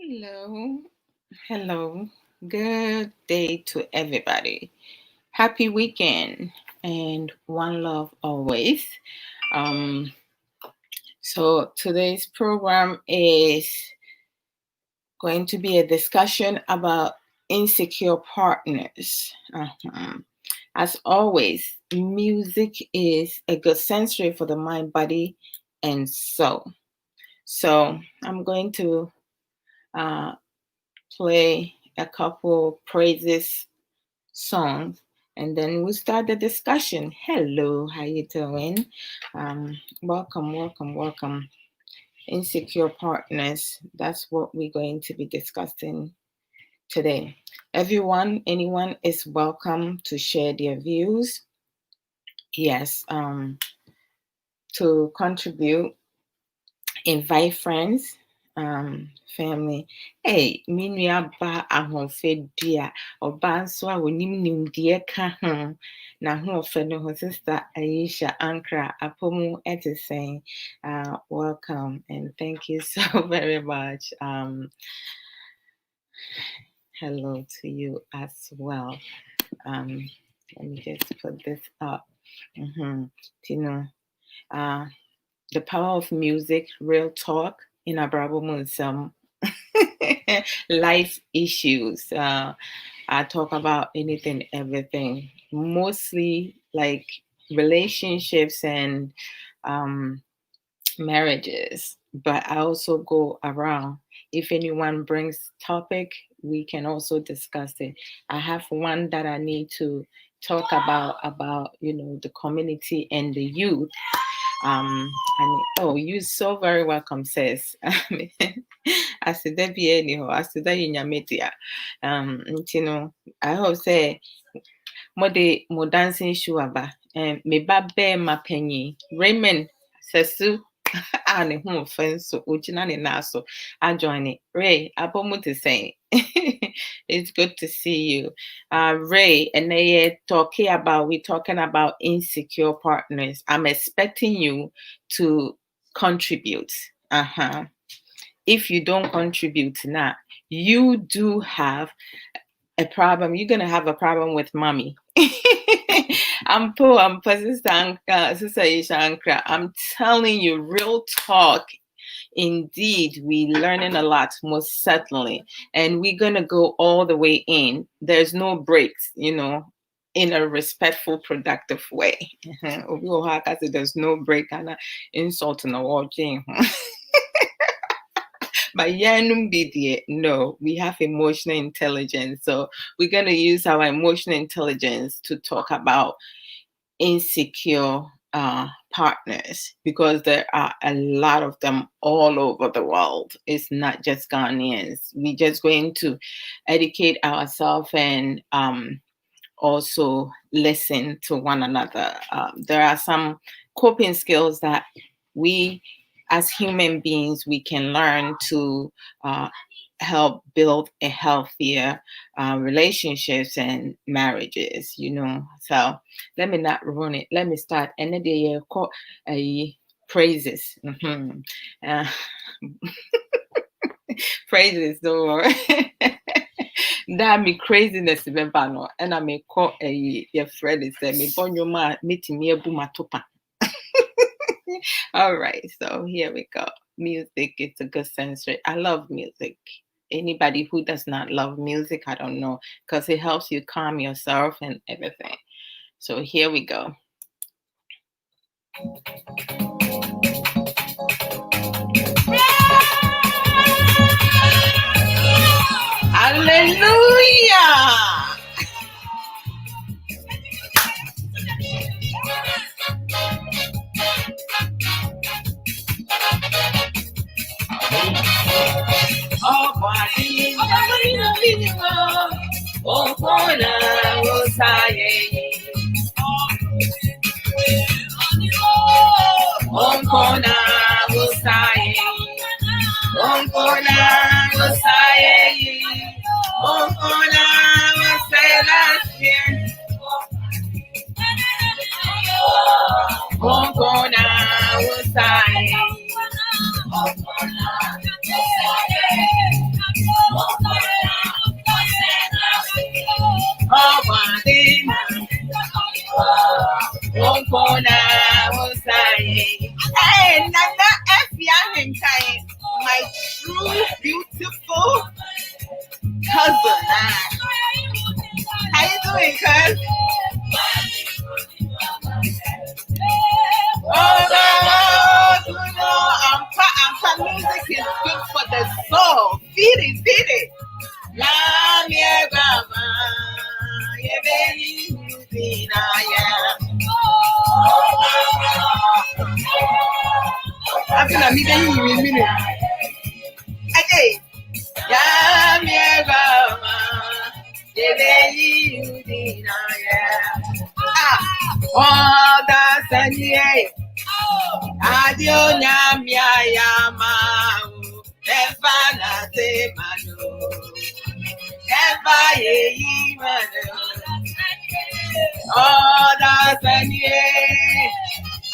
Hello. Good day to everybody. Happy weekend and one love always. Um, so today's program is going to be a discussion about insecure partners. As always, music is a good sensory for the mind, body, and soul. So I'm going to uh, play a couple praises songs and then we'll start the discussion. Hello, how you doing? Welcome. Insecure partners. That's what we're going to be discussing today. Anyone is welcome to share their views. Yes, to contribute, invite friends, family. Hey, minua ba ahofedia oba nso a wonim nimdeɛ ka ho na ahoɔfɛ no ho sister Aisha Ankra apomu etisɛn. Welcome and thank you so very much. Hello to you as well. Let me just put this up. The power of music, real talk in Abrabo Munsam. Life issues. I talk about anything, everything, mostly like relationships and marriages. But I also go around. If anyone brings topic, we can also discuss it. I have one that I need to talk about the community and the youth. You so very welcome, sis. Asida bi anyhow, asida yinyamedia. I hope say mo dancing show aba. Me ba be ma penyi. Raymond Sesu a ne ho offense so ogina ne na so I join it. Ray, abomu to say. It's good to see you. Ray, and we're talking about insecure partners. I'm expecting you to contribute. If you don't contribute now, you do have a problem. You're gonna have a problem with mommy. I'm Sister Aisha Ankra. I'm telling you, real talk. Indeed, we're learning a lot, most certainly. And we're going to go all the way in. There's no breaks, in a respectful, productive way. There's no break and insult in the word. But no, we have emotional intelligence. So we're going to use our emotional intelligence to talk about insecure partners, because there are a lot of them all over the world. It's not just Ghanaians. We're just going to educate ourselves and also listen to one another. There are some coping skills that we as human beings we can learn to help build a healthier relationships and marriages, So let me not ruin it. Let me start. And then they call praises. Praises, so that me craziness no, and I may call your friend is me born your man meeting me a boomatopa. All right, so here we go. Music is a good sensory. I love music. Anybody who does not love music, I don't know, because it helps you calm yourself and everything. So here we go. Hallelujah! my true beautiful cousin. How you doing, cuz? Oh no, music is good for the soul. Feed it. I'm gonna meet you in a minute. Okay. Oh, that's a yeah. Adio nyamia yama, never na te mano, never ye mano. Oh, that's a yeah.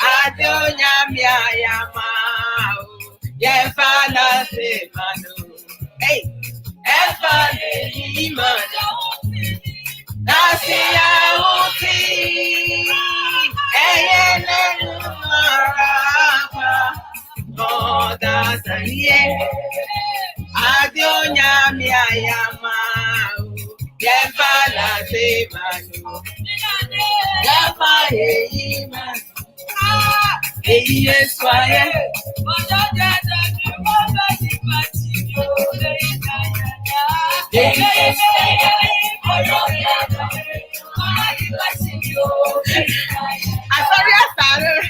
Adio nyamia yama, never na te mano. Hey, never ye mano. That's the outi. Hey, oh, that's a yeah. Adionya mi ayama. Yefala se manu. Yafa eyima. Eyi eswaye. Sorry, I started.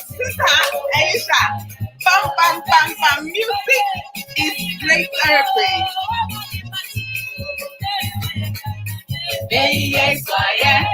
Sister Aisha, pam. Music is great therapy. Yes, I am.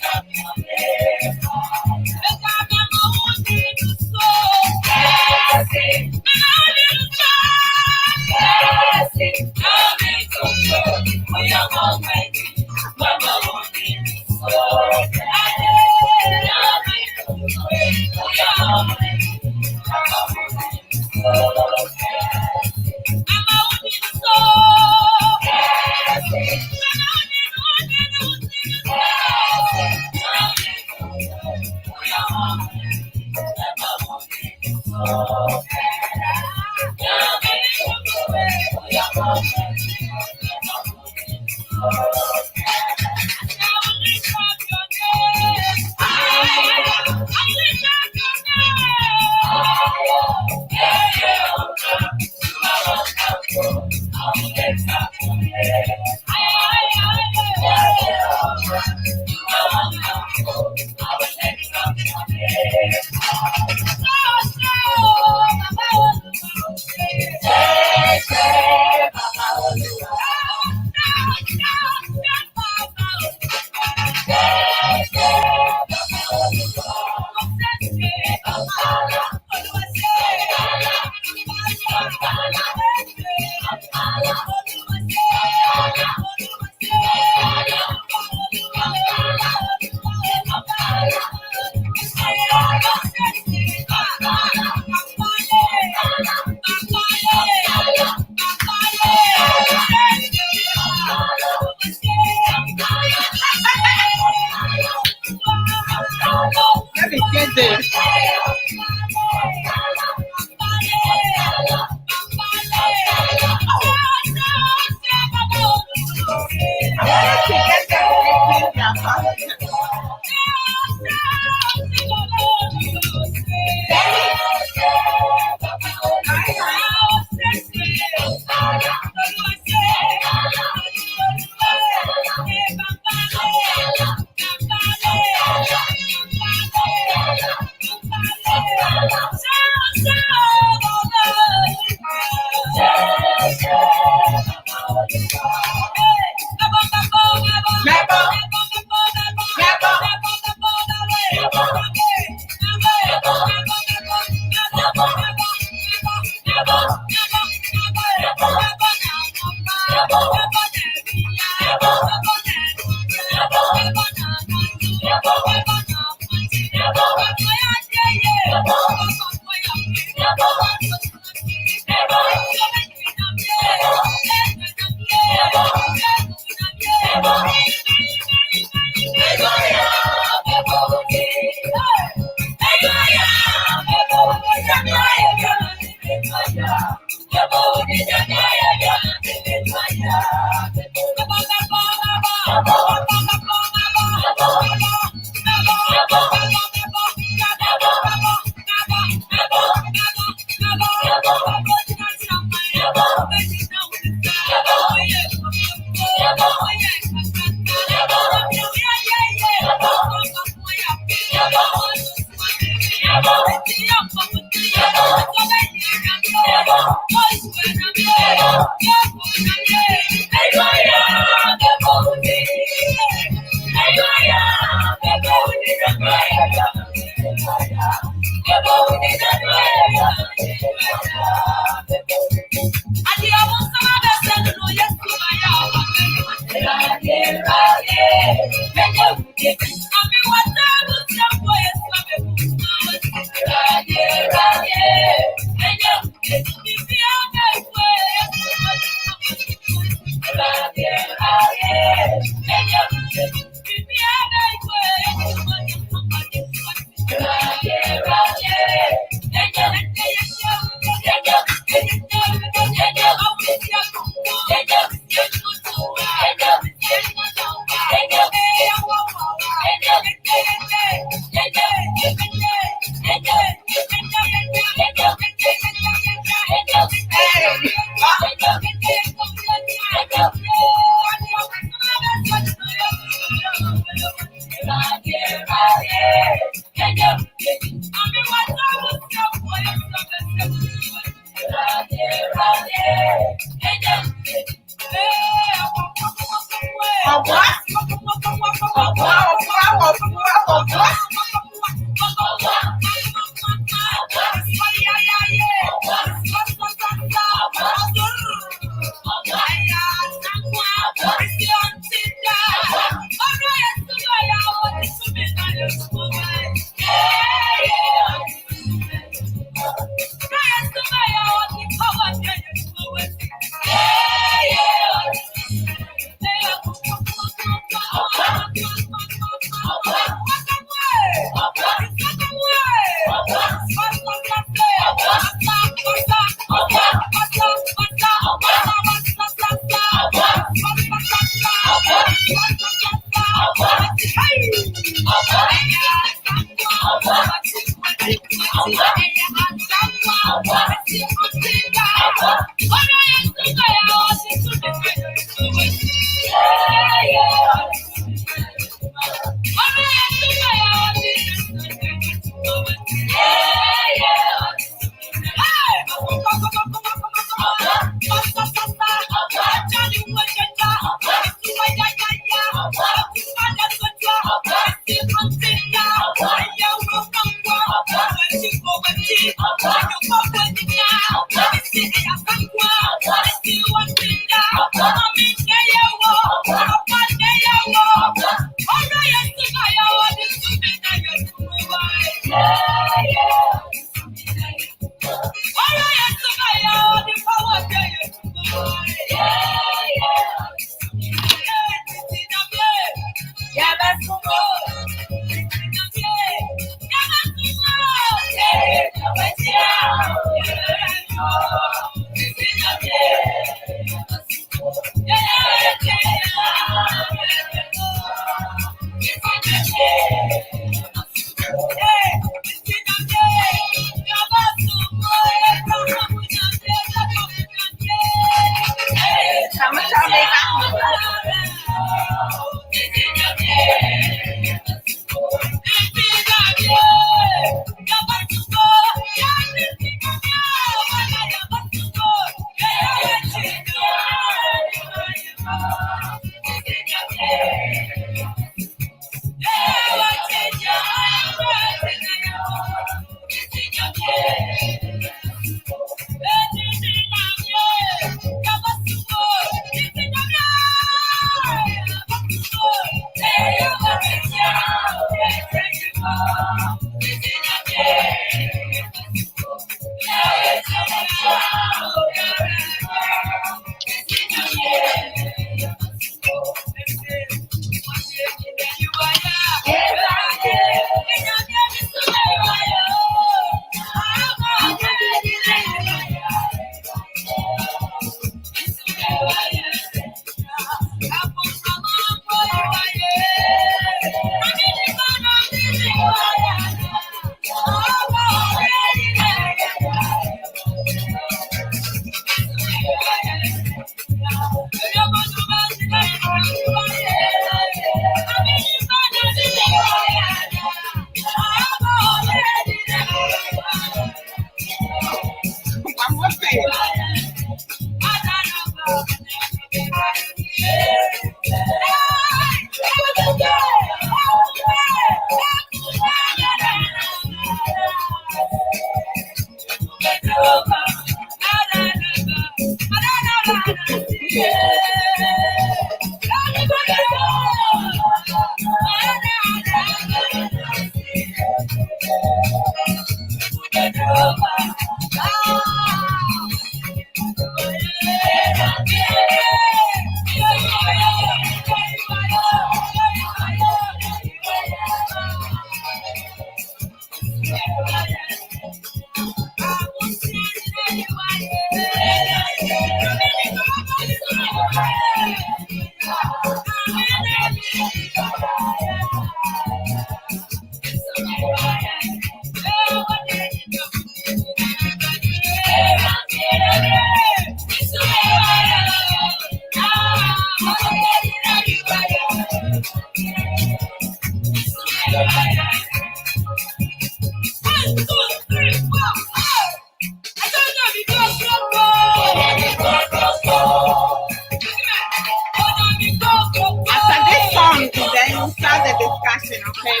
Okay.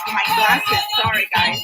My glasses, sorry guys.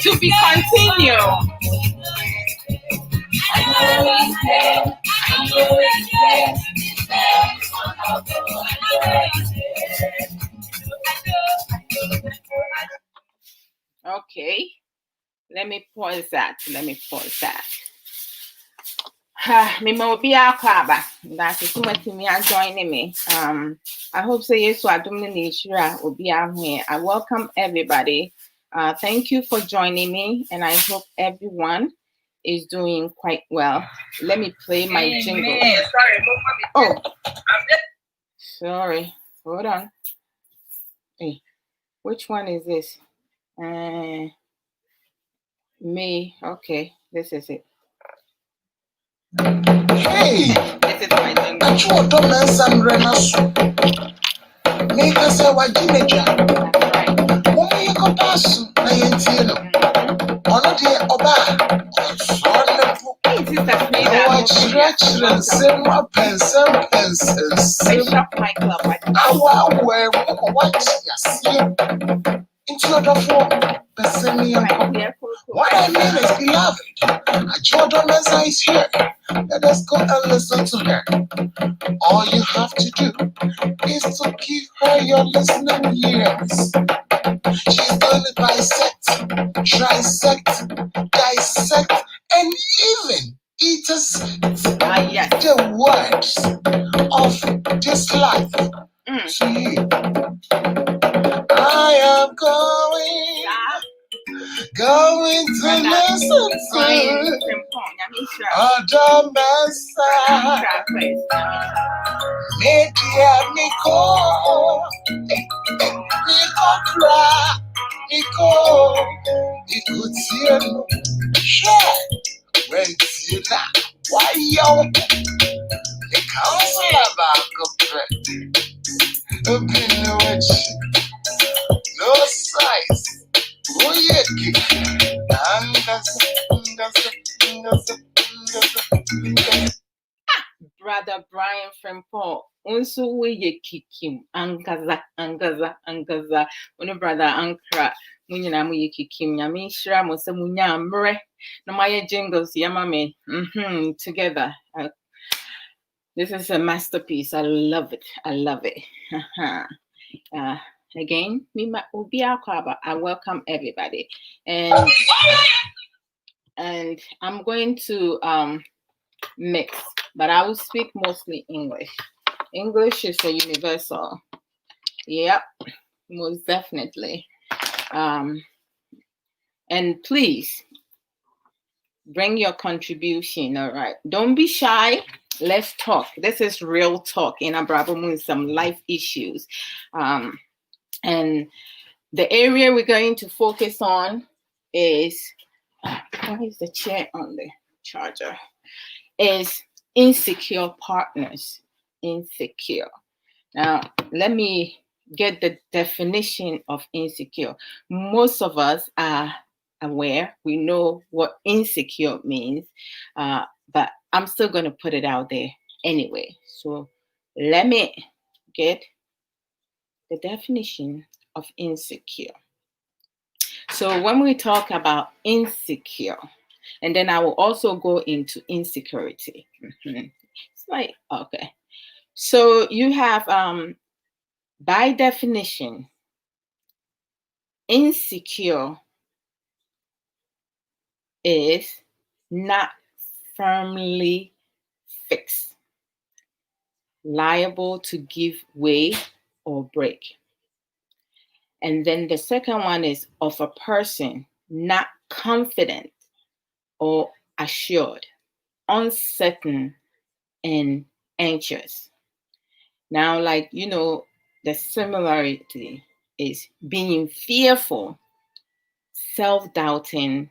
To be continued. Okay, let me pause that. Me will be our crabber. That's too much to me and joining me. I hope so. Yes, so I don't need will be out here. I welcome everybody. Thank you for joining me, and I hope everyone is doing quite well. Let me play my jingle. Oh, sorry. Hold on. Hey, which one is this? Me. Okay, this is it. Hey, this is my jingle. I told them some renaissance. Make us a wajinaja. Woman, you go pass. I ain't seen them. Honor the Oba. What I mean is, beloved, a Jordan Mesa is here. Let us go and listen to her. All you have to do is to give her your listening ears. She's going to bisect, trisect, dissect, and even intersect the words of this life to you. I am going to listen to Adam Mesa. Nico, cry, Nico, share, when you not, why yo, the council about no size, oh yeah, Brother Brian Frimpong, unso we kikim, angaza. When brother Ankara, munyina mu kikim, yami shira mo se munya mre, no my jingles, yamame, together. This is a masterpiece. I love it. Again, I welcome everybody. And and I'm going to mix, but I will speak mostly English. English is a universal. Yep, most definitely. And please bring your contribution. All right, don't be shy. Let's talk. This is real talk in Abrabomu, some life issues. And the area we're going to focus on is, why is the chair on the charger? Is insecure partners. Insecure. Now, let me get the definition of insecure. Most of us are aware, we know what insecure means, but I'm still going to put it out there anyway. So let me get the definition of insecure. So when we talk about insecure, and then I will also go into insecurity. It's like, okay. So you have, by definition, insecure is not firmly fixed, liable to give way or break. And then the second one is of a person not confident or assured, uncertain and anxious. Now, like, the similarity is being fearful, self-doubting,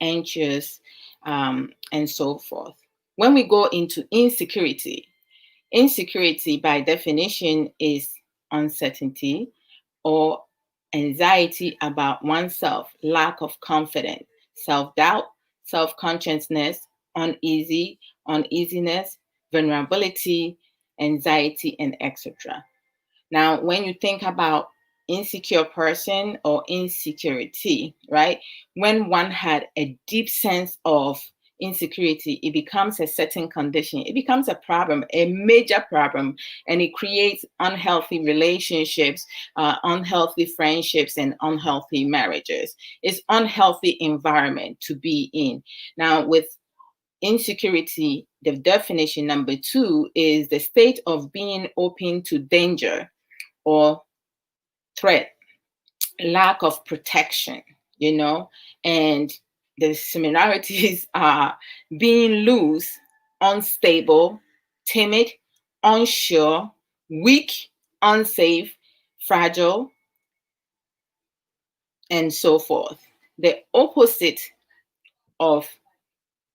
anxious, and so forth. When we go into insecurity, insecurity by definition is uncertainty or anxiety about oneself, lack of confidence, self-doubt, self-consciousness, uneasiness, vulnerability, anxiety, and etc. Now, when you think about insecure person or insecurity, right? When one had a deep sense of insecurity, it becomes a certain condition. It becomes a problem, a major problem, and it creates unhealthy relationships, unhealthy friendships, and unhealthy marriages. It's unhealthy environment to be in. Now, with insecurity, the definition number 2 is the state of being open to danger or threat, lack of protection, and the similarities are being loose, unstable, timid, unsure, weak, unsafe, fragile, and so forth. The opposite of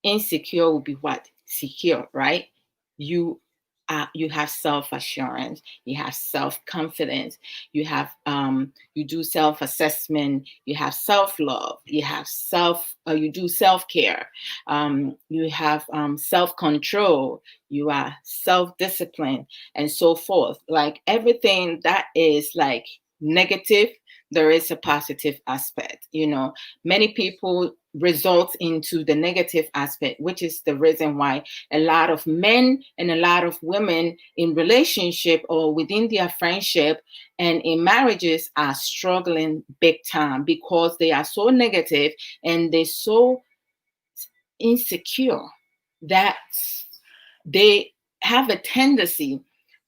insecure will be what? Secure, right? You have self-assurance, you have self-confidence, you have you do self-assessment, you have self-love, you have you do self-care, you have self-control, you are self-discipline, and so forth. Like everything that is like negative, there is a positive aspect. Many people result into the negative aspect, which is the reason why a lot of men and a lot of women in relationship or within their friendship and in marriages are struggling big time, because they are so negative and they're so insecure that they have a tendency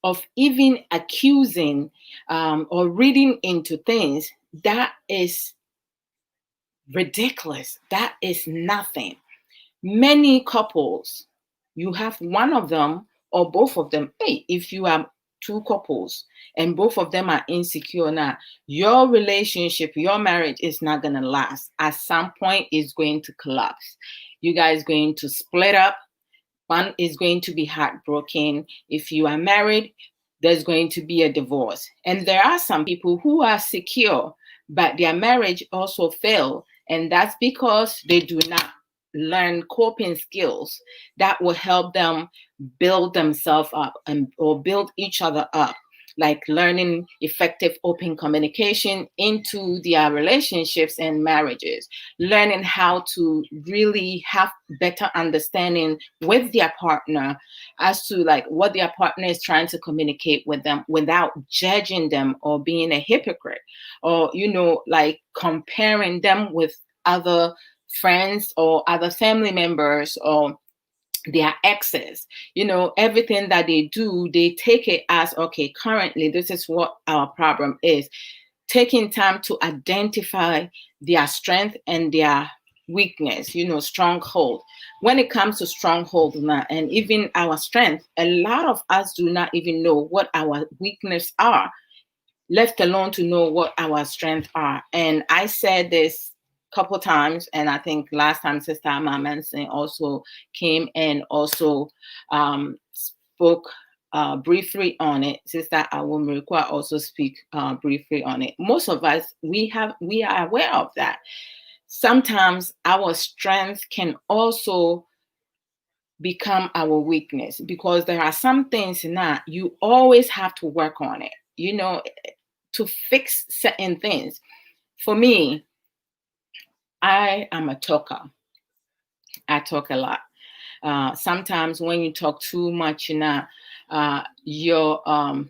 of even accusing or reading into things that is ridiculous. That is nothing. Many couples, you have one of them or both of them. Hey, if you have two couples and both of them are insecure now, your relationship, your marriage is not going to last. At some point, it's going to collapse. You guys going to split up. One is going to be heartbroken. If you are married, there's going to be a divorce. And there are some people who are secure, but their marriage also failed. And that's because they do not learn coping skills that will help them build themselves up or build each other up, like learning effective open communication into their relationships and marriages, learning how to really have better understanding with their partner as to like what their partner is trying to communicate with them without judging them or being a hypocrite or, like comparing them with other friends or other family members or their exes, everything that they do, they take it as, okay, currently this is what our problem is. Taking time to identify their strength and their weakness, stronghold. When it comes to stronghold now, and even our strength, a lot of us do not even know what our weaknesses are, left alone to know what our strengths are. And I said this couple times, and I think last time Sister Manson also came and also spoke briefly on it. Sister Awumirikwa also speak briefly on it. Most of us, we are aware of that. Sometimes our strength can also become our weakness, because there are some things now you always have to work on it, to fix certain things. For me, I am a talker. I talk a lot. Sometimes when you talk too much, your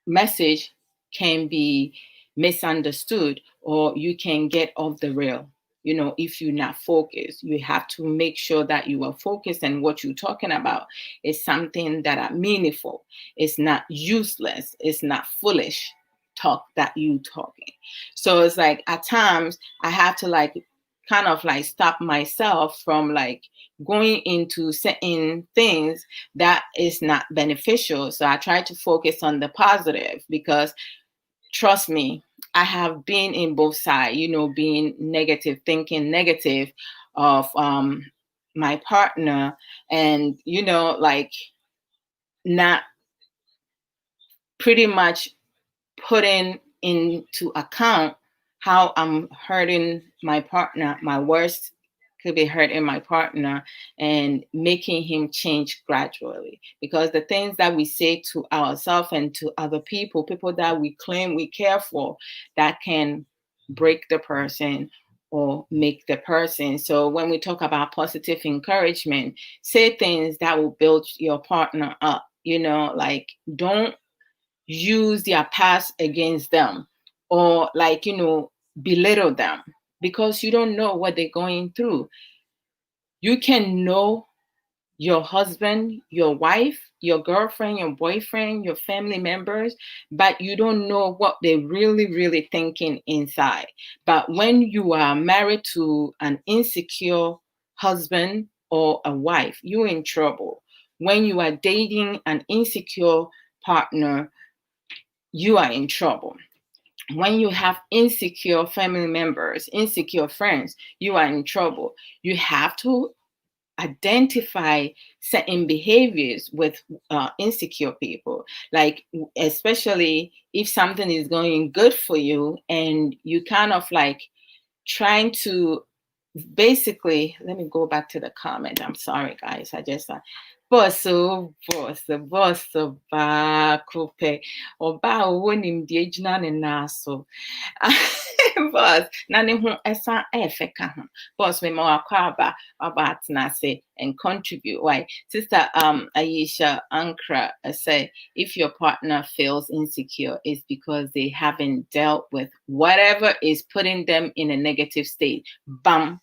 message can be misunderstood, or you can get off the rail. If you're not focused, you have to make sure that you are focused, and what you're talking about is something that are meaningful. It's not useless. It's not foolish talk that you talking. So it's like at times I have to kind of stop myself from going into certain things that is not beneficial. So I try to focus on the positive, because trust me, I have been in both sides, being negative, thinking negative of my partner, and not pretty much putting into account how I'm hurting my partner. My worst could be hurting my partner, and making him change gradually. Because the things that we say to ourselves and to other people that we claim we care for, that can break the person or make the person. So when we talk about positive encouragement, say things that will build your partner up, don't use their past against them, or belittle them, because you don't know what they're going through. You can know your husband, your wife, your girlfriend, your boyfriend, your family members, but you don't know what they're really, really thinking inside. But when you are married to an insecure husband or a wife, you're in trouble. When you are dating an insecure partner, you are in trouble. When you have insecure family members, insecure friends, you are in trouble. You have to identify certain behaviors with insecure people, especially if something is going good for you, and you kind of trying to basically, let me go back to the comment. I'm sorry, guys. I just boss ba kupe oba owo nim die gyina ne na so. Boss na ne ho esa efe ka ho. Boss me ma akwa aba atena say and contribute. Why, sister Aisha Ankra say, if your partner feels insecure, it's because they haven't dealt with whatever is putting them in a negative state. Bam,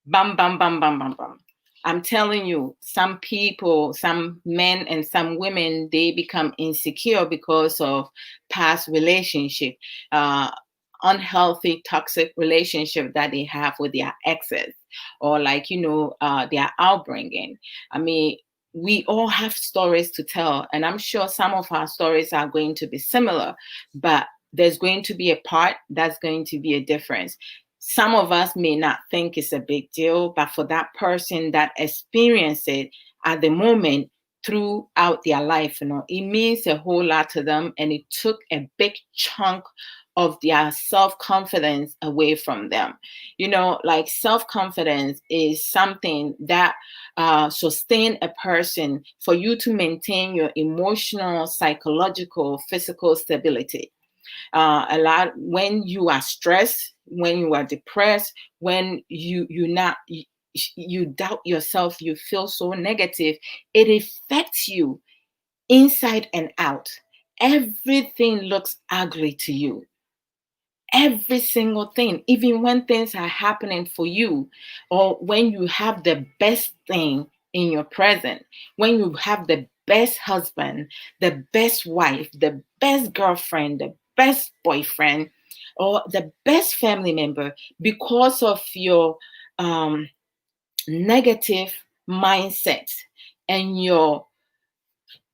bam, bam, bam, bam, bam, bam. I'm telling you, some people, some men and some women, they become insecure because of past relationship, unhealthy, toxic relationship that they have with their exes, or their outbringing. I mean, we all have stories to tell, and I'm sure some of our stories are going to be similar, but there's going to be a part that's going to be a difference. Some of us may not think it's a big deal, but for that person that experienced it at the moment throughout their life, it means a whole lot to them, and it took a big chunk of their self-confidence away from them. Self-confidence is something that sustain a person for you to maintain your emotional, psychological, physical stability. A lot when you are stressed, when you are depressed, when you doubt yourself, you feel so negative, it affects you inside and out. Everything looks ugly to you. every single thing, even when things are happening for you, or when you have the best thing in your present, when you have the best husband, the best wife, the best girlfriend, the best boyfriend, or the best family member, because of your negative mindset and your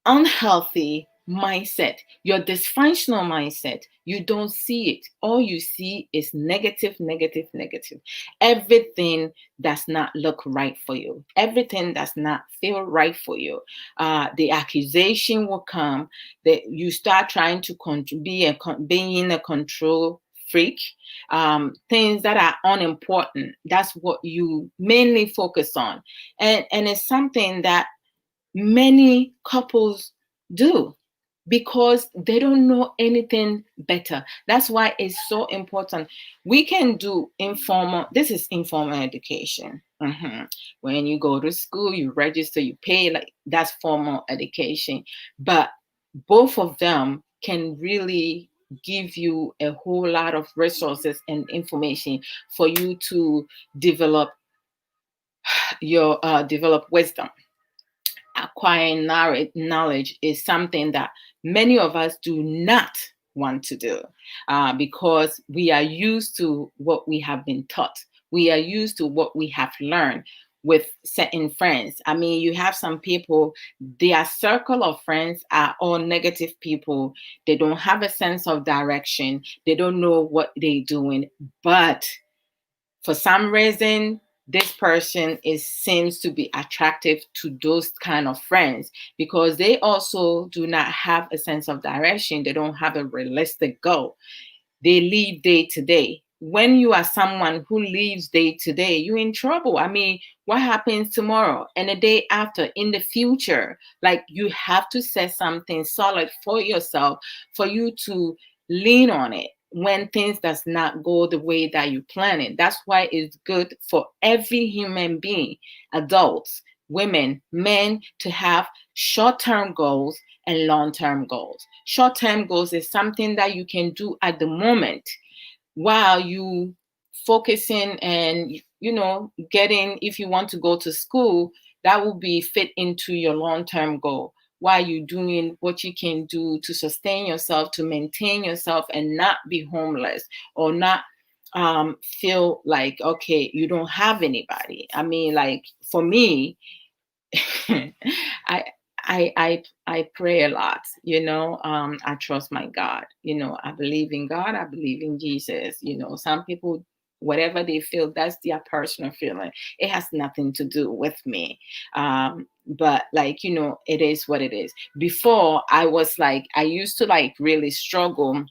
unhealthy mindset, your dysfunctional mindset, you don't see it. All you see is negative, negative, negative. Everything does not look right for you. Everything does not feel right for you. The accusation will come that you start trying to being a control freak. Things that are unimportant. That's what you mainly focus on, and it's something that many couples do because they don't know anything better. That's why it's so important. We can do this is informal education. When you go to school, you register, you pay, like that's formal education. But both of them can really give you a whole lot of resources and information for you to develop develop wisdom. Acquiring knowledge is something that many of us do not want to do because we are used to what we have been taught. We are used to what we have learned with certain friends. I mean, you have some people, their circle of friends are all negative people. They don't have a sense of direction. They don't know what they're doing. But for some reason, this person seems to be attractive to those kind of friends because they also do not have a sense of direction. They don't have a realistic goal. They live day to day. When you are someone who lives day to day, you're in trouble. I mean, what happens tomorrow and the day after, in the future? Like, you have to set something solid for yourself for you to lean on it when things does not go the way that you plan it. That's why it's good for every human being, adults, women, men, to have short-term goals and long-term goals. Short-term goals is something that you can do at the moment while you focusing and getting, if you want to go to school, that will be fit into your long-term goal while you doing what you can do to sustain yourself, to maintain yourself and not be homeless or not feel like, okay, you don't have anybody. I mean, like for me, I I pray a lot, I trust my God, I believe in God, I believe in Jesus. Some people, whatever they feel, that's their personal feeling. It has nothing to do with me. But like, it is what it is. Before I used to like really struggle,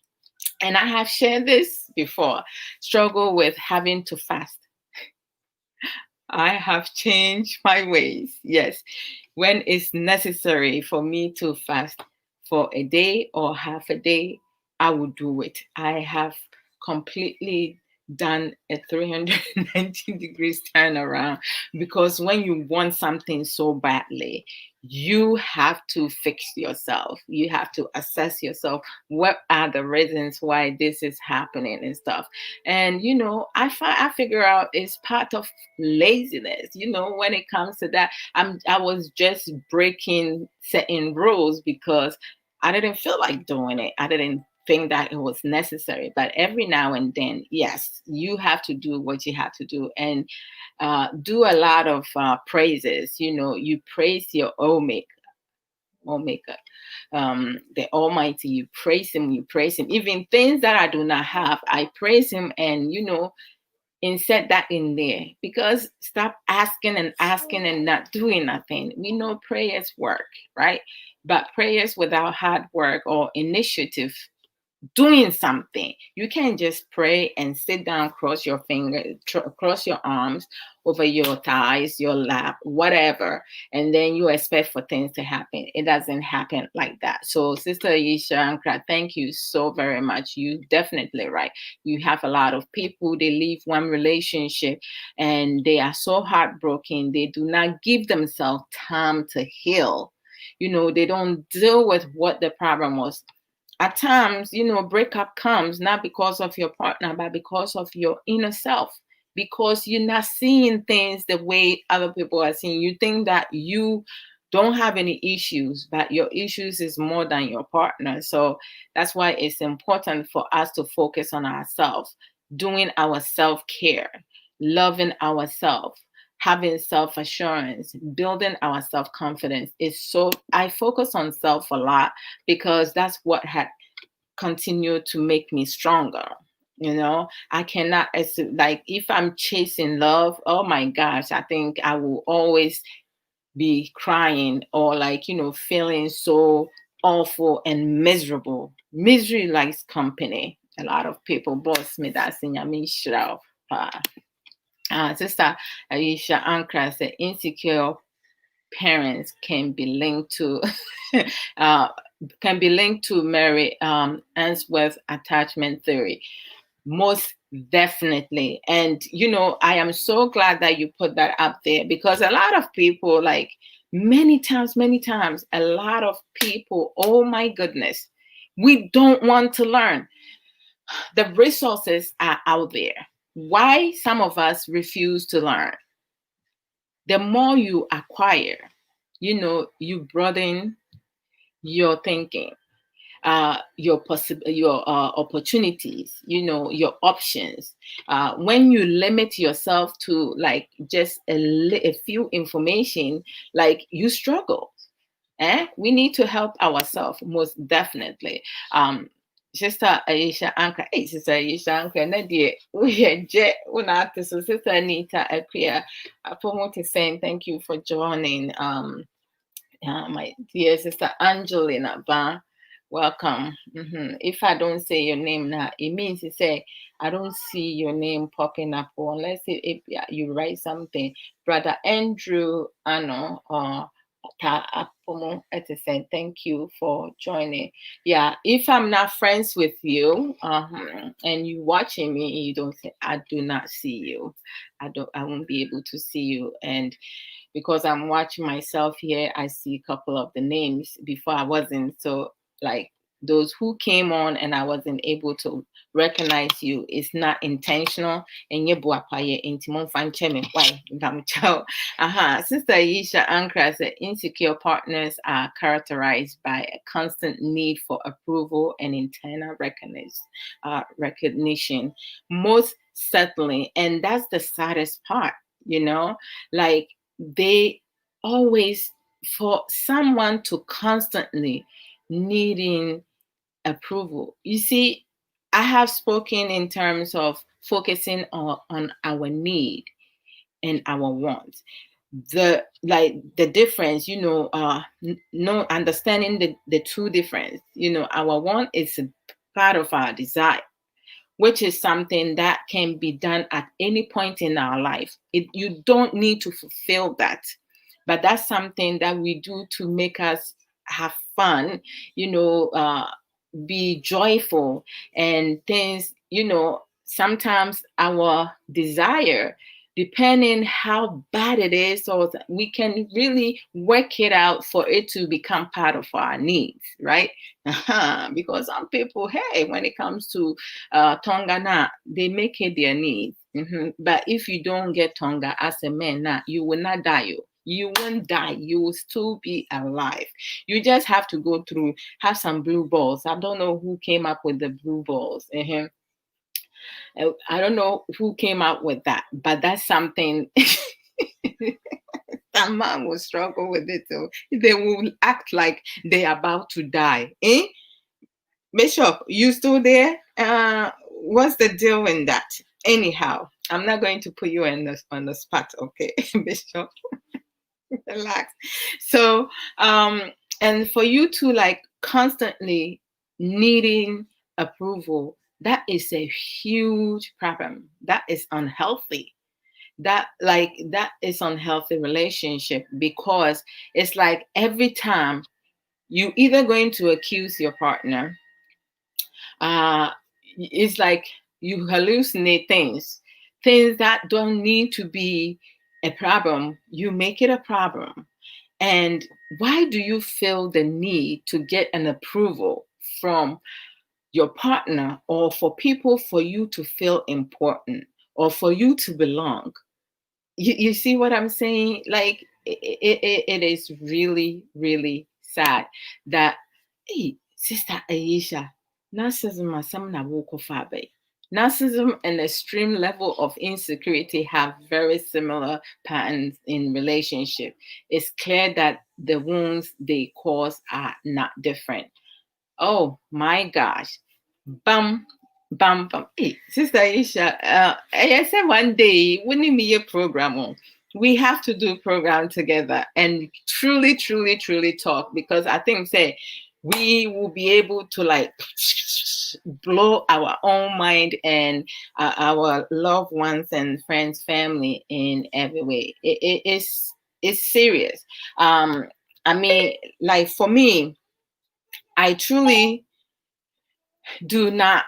and I have shared this before, struggle with having to fast. I have changed my ways. Yes. When it's necessary for me to fast for a day or half a day, I will do it. I have completely done a 390 degrees turnaround because when you want something so badly, you have to fix yourself. You have to assess yourself. What are the reasons why this is happening and stuff? And I figure out it's part of laziness. When it comes to that, I was just breaking certain rules because I didn't feel like doing it. I didn't think that it was necessary. But every now and then, yes, you have to do what you have to do and do a lot of praises. You praise your maker, the Almighty. You praise Him. You praise Him. Even things that I do not have, I praise Him, and insert that in there, because stop asking and asking and not doing nothing. We know prayers work, right? But prayers without hard work or initiative, doing something. You can't just pray and sit down, cross your fingers, cross your arms over your thighs, your lap, whatever, and then you expect for things to happen. It doesn't happen like that. So, Sister Yisha Ankra, thank you so very much. You definitely right. You have a lot of people, they leave one relationship and they are so heartbroken. They do not give themselves time to heal. They don't deal with what the problem was. at times, breakup comes not because of your partner, but because of your inner self, because you're not seeing things the way other people are seeing. You think that you don't have any issues, but your issues is more than your partner. So that's why it's important for us to focus on ourselves, doing our self-care, loving ourselves, having self-assurance, building our self-confidence. I focus on self a lot because that's what had continued to make me stronger. I cannot like, if I'm chasing love, oh my gosh, I think I will always be crying, or like, feeling so awful and miserable. Misery likes company. A lot of people boss me that in Yamishrao. Sister Aisha Ankra said insecure parents can be linked to uh, Mary Ainsworth attachment theory. Most definitely. And I am so glad that you put that up there, because a lot of people, like, many times, a lot of people, oh my goodness, we don't want to learn. The resources are out there. Why some of us refuse to learn? The more you acquire, you broaden your thinking, your opportunities, your options. When you limit yourself to like just a few information, like, you struggle. We need to help ourselves, most definitely. Sister Aisha Anka, Sister Aisha Anka, Nadia, we are jet, so Sister Anita Akria, I promote saying thank you for joining. My dear Sister Angelina Ban, welcome. If I don't say your name now, it means you say I don't see your name popping up, unless if you write something. Brother Andrew Ano or Apomo Etisen, thank you for joining. Yeah, if I'm not friends with you, and you watching me, you don't say I do not see you. I won't be able to see you. And because I'm watching myself here, I see a couple of the names before I wasn't. So, like, those who came on and I wasn't able to recognize you, it's not intentional. And you intimon fancheme. Why? Sister Aisha Ankra said insecure partners are characterized by a constant need for approval and internal recognition. Most certainly. And that's the saddest part, like, they always, for someone to constantly needing approval. You see, I have spoken in terms of focusing on our need and our want. The difference, no understanding the two difference. Our want is a part of our desire, which is something that can be done at any point in our life. You don't need to fulfill that, but that's something that we do to make us have fun, be joyful and things, sometimes our desire, depending how bad it is, so we can really work it out for it to become part of our needs, right? Because some people, hey, when it comes to Tonga, they make it their need. But if you don't get Tonga as a man, you will not die. You won't die. You will still be alive. You just have to go through, have some blue balls. I don't know who came up with the blue balls. I don't know who came up with that, but that's something that man will struggle with it too. They will act like they're about to die. Bishop, you still there? What's the deal in that? Anyhow, I'm not going to put you on the spot, okay, Bishop? Relax. So, and for you to like constantly needing approval, that is a huge problem. That is unhealthy. That is unhealthy relationship, because it's like every time you either going to accuse your partner, it's like you hallucinate things that don't need to be a problem. You make it a problem. And why do you feel the need to get an approval from your partner or for people for you to feel important or for you to belong. You see what I'm saying? Like it is really, really sad that, hey, Sister Aisha, narcissism is some na woko fabe. Narcissism and extreme level of insecurity have very similar patterns in relationship. It's clear that the wounds they cause are not different. Oh my gosh. Bum, bum, bum. Hey, Sister Aisha, I said one day, wouldn't be a program on. We have to do a program together and truly, truly, truly talk, because I think say we will be able to like blow our own mind and our loved ones and friends, family in every way. It's serious. I mean, like for me, I truly do not,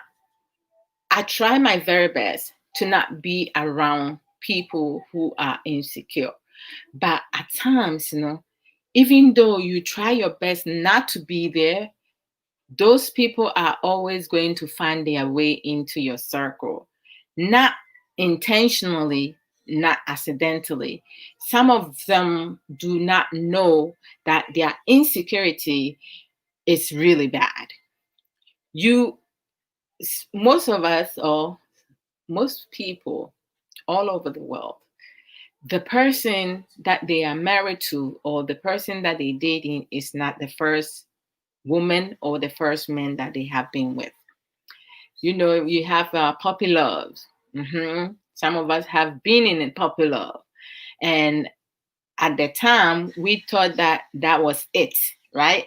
I try my very best to not be around people who are insecure. But at times, even though you try your best not to be there, those people are always going to find their way into your circle. Not intentionally, not accidentally. Some of them do not know that their insecurity is really bad. You, most of us, or most people all over the world, the person that they are married to or the person that they're dating is not the first woman or the first man that they have been with. You have puppy loves. Some of us have been in a puppy love. And at the time, we thought that that was it, right?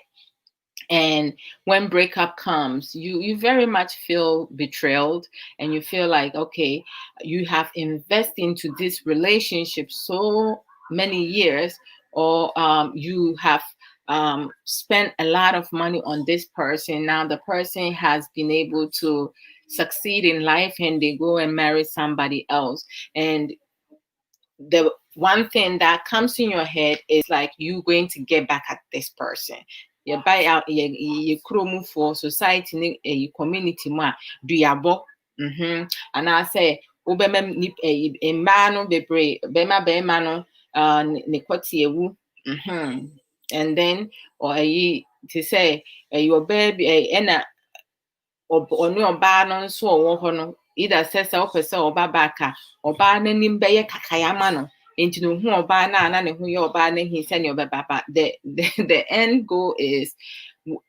And when breakup comes, you very much feel betrayed, and you feel like, okay, you have invested into this relationship so many years, or you have spent a lot of money on this person. Now the person has been able to succeed in life and they go and marry somebody else, and the one thing that comes in your head is like you going to get back at this person. You buy out your chrome for society, a community ma do ya bo. And I say obema a man be brave, bema bema no ne kwati ewu. And then or to say your baby a ɔne ɔbaa no nso ɔwɔ hɔ no, either sɛ wopɛ sɛ ɔba back a ɔbaa n'anim bɛyɛ kakayama no, nti no hu ɔbaa no a na ne ho yɛ ɔbaa no hi sɛnea ɔbɛba ba. The end goal is,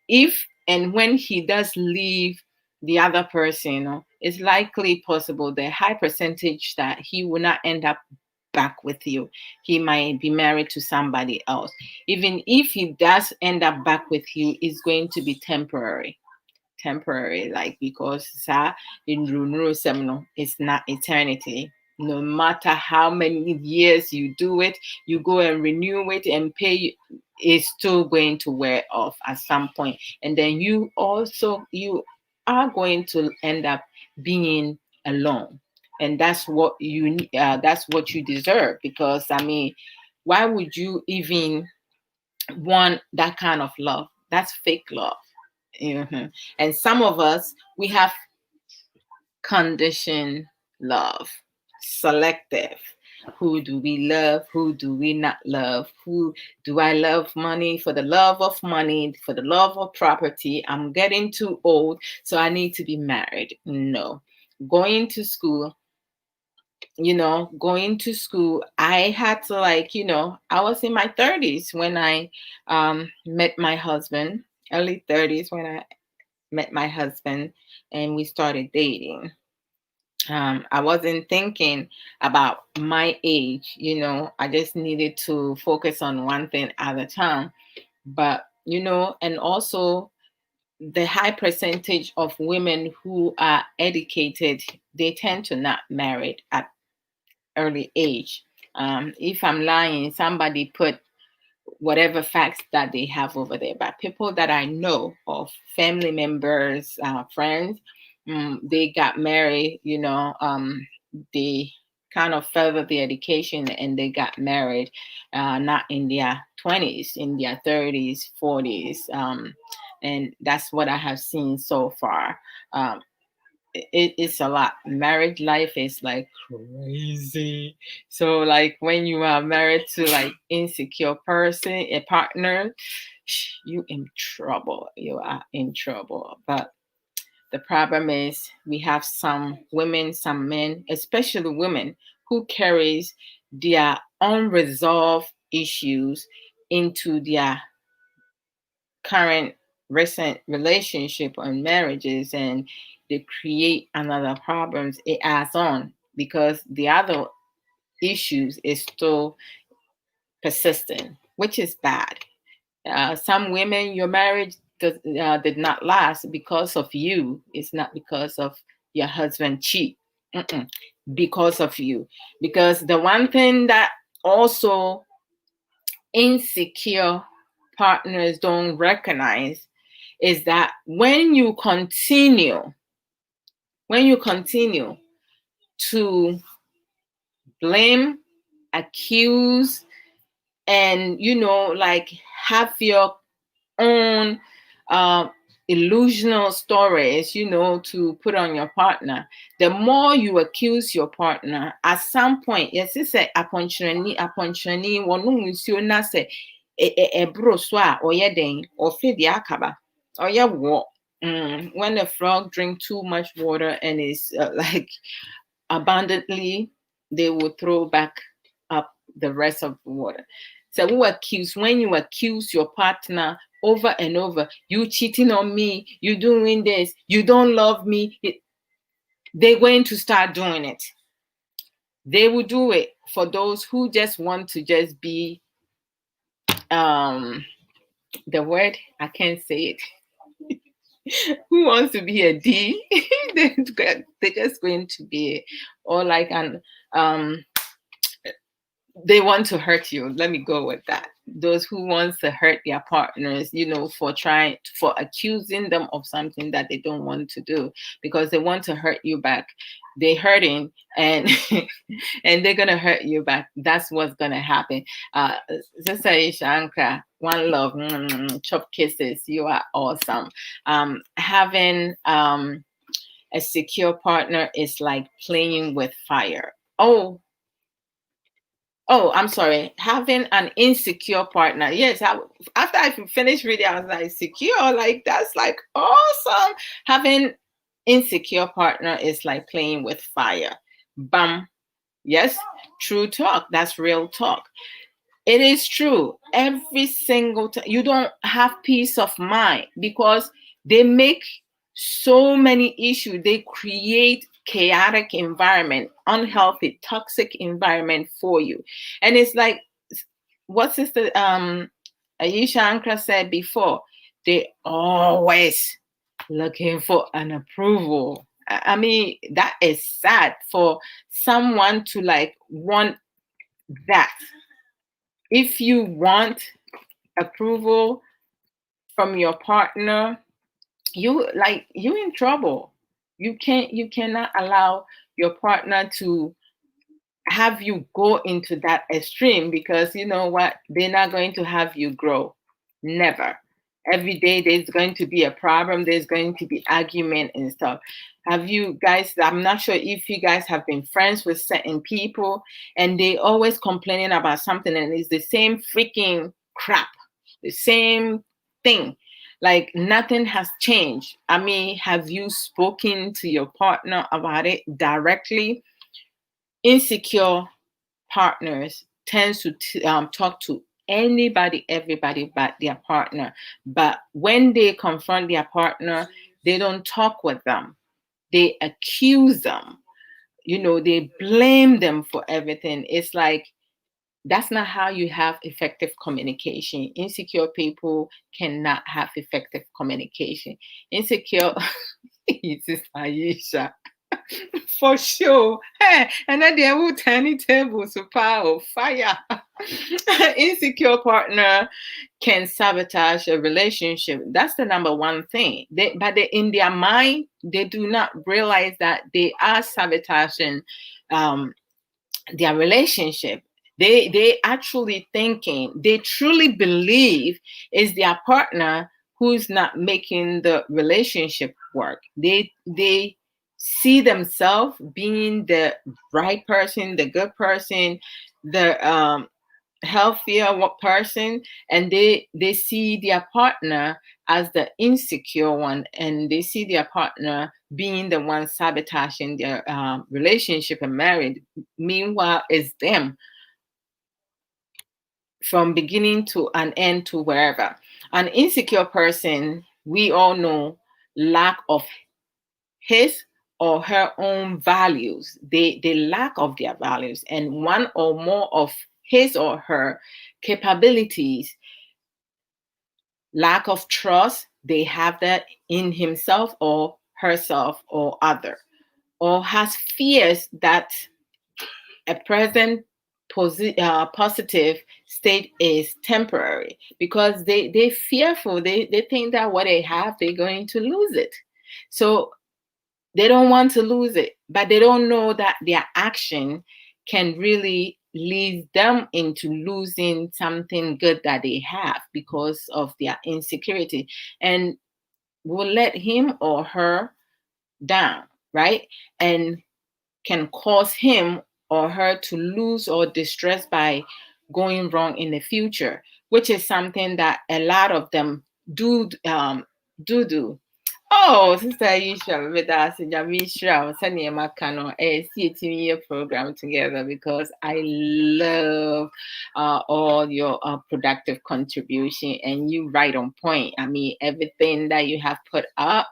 if and when he does leave the other person, it's likely possible, the high percentage, that he will not end up back with you. He might be married to somebody else. Even if he does end up back with you, it's going to be temporary, like, because in seminal, it's not eternity. No matter how many years you do it, you go and renew it and pay, it's still going to wear off at some point. And then you are going to end up being alone. And that's what you deserve. Because I mean, why would you even want that kind of love? That's fake love. And some of us, we have conditioned love, selective. Who do we love? Who do we not love? Who do I love? Money, for the love of money, for the love of property. I'm getting too old, so I need to be married. No. Going to school, I had to, like, I was in my 30s when I met my husband, early 30s when I met my husband and we started dating. I wasn't thinking about my age, I just needed to focus on one thing at a time. But, and also the high percentage of women who are educated, they tend to not marry at early age. If I'm lying, somebody put whatever facts that they have over there. But people that I know of, family members, friends, they got married, they kind of furthered the education and they got married, not in their 20s, in their 30s, 40s. And that's what I have seen so far. It's a lot. Marriage life is like crazy. So like when you are married to like insecure person, a partner, you in trouble. You are in trouble. But the problem is we have some women, some men, especially women, who carries their unresolved issues into their current recent relationship and marriages, and they create another problems. It adds on because the other issues is still persistent, which is bad. Some women, your marriage did not last because of you. It's not because of your husband cheat. Mm-mm. Because of you. Because the one thing that also insecure partners don't recognize is that when you continue to blame, accuse, and like have your own uh, illusional stories, to put on your partner, the more you accuse your partner, at some point, yes, it's a aponchani, one say a bro swa or yeding or feed yakaba or ya walk. When the frog drink too much water and is like abundantly, they will throw back up the rest of the water. So when you accuse your partner over and over, you cheating on me, you doing this, you don't love me, they're going to start doing it. They will do it for those who just want to just be the word, I can't say it. Who wants to be a D? They're just going to be it. Or like an they want to hurt you. Let me go with that. Those who wants to hurt their partners, for accusing them of something that they don't want to do because they want to hurt you back. They hurting and and they're gonna hurt you back. That's what's gonna happen. Sister Ishanka, one love, chop kisses. You are awesome. Having a secure partner is like playing with fire. Oh, I'm sorry. Having an insecure partner. Yes, after I finished reading, I was like, secure, like that's like awesome. Having insecure partner is like playing with fire. Bam. Yes, true talk. That's real talk. It is true. Every single time you don't have peace of mind because they make so many issues. They create chaotic environment, unhealthy, toxic environment for you. And it's like what Sister Aisha Ankra said before, they always looking for an approval. I mean, that is sad for someone to like want that. If you want approval from your partner, you in trouble. You cannot allow your partner to have you go into that extreme because you know what, they're not going to have you grow. Never. Every day there's going to be a problem, there's going to be argument and stuff. Have you guys, I'm not sure if you guys have been friends with certain people and they always complaining about something and it's the same freaking crap, the same thing, like nothing has changed. I mean, have you spoken to your partner about it directly? Insecure partners tends to talk to everybody but their partner. But when they confront their partner, they don't talk with them. They accuse them. They blame them for everything. It's like that's not how you have effective communication. Insecure people cannot have effective communication. Insecure, it is Aisha. For sure. Hey, and then they will tiny tables to power fire. Insecure partner can sabotage a relationship. That's the number one thing. In their mind, they do not realize that they are sabotaging their relationship. They actually thinking, they truly believe is their partner who's not making the relationship work. They see themselves being the right person, the good person, the healthier person, and they see their partner as the insecure one, and they see their partner being the one sabotaging their relationship and marriage. Meanwhile, it's them from beginning to an end to wherever. An insecure person, we all know, lack of his or her own values. They lack of their values, and one or more of his or her capabilities, lack of trust, they have that in himself or herself or other, or has fears that a present positive state is temporary, because they fearful, they think that what they have, they're going to lose it. So they don't want to lose it, but they don't know that their action can really lead them into losing something good that they have because of their insecurity, and will let him or her down, right? And can cause him or her to lose or distress by going wrong in the future, which is something that a lot of them do. Oh, Sister Aisha, with us, Jamisha, Sanya Makano, see a year program together, because I love all your productive contribution, and you right on point. I mean, everything that you have put up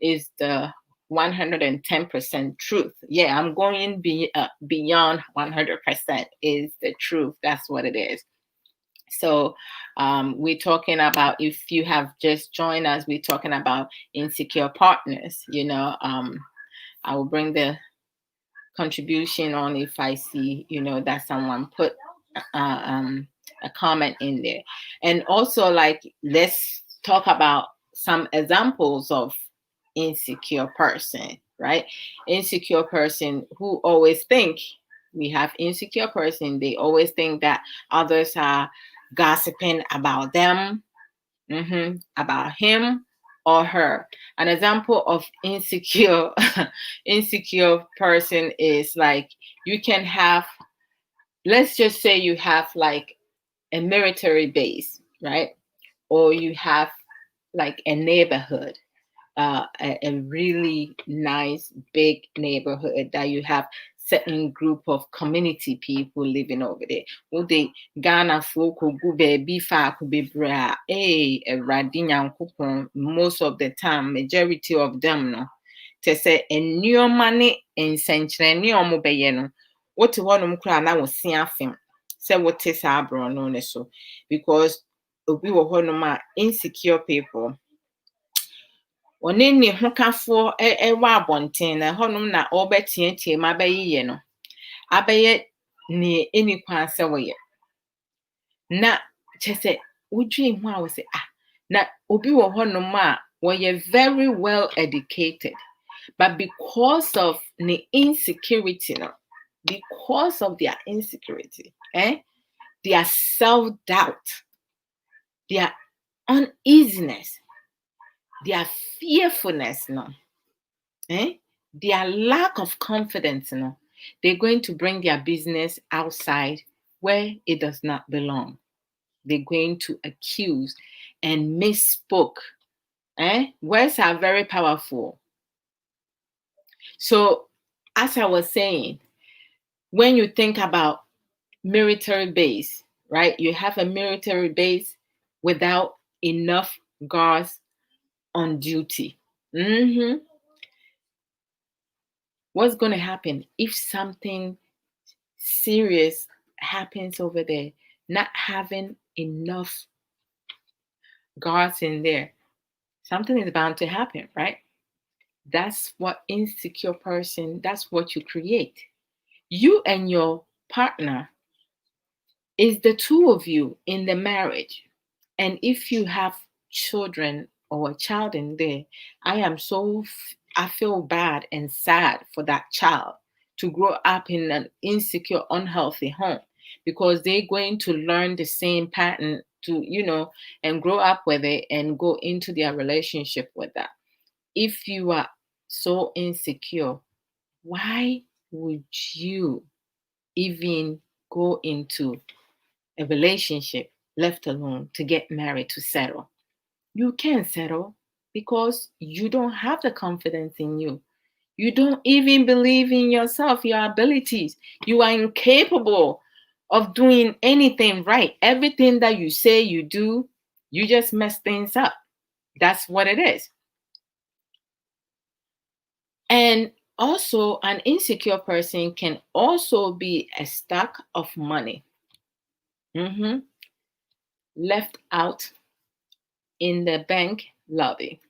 is the 110% truth. Yeah, I'm going beyond 100% is the truth. That's what it is. So we're talking about, if you have just joined us, we're talking about insecure partners. I will bring the contribution on if I see, that someone put a comment in there. And also, like, let's talk about some examples of insecure person, right? Insecure person who always think, we have insecure person, they always think that others are gossiping about them, about him or her. An example of insecure insecure person is like, you can have, let's just say you have like a military base, right? Or you have like a neighborhood, a really nice big neighborhood that you have certain group of community people living over there. Wo de Ghana folk go baby fa could be bra. Most of the time, majority of them no. Te say a new money in century new mobile no. What one kra na wo see afem. Say what is abro no so, because we were one insecure people. Ɔne ne hokafoɔ ɛwɔ abɔnten na hɔnom na ɔbɛteatea mu abɛyeyɛ no, abɛyɛ ne ɛni kwan sɛ wɔyɛ. Na kyɛ sɛ wodwen ho a wo sɛ na obi wɔ hɔnom a wɔyɛ very well educated, but because of the insecurity no, because of their insecurity, their self-doubt, their uneasiness, their fearfulness, their lack of confidence, they're going to bring their business outside where it does not belong. They're going to accuse and misspoke. Words are very powerful. So, as I was saying, when you think about military base, right? You have a military base without enough guards on duty. What's going to happen if something serious happens over there? Not having enough guards in there, something is bound to happen, right? That's what insecure person, that's what you create. You and your partner is the two of you in the marriage. And if you have children or a child in there, I feel bad and sad for that child to grow up in an insecure, unhealthy home, because they're going to learn the same pattern to, and grow up with it and go into their relationship with that. If you are so insecure, why would you even go into a relationship, left alone, to get married, to settle? You can't settle because you don't have the confidence in you. You don't even believe in yourself, your abilities. You are incapable of doing anything right. Everything that you say you do, you just mess things up. That's what it is. And also, an insecure person can also be a stack of money left out in the bank lobby.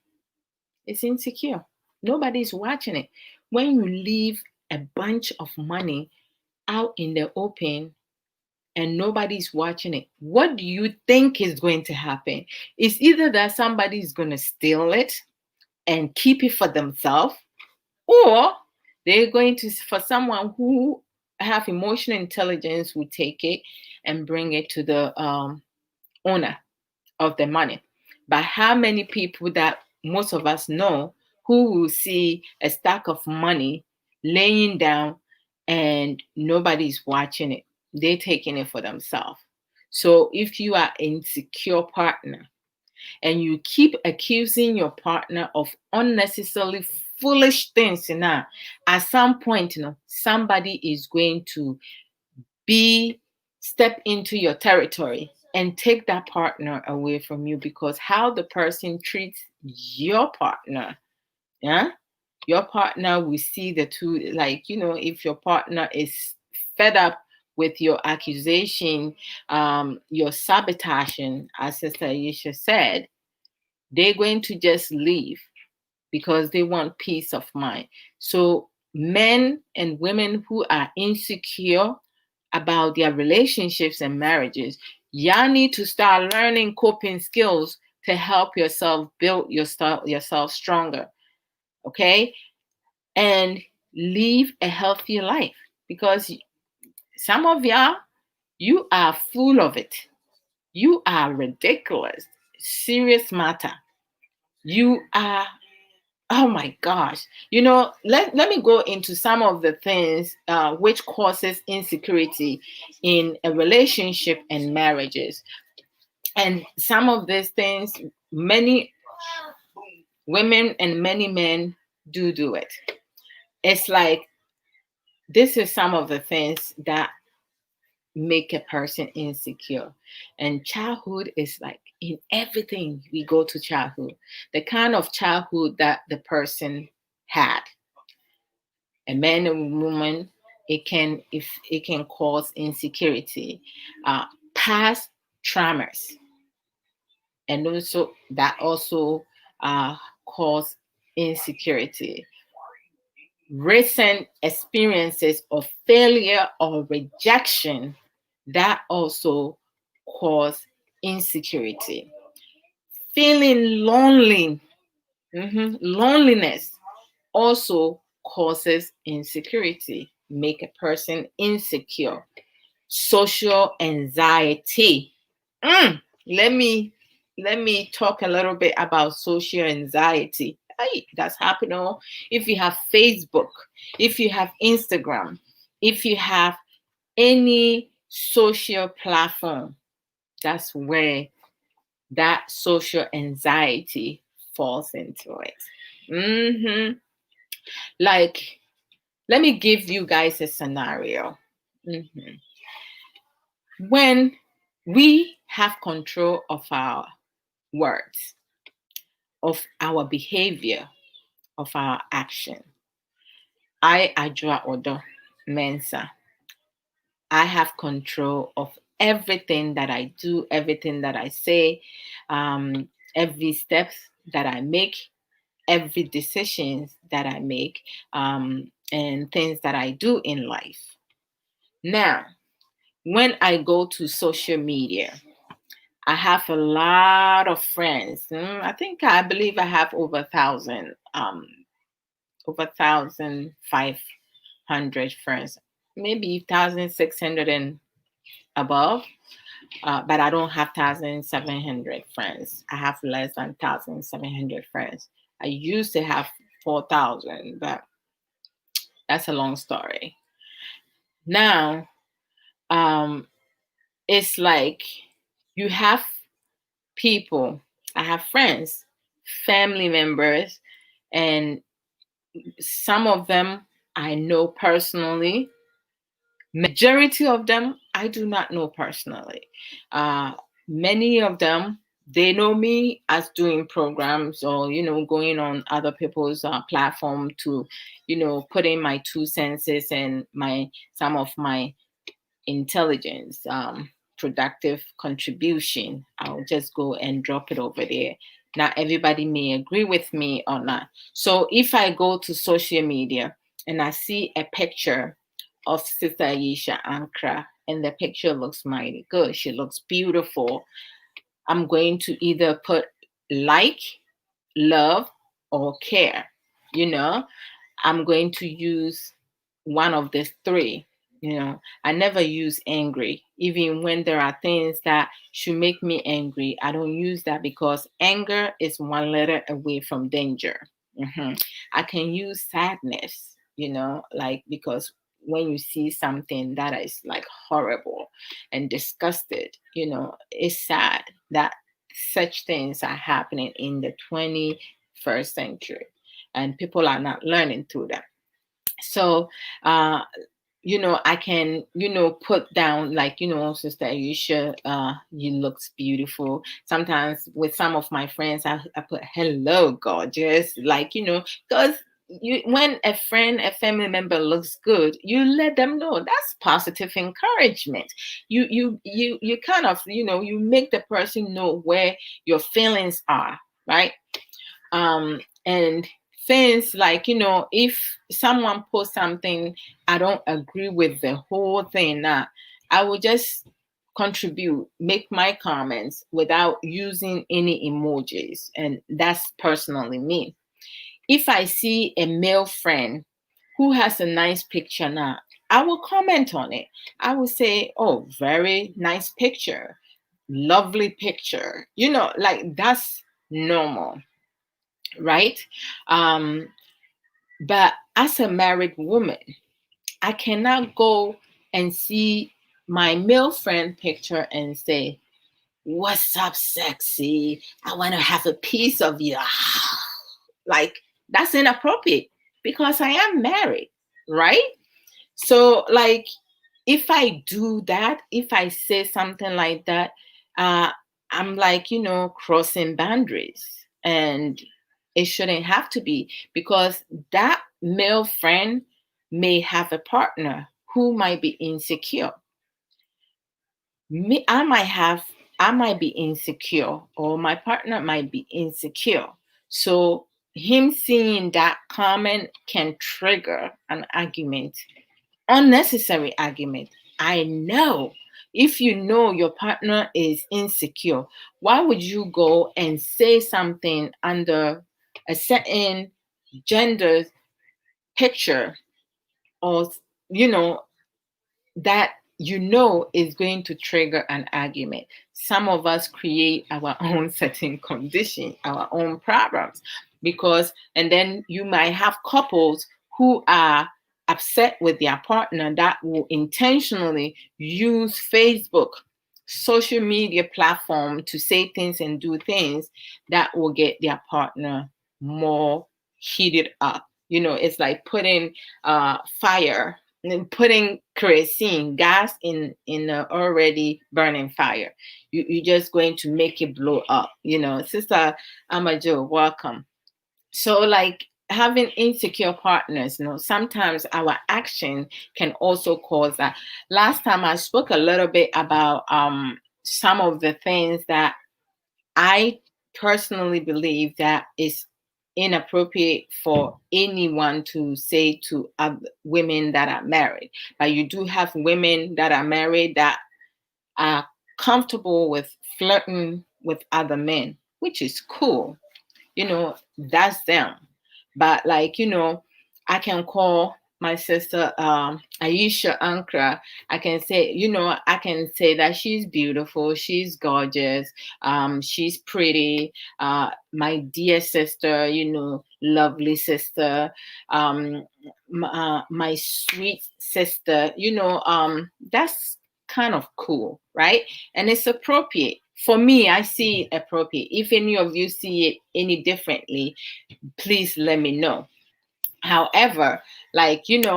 It's insecure. Nobody's watching it. When you leave a bunch of money out in the open and nobody's watching it, what do you think is going to happen? It's either that somebody's going to steal it and keep it for themselves, or they're going to, for someone who have emotional intelligence, will take it and bring it to the owner of the money. But how many people that most of us know who will see a stack of money laying down and nobody's watching it? They're taking it for themselves. So if you are an insecure partner and you keep accusing your partner of unnecessarily foolish things, at some point, somebody is going to step into your territory and take that partner away from you, because how the person treats your partner, your partner will see the two. Like, if your partner is fed up with your accusation, your sabotaging, as Sister Aisha said, they're going to just leave because they want peace of mind. So men and women who are insecure about their relationships and marriages, y'all need to start learning coping skills to help yourself build yourself stronger, okay? And live a healthy life, because some of y'all, you are full of it. You are ridiculous. Serious matter. You are, oh my gosh. Let me go into some of the things which causes insecurity in a relationship and marriages. And some of these things, many women and many men do it. It's like, this is some of the things that make a person insecure. And childhood is like, in everything we go to childhood, the kind of childhood that the person had, a man and woman, it can cause insecurity. Past traumas, and also that also cause insecurity. Recent experiences of failure or rejection, that also cause insecurity. Feeling lonely, loneliness also causes insecurity, make a person insecure. Social anxiety. Let me talk a little bit about social anxiety. Hey, that's happening if you have Facebook, if you have Instagram, if you have any social platform. That's where that social anxiety falls into it. Like, let me give you guys a scenario. When we have control of our words, of our behavior, of our action. I, Adjoa Odo Mensa, I have control of everything that I do, everything that I say, every step that I make, every decision that I make, and things that I do in life. Now, when I go to social media, I have a lot of friends. I believe I have over 1,000, over 1,500 friends, maybe 1,600 and above. but I don't have 1,700 friends. I have less than 1,700 friends. I used to have 4,000, but that's a long story. Now, it's like you have people, I have friends, family members, and some of them I know personally. Majority of them I do not know personally. Uh, Many of them, they know me as doing programs or going on other people's platform to put in my 2 senses and my some of my intelligence, productive contribution. I'll just go and drop it over there. Now, everybody may agree with me or not. So if I go to social media and I see a picture of Sister Aisha Ankra and the picture looks mighty good, she looks beautiful, I'm going to either put like, love, or care. You know, I'm going to use one of these three. I never use angry, even when there are things that should make me angry. I don't use that because anger is one letter away from danger. I can use sadness, like because when you see something that is like horrible and disgusted, it's sad that such things are happening in the 21st century and people are not learning through that. So I can put down like Sister Aisha, you looks beautiful. Sometimes with some of my friends I put hello gorgeous, like because when a friend, a family member looks good, you let them know. That's positive encouragement. You kind of you make the person know where your feelings are, right? And things like if someone posts something I don't agree with the whole thing, now I will just contribute, make my comments without using any emojis, and that's personally me. If I see a male friend who has a nice picture, now I will comment on it. I will say, oh, very nice picture, lovely picture, like that's normal, right? um but as a married woman, I cannot go and see my male friend picture and say, what's up, sexy? I want to have a piece of you. Like, that's inappropriate because I am married, right? So, like, if I do that, if I say something like that, uh, I'm like, crossing boundaries. And it shouldn't have to be, because that male friend may have a partner who might be insecure. Me, I might be insecure, or my partner might be insecure. So him seeing that comment can trigger an argument, unnecessary argument. I know. If you know your partner is insecure, why would you go and say something under a certain gender picture, or you know that is going to trigger an argument? Some of us create our own certain condition, our own problems, because and then you might have couples who are upset with their partner that will intentionally use Facebook, social media platform, to say things and do things that will get their partner more heated up. It's like putting fire and putting kerosene gas in a already burning fire. You're just going to make it blow up. Sister Amajo, welcome. So, like, having insecure partners, sometimes our action can also cause that. Last time I spoke a little bit about some of the things that I personally believe that is inappropriate for anyone to say to other women that are married. But you do have women that are married that are comfortable with flirting with other men, which is cool. That's them. But like, I can call my sister Aisha Ankra, I can say, I can say that she's beautiful, she's gorgeous, she's pretty, my dear sister, lovely sister, my sweet sister, that's kind of cool, right? And it's appropriate. For me, I see it appropriate. If any of you see it any differently, please let me know. However, like, and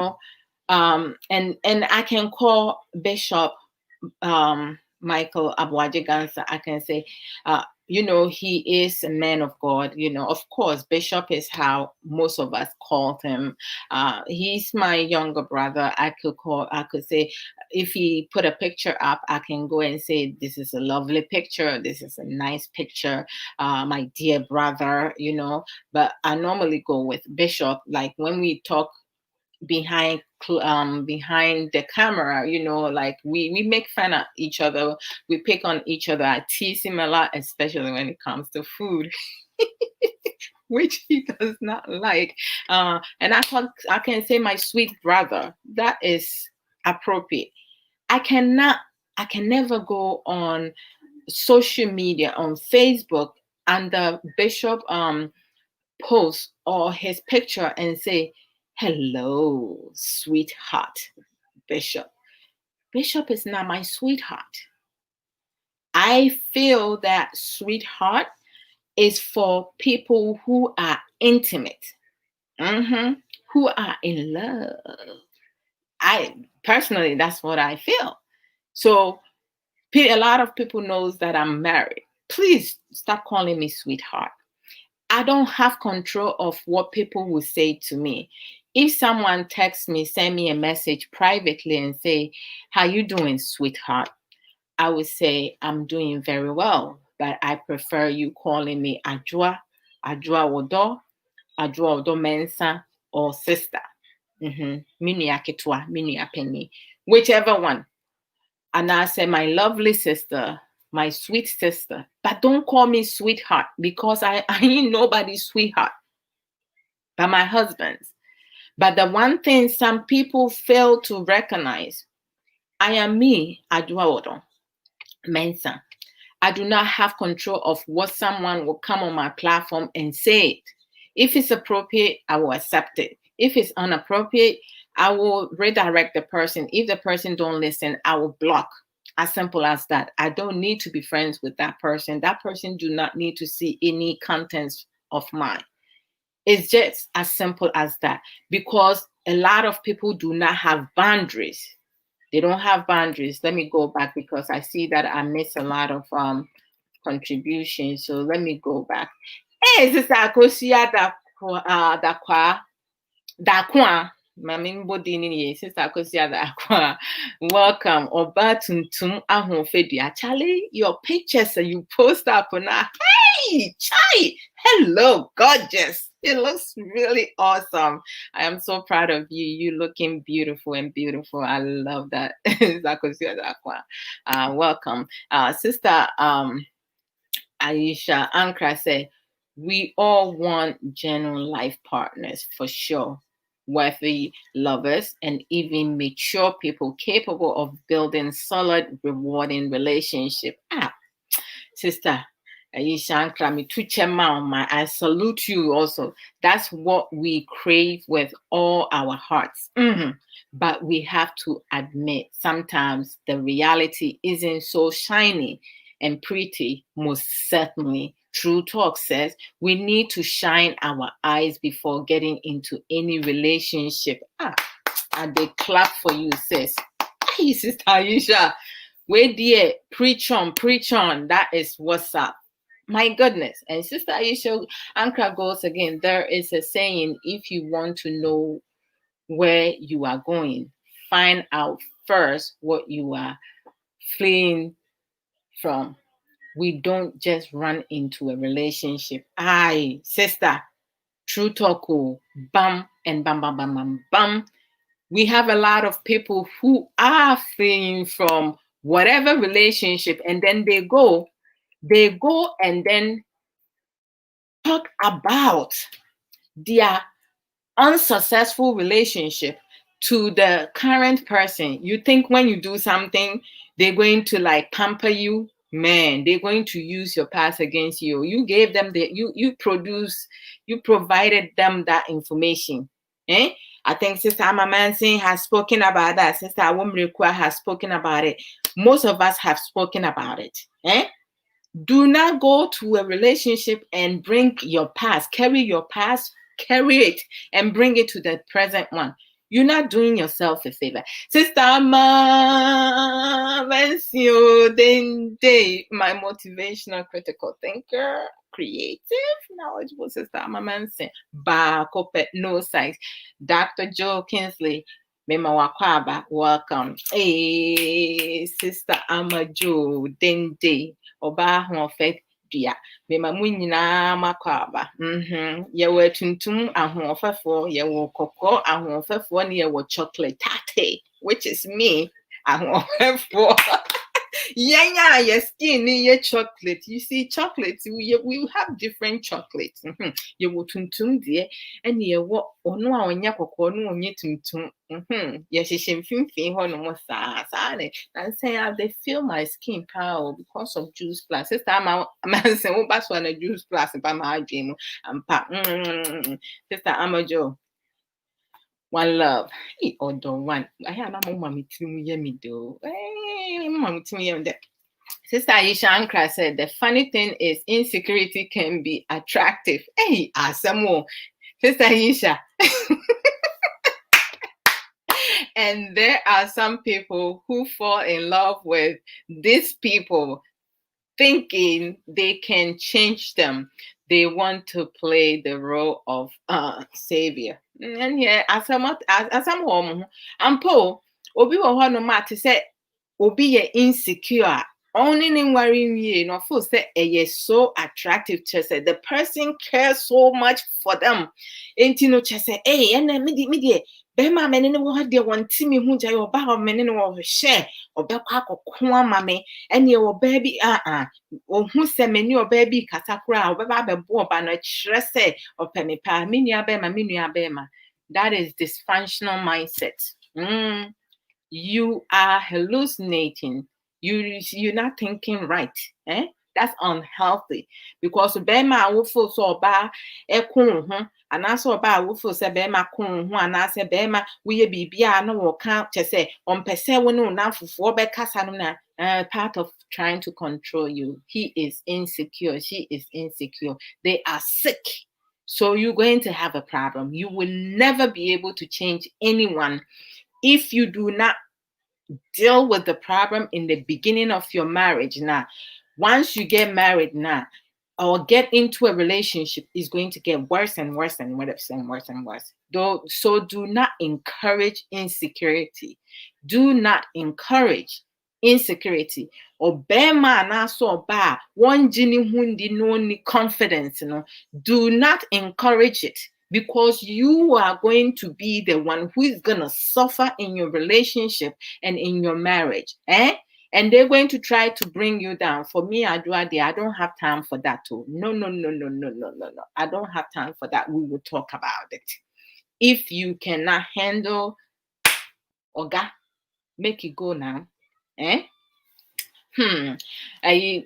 I can call Bishop Michael Abwajigansa, I can say, he is a man of God. Of course, Bishop is how most of us call him. He's my younger brother. I could say, if he put a picture up, I can go and say, this is a lovely picture. This is a nice picture. My dear brother, but I normally go with Bishop. Like when we talk behind the camera, like we make fun of each other, we pick on each other. I tease him a lot, especially when it comes to food, which he does not like. And I can say my sweet brother. That is appropriate. I can never go on social media, on Facebook, under Bishop post or his picture and say, hello, sweetheart, Bishop. Bishop is not my sweetheart. I feel that sweetheart is for people who are intimate, who are in love. I personally, that's what I feel. So a lot of people knows that I'm married. Please stop calling me sweetheart. I don't have control of what people will say to me. If someone texts me, send me a message privately and say, how you doing, sweetheart? I would say, I'm doing very well, but I prefer you calling me Ajua, Ajua Odo Mensa, or sister. Mini Akitwa, Mini Apeni, whichever one. And I say, my lovely sister, my sweet sister, but don't call me sweetheart, because I ain't nobody's sweetheart but my husband's. But the one thing some people fail to recognize, I am me, Adwaodo Mensa. I do not have control of what someone will come on my platform and say it. If it's appropriate, I will accept it. If it's inappropriate, I will redirect the person. If the person don't listen, I will block. As simple as that. I don't need to be friends with that person. That person do not need to see any contents of mine. It's just as simple as that, because a lot of people do not have boundaries. They don't have boundaries. Let me go back because I see that I missed a lot of contributions. So let me go back. Hey, Sister Akosia Dakwa. Mami Mbodini, Sister Akosia Dakwa. Welcome. Oba Tuntum Ahonfedia. Charlie, your pictures that you post up on that. Hey, Chai. Hello, gorgeous. It looks really awesome. I am so proud of you. You looking beautiful and beautiful. I love that. Welcome. Sister Aisha Ankra said, we all want genuine life partners for sure. Worthy lovers and even mature people capable of building solid, rewarding relationship. Sister Aisha Ankra, I salute you also. That's what we crave with all our hearts. But we have to admit, sometimes the reality isn't so shiny and pretty. Most certainly, True Talk says we need to shine our eyes before getting into any relationship. And they clap for you, sis. Hey, Sister Aisha, where dear, preach on. That is what's up. My goodness. And Sister Aisha Ankra goes again. There is a saying, if you want to know where you are going, find out first what you are fleeing from. We don't just run into a relationship. Aye, sister, True Talk, bam and bam, bam, bam, bam, bam. We have a lot of people who are fleeing from whatever relationship, and then they go and then talk about their unsuccessful relationship. to the current person. You think when you do something, they're going to like pamper you. Man, they're going to use your past against you. You gave them you provided them that information. Eh? I think Sister Amma Manson has spoken about that. Sister Awomrekwa has spoken about it. Most of us have spoken about it. Eh? Do not go to a relationship and bring your past, carry it and bring it to the present one. You're not doing yourself a favor. Sister Ma, my motivational critical thinker, creative, knowledgeable Sister Ma Manson, no size. Dr. Joe Kinsley, Mema Wakwaba, welcome. Hey, Sister Amajo, Dende. Oba ahoɔfɛ dua mema mu nyinaa makwaba yɛwɔ tuntum ahoɔfɛfoɔ yɛwɔ kɔkɔɔ ahoɔfɛfoɔ ne yɛwɔ chocolate tate, which is me ahoɔfɛfoɔ. Yeah, your skin in your chocolate. You see, chocolate, we have different chocolates. You will tuntum dear, and you what or no on yakoko no on tuntum. Yes, she fin no sane. And say they feel my skin power because of juice plus. This time I'm saying, that's one a juice plus by my dream. And Sister Amajo. One love. Hey, other one. I had a mommy to me do. Hey, mommy to me on that. Sister Aisha Ankra said, the funny thing is insecurity can be attractive. Hey, more. Sister Aisha. And there are some people who fall in love with these people thinking they can change them. They want to play the role of savior. And yeah, as some woman, and Paul, Obi wa no matter say Obi ye insecure. Only in worrying you know, feel say so attractive to say the person cares so much for them. Ain't you know, say, hey, and then midi. Bema menene wo de wonti me hu jai oba ho menene wo hwe obekwa akokwa mame ene wo ba bi ohun se meni oba bi katakura obeba bebo oba no kire se opemi pa menua bema. That is dysfunctional mindset. You are hallucinating. You're not thinking right. That's unhealthy because bema wo feel so oba ekun and also about wo feel say bema kun ho and I say bema we bibia no wo kan che say on pese wo no na fufu be kasa no na part of trying to control you. He is insecure. She is insecure. They are sick. So you're going to have a problem. You will never be able to change anyone if you do not deal with the problem in the beginning of your marriage. Now, once you get married now, or get into a relationship, is going to get worse and worse and worse and worse and worse. So do not encourage insecurity. Do not encourage insecurity. Obema na so ba one jini hundi no ni confidence. Do not encourage it. Because you are going to be the one who is going to suffer in your relationship and in your marriage. And they're going to try to bring you down. For me, I don't have time for that too. No. I don't have time for that. We will talk about it. If you cannot handle Oga, make it go now.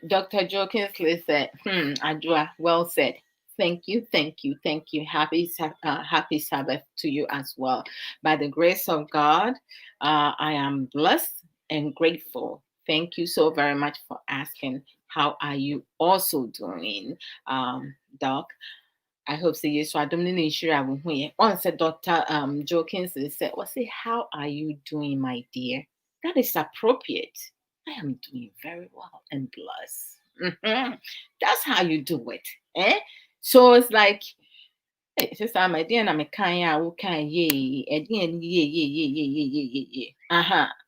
Dr. Joe Kinsley said, Adua, well said. Thank you. Happy Sabbath to you as well. By the grace of God, I am blessed and grateful. Thank you so very much for asking. How are you also doing, Doc? I hope so. Yes, so I don't need to once Dr. Joe Kinsley said, well, say, how are you doing, my dear? That is appropriate. I am doing very well and blessed. That's how you do it. So it's like, hey, sister, my dear, I'm a kind,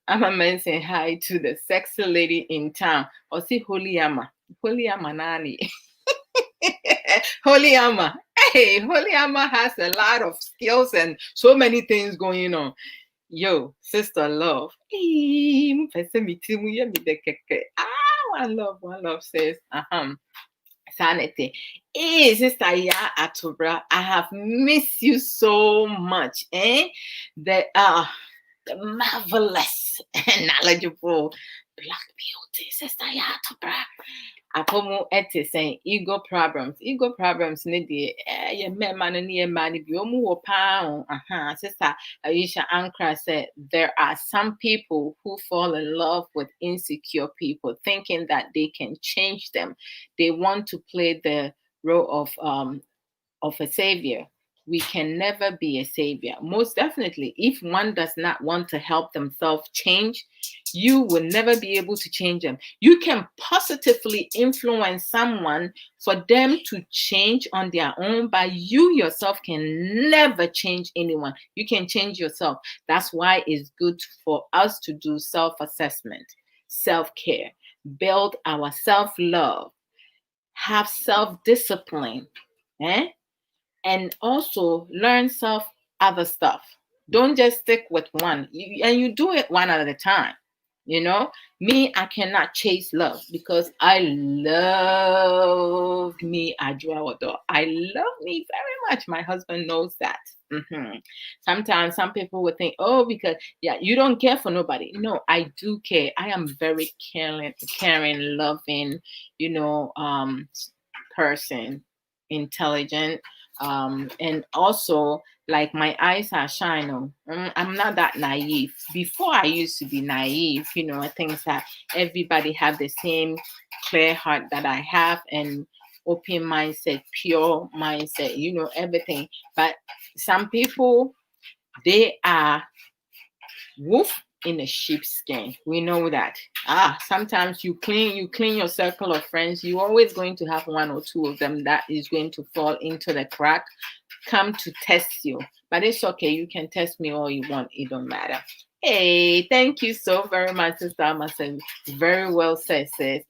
I'm a man saying hi to the sexy lady in town. Or see Holy Amma Nani. Holy Amma. Hey, Holy Amma has a lot of skills and so many things going on. Yo, sister love. One love says, Sanity. Hey, Sister Ya Atubra, I have missed you so much. The marvelous and knowledgeable Black Beauty, Sister Ya Atubra. Apomo ete saying ego problems. Ego problems ne de ye mema no ne ma ne bi omu wo pa. Sister Aisha Ankra said there are some people who fall in love with insecure people, thinking that they can change them. They want to play the role of a savior. We can never be a savior. Most definitely, if one does not want to help themselves change, you will never be able to change them. You can positively influence someone for them to change on their own, but you yourself can never change anyone. You can change yourself. That's why it's good for us to do self-assessment, self-care, build our self-love, have self-discipline, and also learn other stuff. Don't just stick with one. And you do it one at a time. Me, I cannot chase love because I love me, Adrawado. I love me very much. My husband knows that. Sometimes some people would think, oh, because you don't care for nobody. No, I do care. I am very caring, loving, person, intelligent, and also like my eyes are shining. I'm not that naive. Before I used to be naive, things that everybody have the same clear heart that I have, and open mindset, pure mindset, everything. But some people, they are wolf in a sheepskin. We know that. Sometimes you clean your circle of friends. You're always going to have one or two of them that is going to fall into the crack, come to test you. But it's okay. You can test me all you want. It don't matter. Hey, thank you so very much, Sister Amasen. Very well said, sis.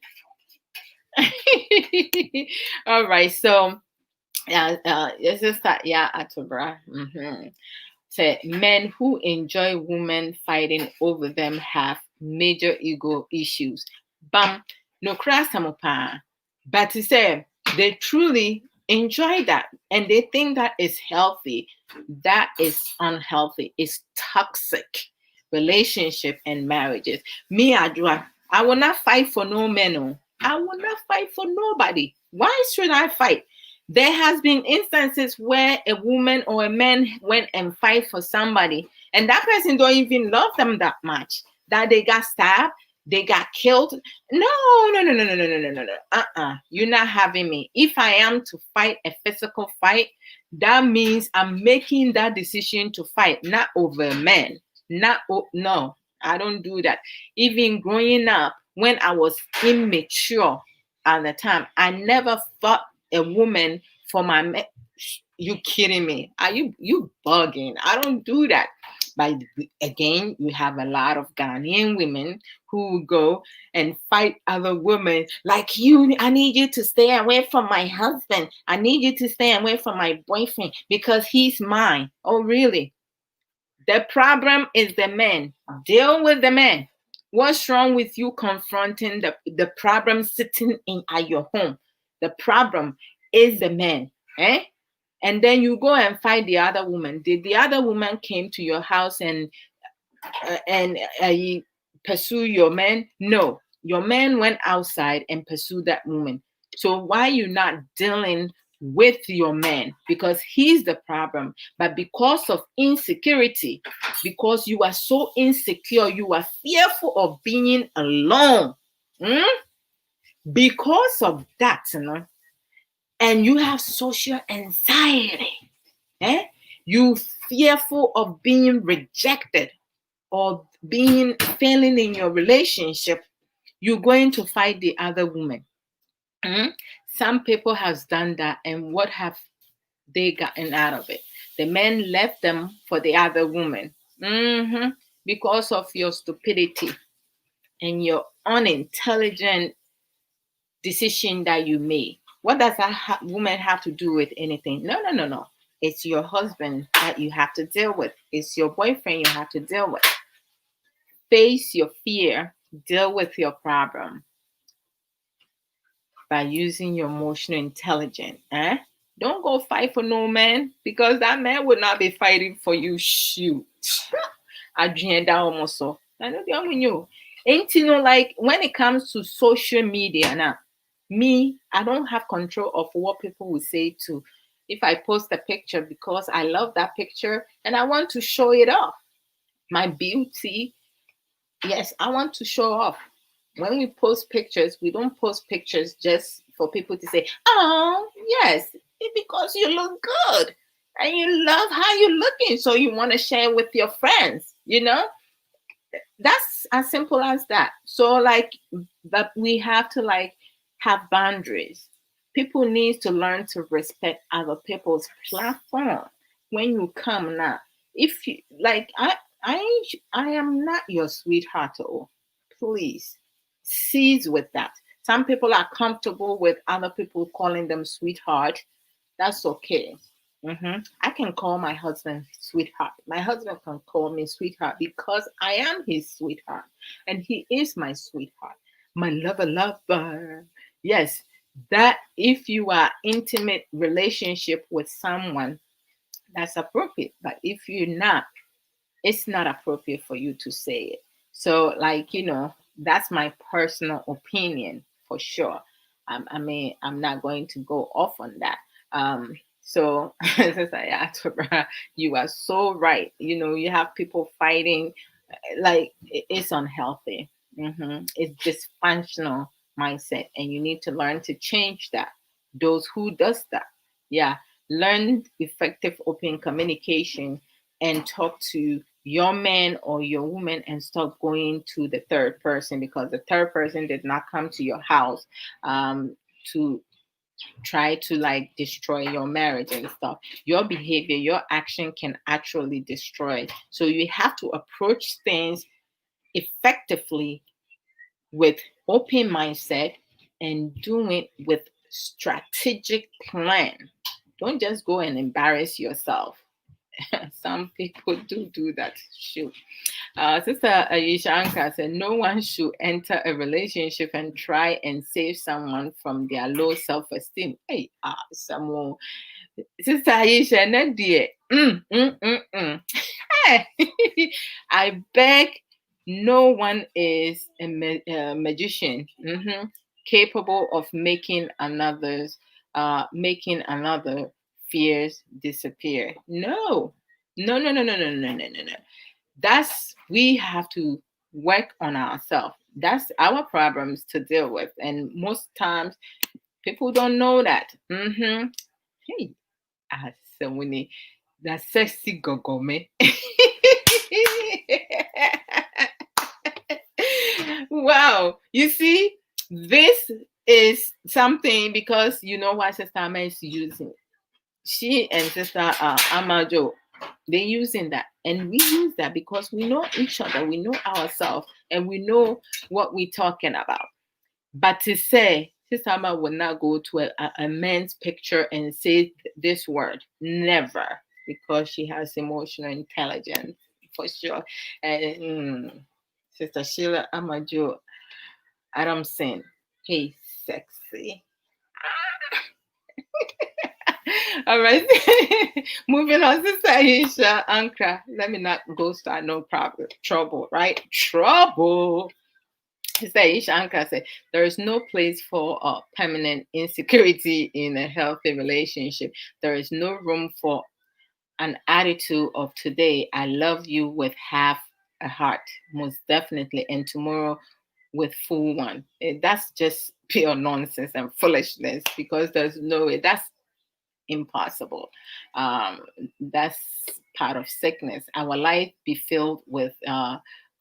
All right. So, Sister Atobra. Say men who enjoy women fighting over them have major ego issues. Bam, no krasamopa. But to say they truly enjoy that and they think that is healthy. That is unhealthy. It's toxic relationship and marriages. Me, I will not fight for no men. I will not fight for nobody. Why should I fight? There has been instances where a woman or a man went and fight for somebody, and that person don't even love them that much. That they got stabbed, they got killed. No. You're not having me. If I am to fight a physical fight, that means I'm making that decision to fight, not over a man. No, I don't do that. Even growing up, when I was immature at the time, I never fought a woman for my man. You kidding me? Are you bugging? I don't do that. But again, you have a lot of Ghanaian women who go and fight other women like you. I need you to stay away from my husband. I need you to stay away from my boyfriend because he's mine. Oh, really? The problem is the man. Deal with the man. What's wrong with you confronting the problem sitting at your home? The problem is the man. And then you go and fight the other woman. Did the other woman came to your house and pursue your man? No. Your man went outside and pursued that woman. So why you not dealing with your man? Because he's the problem. But because of insecurity, because you are so insecure, you are fearful of being alone. Because of that, and you have social anxiety, you fearful of being rejected or failing in your relationship, you're going to fight the other woman. Some people has done that, and what have they gotten out of it? The men left them for the other woman because of your stupidity and your unintelligent decision that you made. What does that woman have to do with anything? No. It's your husband that you have to deal with. It's your boyfriend you have to deal with. Face your fear. Deal with your problem. by using your emotional intelligence. Don't go fight for no man, because that man would not be fighting for you. Shoot. Agenda almost so. I know the only you. Ain't you know, like when it comes to social media now, me, I don't have control of what people will say to if I post a picture, because I love that picture and I want to show it off. My beauty, yes, I want to show off. When we post pictures, we don't post pictures just for people to say, oh, yes, it's because you look good and you love how you're looking. So you want to share with your friends, you know? That's as simple as that. So, like, but we have to, like, have boundaries. People need to learn to respect other people's platform. When you come now, if you like, I am not your sweetheart. Oh, please cease with that. Some people are comfortable with other people calling them sweetheart. That's okay. I can call my husband sweetheart. My husband can call me sweetheart because I am his sweetheart and he is my sweetheart, my lover, lover. Yes, that if you are intimate relationship with someone, that's appropriate. But if you're not, it's not appropriate for you to say it. So, like, that's my personal opinion for sure. I mean, I'm not going to go off on that. So, Sister Yatobra, you are so right. You have people fighting, like, it's unhealthy. It's dysfunctional mindset, and you need to learn to change that. Those who does that, yeah, learn effective open communication and talk to your man or your woman and stop going to the third person, because the third person did not come to your house to try to, like, destroy your marriage and stuff. Your behavior, your action can actually destroy it. So you have to approach things effectively with open mindset and do it with strategic plan. Don't just go and embarrass yourself. Some people do that. Shoot. Sister Aisha Anka said, no one should enter a relationship and try and save someone from their low self-esteem. Hey, someone. Sister Aisha, not dear. Hey, I beg, no one is a magician capable of making another fears disappear. No, no, no, no, no, no, no, no, no, no. That's we have to work on ourselves. That's our problems to deal with, and most times people don't know that. Hey, so many that sexy gogome. Wow, you see, this is something, because you know what Sister Ama is using. She and Sister Amajo, they using that, and we use that because we know each other, we know ourselves, and we know what we're talking about. But to say Sister Ama will not go to a man's picture and say this word, never, because she has emotional intelligence for sure. And Sister Sheila Amajo Adamson, hey, sexy. All right. Moving on, Sister Aisha Ankra. Let me not go start no problem. Trouble, right? Trouble. Sister Aisha Ankra said, there is no place for permanent insecurity in a healthy relationship. There is no room for an attitude of today, I love you with half a heart, most definitely, and tomorrow with full one. That's just pure nonsense and foolishness, because there's no way. That's impossible. That's part of sickness. Our life be filled with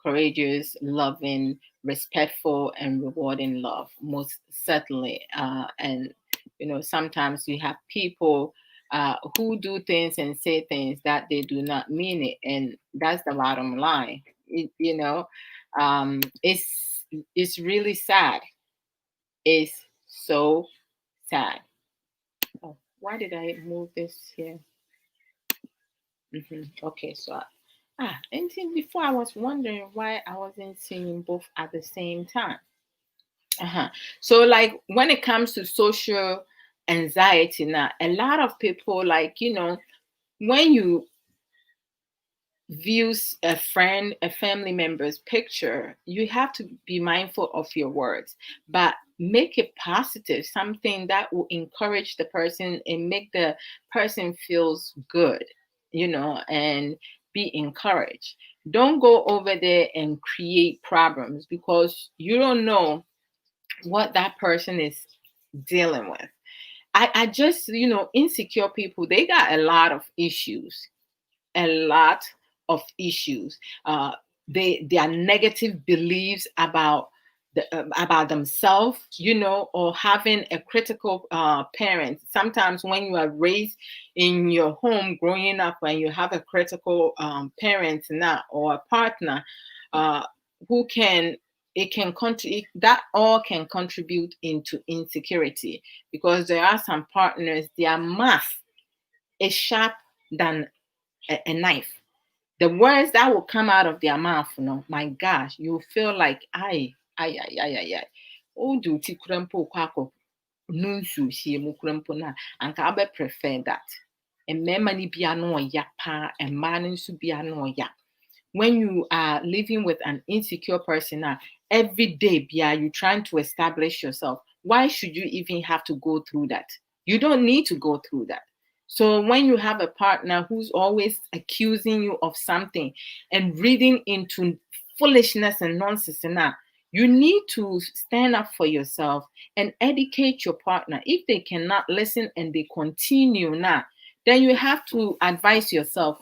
courageous, loving, respectful, and rewarding love, most certainly. And sometimes you have people who do things and say things that they do not mean it, and that's the bottom line. It's really sad. It's so sad. Oh, why did I move this here? Okay, so and before I was wondering why I wasn't singing both at the same time. So like when it comes to social anxiety now, a lot of people, like, when you views a friend, a family member's picture, you have to be mindful of your words, but make it positive, something that will encourage the person and make the person feels good, and be encouraged. Don't go over there and create problems, because you don't know what that person is dealing with. I just, insecure people, they got a lot of issues, a lot of issues. Their negative beliefs about themselves, or having a critical parent. Sometimes when you are raised in your home, growing up, when you have a critical parent now, or a partner, uh, who can it can contribute, that all can contribute into insecurity, because there are some partners, their mouth is sharp than a knife. The words that will come out of their mouth, my gosh, you feel like, I. Oh, do tikrampo kwako nunsu hie mukrampo na anka abe prefer that. And mema ni bia no ya pa, and man nsu bia no ya. When you are living with an insecure person now, every day, Bia, you're trying to establish yourself. Why should you even have to go through that? You don't need to go through that. So when you have a partner who's always accusing you of something and reading into foolishness and nonsense, now you need to stand up for yourself and educate your partner. If they cannot listen and they continue now, then you have to advise yourself.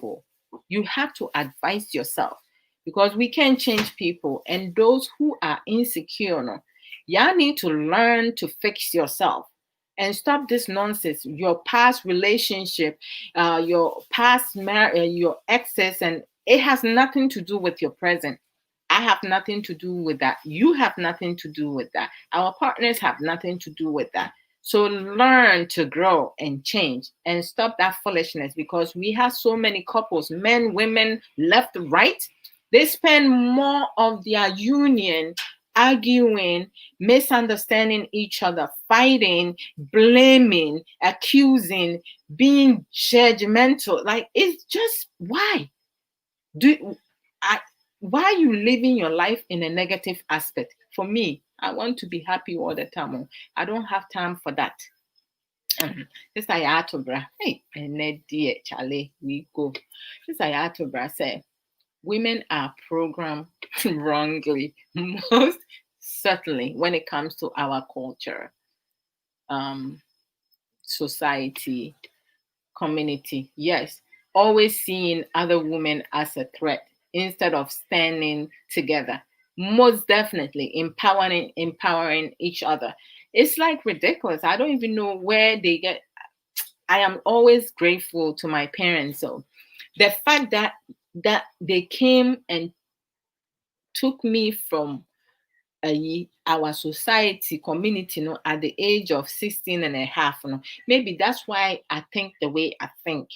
You have to advise yourself, because we can't change people. And those who are insecure, y'all need to learn to fix yourself and stop this nonsense. Your past relationship, your past marriage, your exes, and it has nothing to do with your present. I have nothing to do with that. You have nothing to do with that. Our partners have nothing to do with that. So learn to grow and change and stop that foolishness, because we have so many couples, men, women, left, right. They spend more of their union arguing, misunderstanding each other, fighting, blaming, accusing, being judgmental. Like, it's just, why? Do I why are you living your life in a negative aspect? For me, I want to be happy all the time. I don't have time for that. This ayatobra. Hey, and dear Charlie, we go. This ayatobra say women are programmed wrongly, most certainly when it comes to our culture, society, community. Yes, always seeing other women as a threat instead of standing together. Most definitely empowering each other. It's like ridiculous. I don't even know where they get. I am always grateful to my parents. So the fact that they came and took me from our society community, at the age of 16 and a half. Maybe that's why I think the way I think,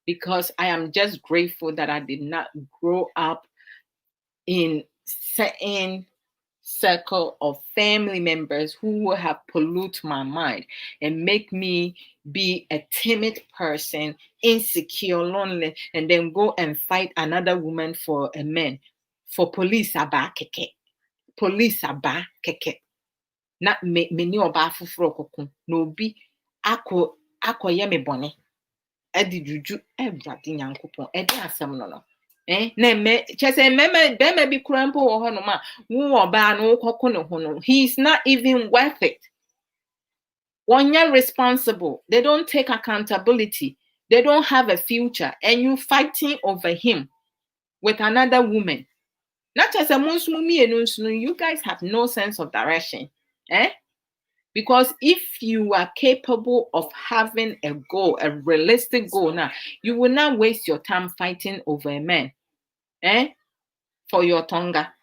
because I am just grateful that I did not grow up in certain circle of family members who will have pollute my mind and make me be a timid person, insecure, lonely, and then go and fight another woman for a man, for police abakeke. Police aba keke na me ne ɔbaa foforɔ kɔko na obi akɔyɛ me bɔne ɛde dwudwu Awurade Nyankopɔn ɛde asɛm no na kyerɛ sɛ bɛrima bi koraa mpo wɔ hɔnom a wo ɔbaa no wokɔko ne ho no, he is not even worth it. Wɔnyɛ responsible. They don't take accountability. They don't have a future, and you fighting over him with another woman. Not just a you guys have no sense of direction. Because if you are capable of having a goal, a realistic goal now, you will not waste your time fighting over a man. For your tonga.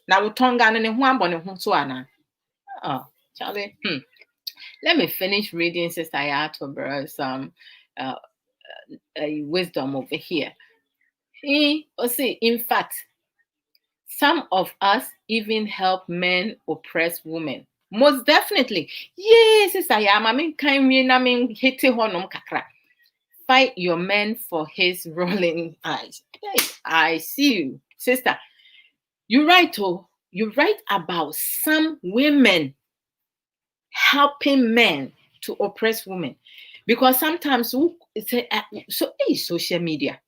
Now tonga and so ana. Oh, Charlie. Let me finish reading Sister Ayatobra's wisdom over here. In fact, some of us even help men oppress women Most definitely. Yes, I am. I mean, hit honum kakra. Fight your man for his rolling eyes. Hey, I see you, sister. You're right, oh. You're right about some women helping men to oppress women. Because sometimes social media.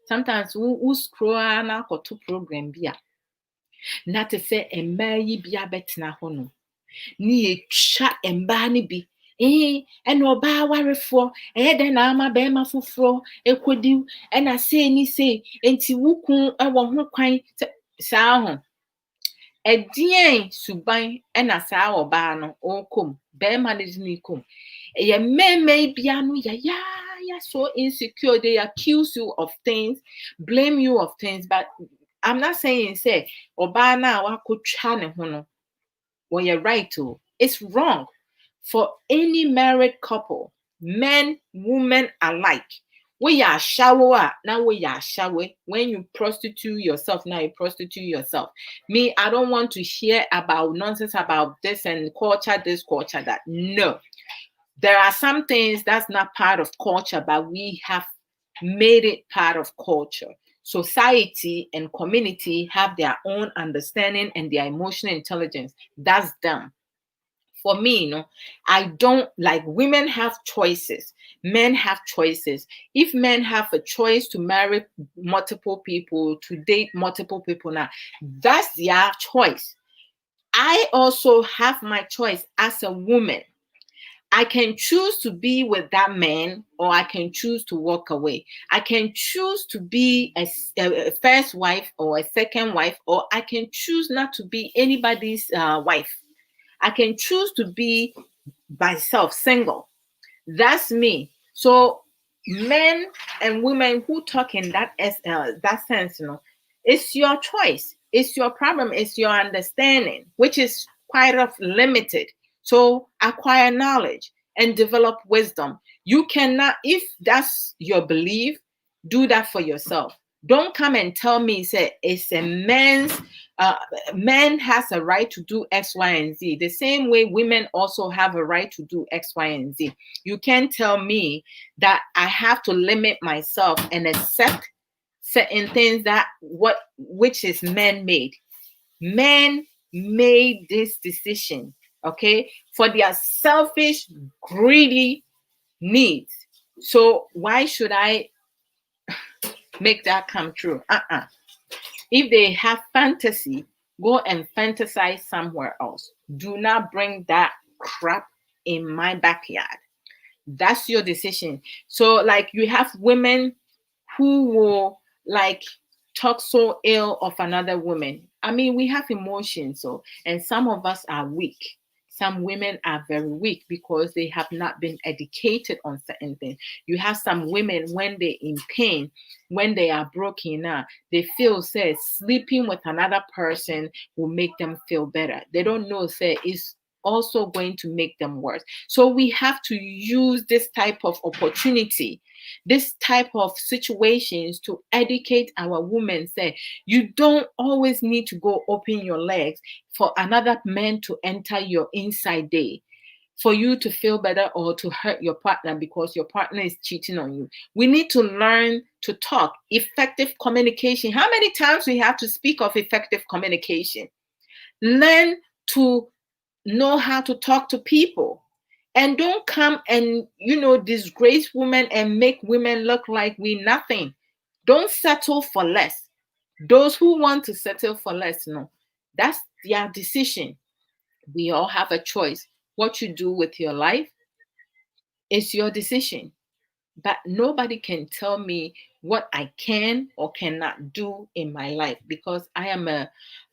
Sometimes we scroll na to program bia. Na te say mmaa yi bi abetena ho no. Ni etwa mmaa ni bi. Ɛna ɔbaa warefoɔ ɛyɛ dɛn na ama bɛrima foforɔ ekodi ɛna sei ni sei enti wukun ɛwɔ ho kwan saa ho. Ɛdeɛn suban ɛna saa ɔbaa no ɔkɔm bɛrima no de ne kɔm. Ɛyɛ mmarima bia no yaya so insecure. They accuse you of things, blame you of things, but I'm not saying say ɔbaa na wakotwa ne ho no. Well, you're right too. It's wrong for any married couple, men, women alike. We are shower now. We are shower. When you prostitute yourself, now you prostitute yourself. Me, I don't want to hear about nonsense about this and culture, this culture, that. No, there are some things that's not part of culture, but we have made it part of culture. Society and community have their own understanding and their emotional intelligence. That's them. For me, I don't like women have choices. Men have choices. If men have a choice to marry multiple people, to date multiple people now, that's their choice. I also have my choice as a woman. I can choose to be with that man, or I can choose to walk away. I can choose to be a first wife or a second wife, or I can choose not to be anybody's wife. I can choose to be myself, single. That's me. So men and women who talk in that sense, it's your choice. It's your problem. It's your understanding, which is quite limited. So acquire knowledge and develop wisdom. You cannot, if that's your belief, do that for yourself. Don't come and tell me, say, it's a man has a right to do X, Y, and Z. The same way women also have a right to do X, Y, and Z. You can't tell me that I have to limit myself and accept certain things which is man-made. Men made this decision, okay, for their selfish, greedy needs. So why should I make that come true? If they have fantasy, go and fantasize somewhere else. Do not bring that crap in my backyard. That's your decision. So, like, you have women who will like talk so ill of another woman. I mean, we have emotions, and some of us are weak. Some women are very weak because they have not been educated on certain things. You have some women, when they're in pain, when they are broken up, they feel, say, sleeping with another person will make them feel better. They don't know, say, it's also going to make them worse. So we have to use this type of opportunity, this type of situations to educate our women. Say, you don't always need to go open your legs for another man to enter your inside day for you to feel better or to hurt your partner because your partner is cheating on you. We need to learn to talk. Effective communication. How many times we have to speak of effective communication? Learn to know how to talk to people. And don't come and, disgrace women and make women look like we nothing. Don't settle for less. Those who want to settle for less, that's their decision. We all have a choice. What you do with your life is your decision. But nobody can tell me what I can or cannot do in my life because I am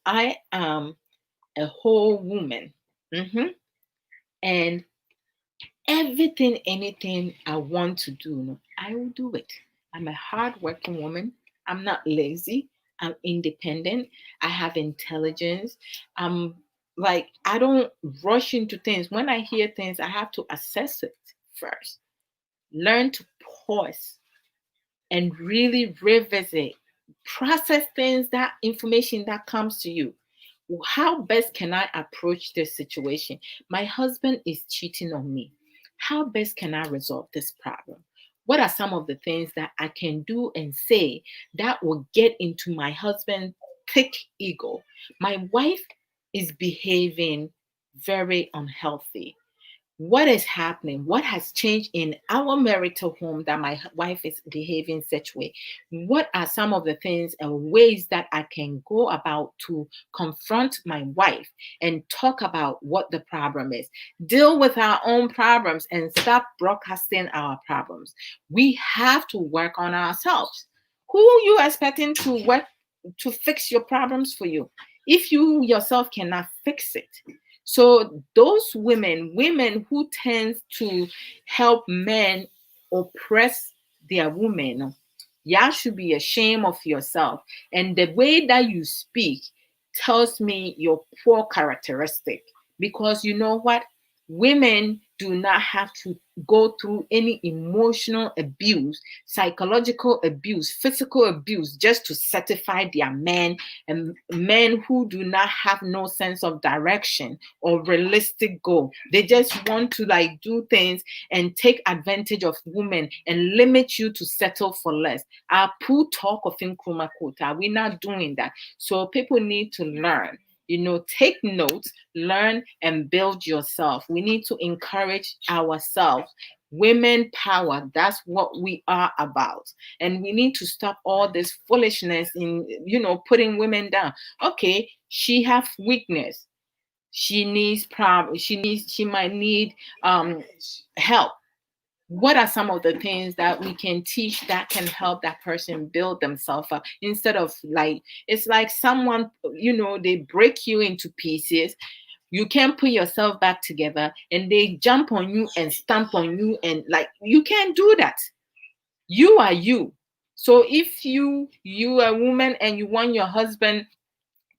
a whole woman. And anything I want to do, I will do it. I'm a hardworking woman. I'm not lazy. I'm independent. I have intelligence. I don't rush into things. When I hear things, I have to assess it first. Learn to pause and really revisit, process things, that information that comes to you. how best can I approach this situation? My husband is cheating on me. How best can I resolve this problem? What are some of the things that I can do and say that will get into my husband's thick ego? My wife is behaving very unhealthy. What is happening? What has changed in our marital home that my wife is behaving such way? What are some of the things and ways that I can go about to confront my wife and talk about what the problem is? Deal with our own problems and stop broadcasting our problems. We have to work on ourselves. Who you expecting to work to fix your problems for you if you yourself cannot fix it? So those women who tend to help men oppress their women, you should be ashamed of yourself. And the way that you speak tells me your poor characteristic. Because you know what? Women do not have to go through any emotional abuse, psychological abuse, physical abuse just to satisfy their men, and men who do not have no sense of direction or realistic goal. They just want to like do things and take advantage of women and limit you to settle for less. Our poor talk of Nkrumah quota, we're not doing that. So people need to learn. Take notes, learn, and build yourself. We need to encourage ourselves. Women power, that's what we are about. And we need to stop all this foolishness in, putting women down. Okay, she have weakness. She needs she might need help. What are some of the things that we can teach that can help that person build themselves up, instead of like, it's like someone, they break you into pieces, you can't put yourself back together, and they jump on you and stamp on you, and like, you can't do that. You are you. So if you are a woman and you want your husband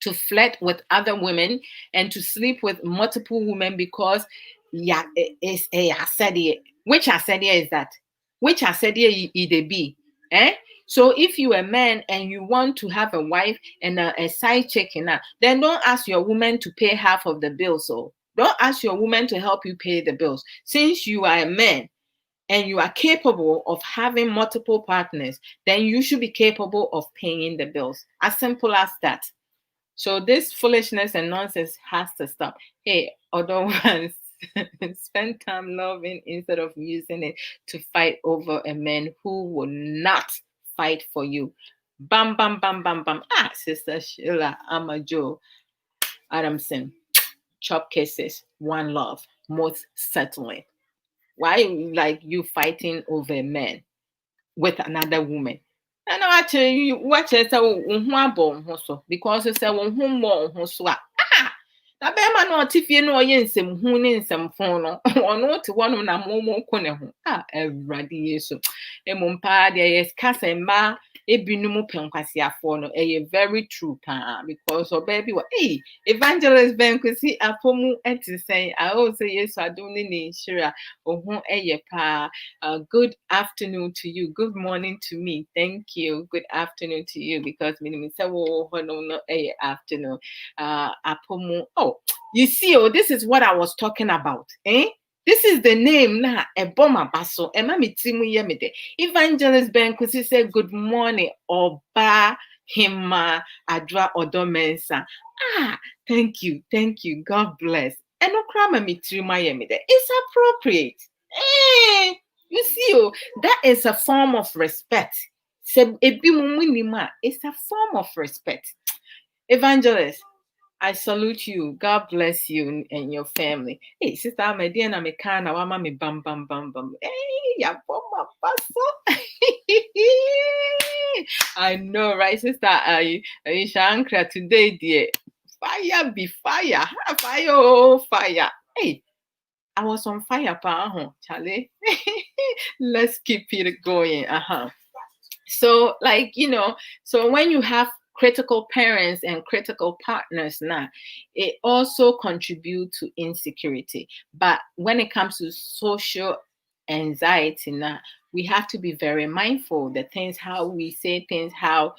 to flirt with other women and to sleep with multiple women because it's a asedie. Which asedie is that? Which asedie it be? Eh? So if you're a man and you want to have a wife and a side chick in that, then don't ask your woman to pay half of the bill. So don't ask your woman to help you pay the bills. Since you are a man and you are capable of having multiple partners, then you should be capable of paying the bills. As simple as that. So this foolishness and nonsense has to stop. Hey, other ones, spend time loving instead of using it to fight over a man who will not fight for you. Bam, bam, bam, bam, bam. Sister Sheila Amajo Adamson. Chop cases, one love, most certainly. Why like you fighting over a man with another woman? And actually, you watch it so because it's a one so na bɛrima no ɔte fie no ɔyɛ nsɛmhu ne nsɛmfo no ɔno te hɔ na momo kɔ ne ho Awurade Yesu mmom paa deɛ yɛkasa mmaa ebinom pɛ nkwasiafoɔ no ɛyɛ very true paa, because ɔbaa bi wɔ evangelist Benkwasi apɔmu ɛte sɛn ahɔ sɛ Yesu adom ne ne nhyira ɔho ɛyɛ paa. Good afternoon to you, good morning to me, thank you, good afternoon to you, because minimum sɛ wɔ hɔ no ɛyɛ afternoon. Apomu. You see, this is what I was talking about. This is the name now. Eboma Baso. Evangelist Benkwasi said, good morning, Oba Hima Adra Odomensa. Thank you. God bless. And it's appropriate. You see, that is a form of respect. It's a form of respect. Evangelist, I salute you. God bless you and your family. Hey, Sister Amediana Mekana, wama me bam bam bam bam. Hey, ya boma baso. I know, right, Sister Shankra today, dear. Fire be fire. Fire. Hey, I was on fire, Charlie. Let's keep it going. So, so when you have critical parents and critical partners now, it also contributes to insecurity. But when it comes to social anxiety now, we have to be very mindful the things, how we say things, how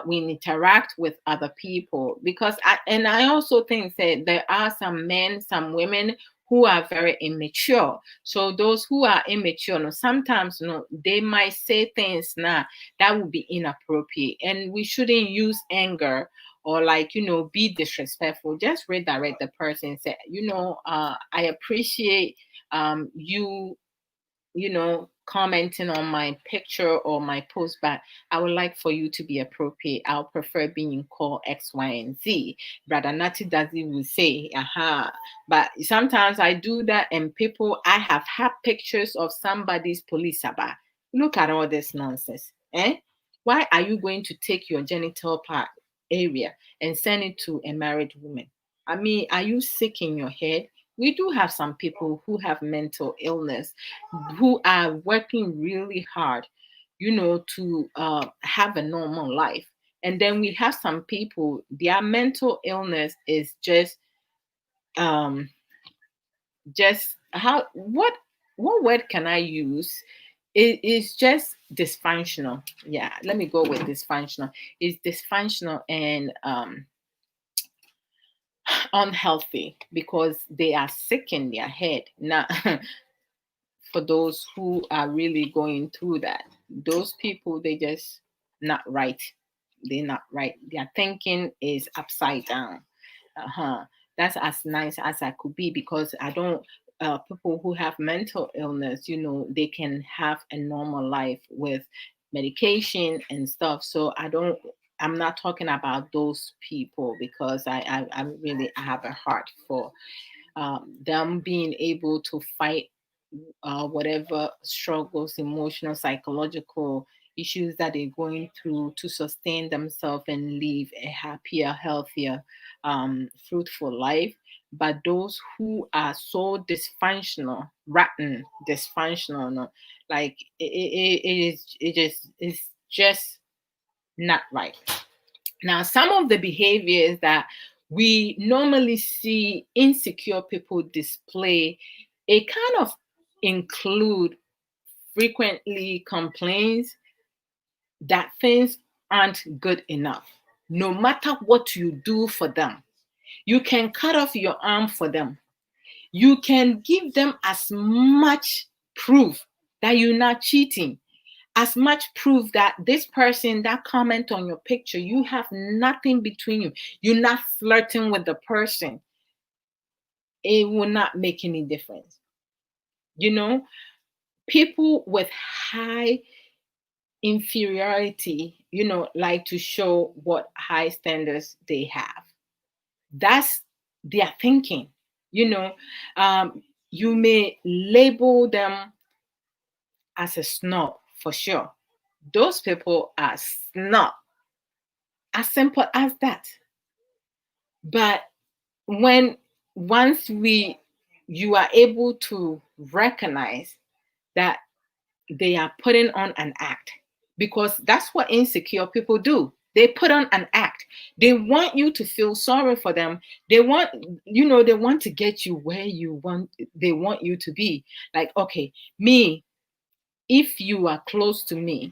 we interact with other people. Because I also think that there are some men, some women who are very immature. So those who are immature, no, sometimes, no, they might say things now that would be inappropriate, and we shouldn't use anger or, like, be disrespectful. Just redirect the person and say, I appreciate you commenting on my picture or my post, but I would like for you to be appropriate. I'll prefer being called X, Y, and Z. Brother Nati Dazi will say, But sometimes I do that, and people, I have had pictures of somebody's police aba. Look at all this nonsense. Eh? Why are you going to take your genital part area and send it to a married woman? I mean, are you sick in your head? We do have some people who have mental illness, who are working really hard, to have a normal life. And then we have some people, their mental illness is um, how, what word can I use? It is just dysfunctional. Yeah, let me go with dysfunctional. It's dysfunctional and unhealthy, because they are sick in their head. Now, for those who are really going through that, those people, they just not right. They're not right. Their thinking is upside down. That's as nice as I could be, because I don't. People who have mental illness, they can have a normal life with medication and stuff. So I'm not talking about those people, because I really have a heart for them being able to fight whatever struggles, emotional, psychological issues that they're going through, to sustain themselves and live a happier, healthier, fruitful life. But those who are so dysfunctional, rotten, dysfunctional, no, like it's just not right. Now, some of the behaviors that we normally see insecure people display, it kind of include frequently complaints that things aren't good enough. No matter what you do for them, you can cut off your arm for them. You can give them as much proof that you're not cheating, as much proof that this person that comment on your picture, you have nothing between you, you're not flirting with the person. It will not make any difference. People with high inferiority, like to show what high standards they have. That's their thinking. You may label them as a snob, for sure. Those people are snob. As simple as that. But when once you are able to recognize that they are putting on an act, because that's what insecure people do. They put on an act. They want you to feel sorry for them. They want, they want to get you where they want you to be. Like, okay, me, if you are close to me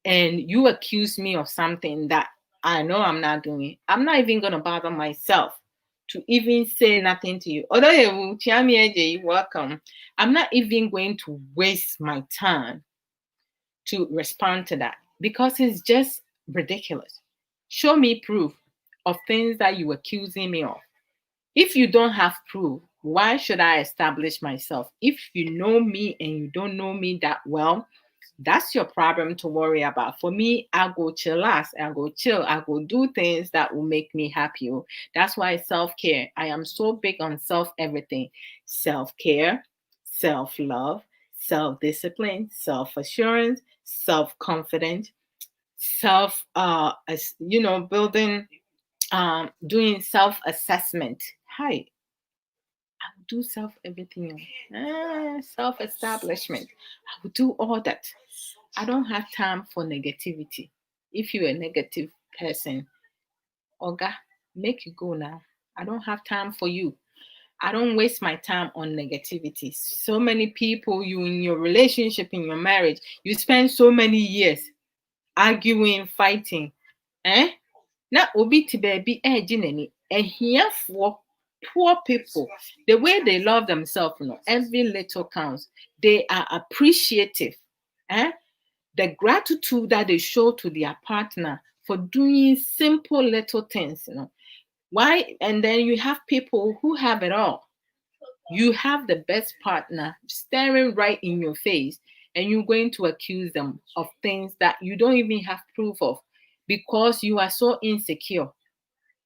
and you accuse me of something that I know I'm not doing, I'm not even going to bother myself to even say nothing to you. Although you're welcome, I'm not even going to waste my time to respond to that, because it's just ridiculous. Show me proof of things that you accusing me of. If you don't have proof, why should I establish myself? If you know me and you don't know me that well, that's your problem to worry about. For me, I go chill, I go chill, I go do things that will make me happy. That's why self-care. I am so big on everything. Self-care, self-love, self-discipline, self-assurance, self-confidence, building, doing self-assessment. Hi, I will do everything. Self-establishment. I will do all that. I don't have time for negativity. If you're a negative person, Oga, make you go now. I don't have time for you. I don't waste my time on negativity. So many people, you in your relationship, in your marriage, you spend so many years arguing, fighting. Na obi ti baby jineni. For poor people, the way they love themselves, every little counts. They are appreciative. The gratitude that they show to their partner for doing simple little things, Why? And then you have people who have it all. You have the best partner staring right in your face, and you're going to accuse them of things that you don't even have proof of because you are so insecure.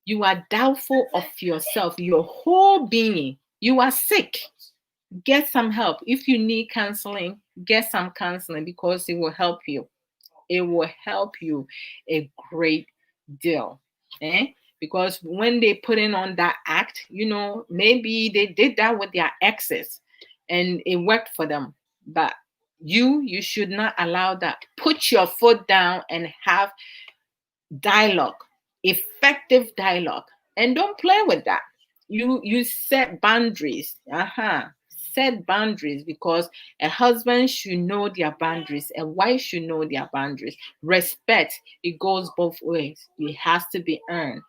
You are doubtful of yourself, your whole being. You are sick. Get some help. If you need counseling, get some counseling because it will help you. It will help you a great deal. Because when they put in on that act, maybe they did that with their exes and it worked for them. But you should not allow that. Put your foot down and have dialogue, effective dialogue, and don't play with that. You set boundaries. Set boundaries, because a husband should know their boundaries, a wife should know their boundaries. Respect, it goes both ways. It has to be earned.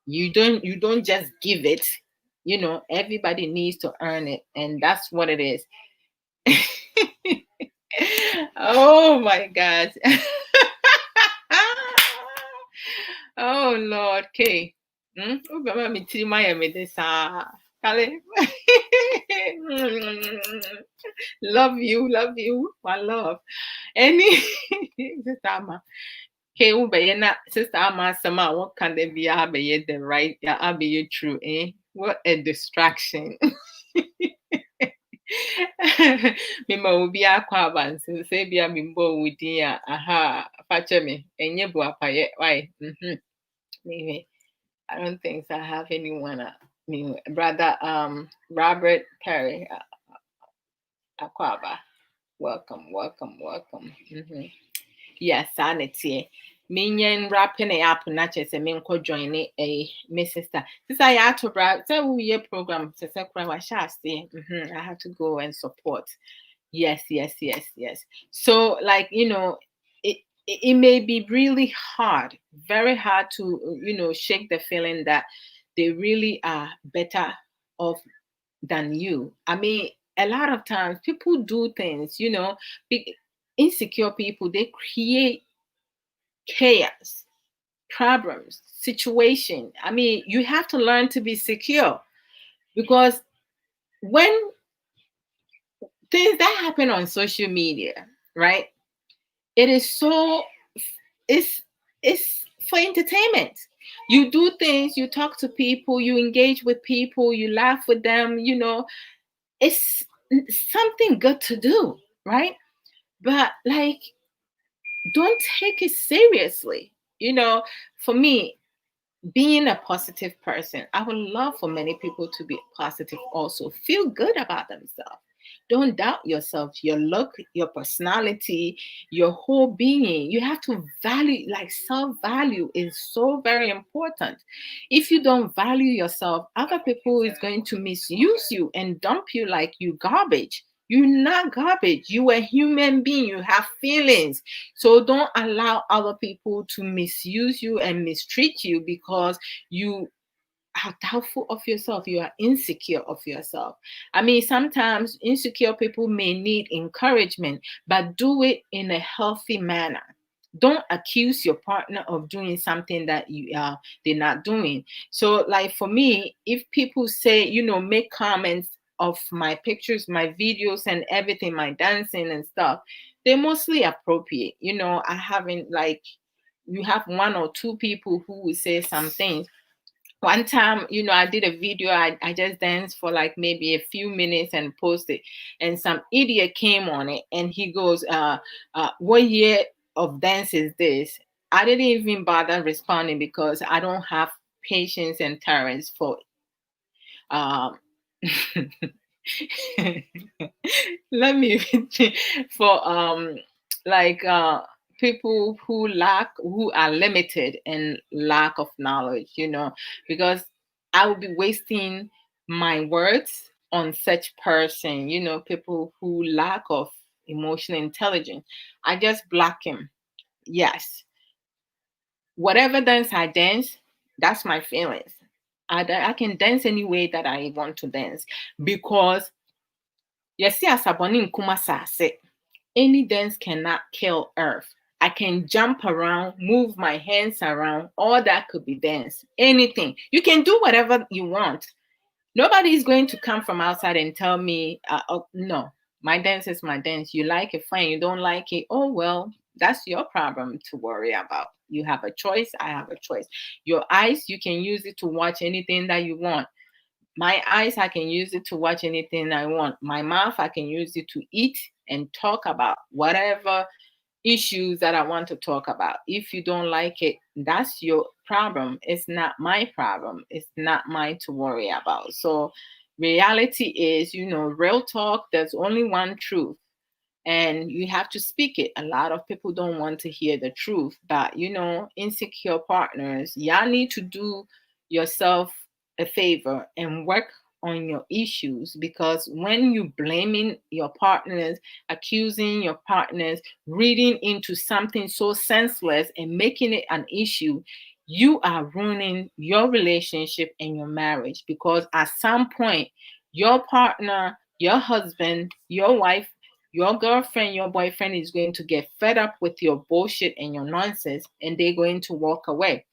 You don't just give it. Everybody needs to earn it, and that's what it is. Oh my God. Oh Lord, K. Ubama mi tiri ma me de sa. Kale. Love you. I love. Any Sister Ama. K ubeye na Sister Ama sama what can they be abeye the right ya abeye true, What a distraction. Mima obi akwa abansi say bia mimbo within ya aha fache me enye bu apaye why maybe I don't think so. I have anyone brother Robert Perry Akwaba, welcome. Yes, sanity. Minyan wrapping it up, not just a min co joining a miss sister. Since I had to wrap, so we program to say, I have to go and support. Yes. So, like, it may be really hard, very hard to, shake the feeling that they really are better off than you. I mean, a lot of times people do things, insecure people, they create chaos, problems, situation. I mean, you have to learn to be secure, because when things that happen on social media, right? It is so it's for entertainment. You do things, you talk to people, you engage with people, you laugh with them, it's something good to do, right? But like, don't take it seriously. For me, being a positive person, I would love for many people to be positive also. Feel good about themselves. Don't doubt yourself, your look, your personality, your whole being. You have to value, like self-value is so very important. If you don't value yourself, other people is going to misuse you and dump you like you garbage. You're not garbage. You a human being. You have feelings. So don't allow other people to misuse you and mistreat you because you are doubtful of yourself. You are insecure of yourself. I mean, sometimes insecure people may need encouragement, but do it in a healthy manner. Don't accuse your partner of doing something that they're not doing. So, like for me, if people say, make comments of my pictures, my videos, and everything, my dancing and stuff, they're mostly appropriate. I haven't like you have one or two people who will say some things. One time, I did a video. I just danced for like maybe a few minutes and posted, and some idiot came on it and he goes, what year of dance is this? I didn't even bother responding because I don't have patience and tolerance for um let me for like people who are limited and lack of knowledge, because I will be wasting my words on such person, people who lack of emotional intelligence. I just block him. Yes. Whatever dance I dance, that's my feelings. I can dance any way that I want to dance because yes, asaboni nkuma sase. Any dance cannot kill earth. I can jump around, move my hands around. All that could be dance. Anything. You can do whatever you want. Nobody is going to come from outside and tell me, oh, no, my dance is my dance. You like it, fine. You don't like it, oh, well, that's your problem to worry about. You have a choice. I have a choice. Your eyes, you can use it to watch anything that you want. My eyes, I can use it to watch anything I want. My mouth, I can use it to eat and talk about whatever issues that I want to talk about. If you don't like it, that's your problem. It's not my problem. It's not mine to worry about. So, reality is, real talk, there's only one truth. And you have to speak it. A lot of people don't want to hear the truth, but insecure partners, y'all need to do yourself a favor and work on your issues, because when you blaming your partners, accusing your partners, reading into something so senseless and making it an issue, you are ruining your relationship and your marriage, because at some point your partner, your husband, your wife, your girlfriend, your boyfriend is going to get fed up with your bullshit and your nonsense, and they're going to walk away.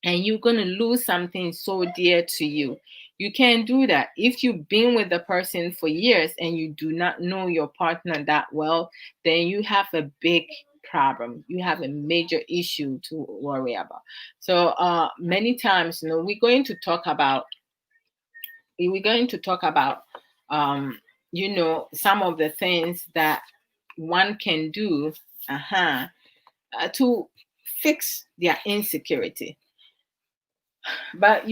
And you're going to lose something so dear to you. You can't do that. If you've been with the person for years and you do not know your partner that well, then you have a big problem. You have a major issue to worry about. So many times, we're going to talk about some of the things that one can do to fix their insecurity. But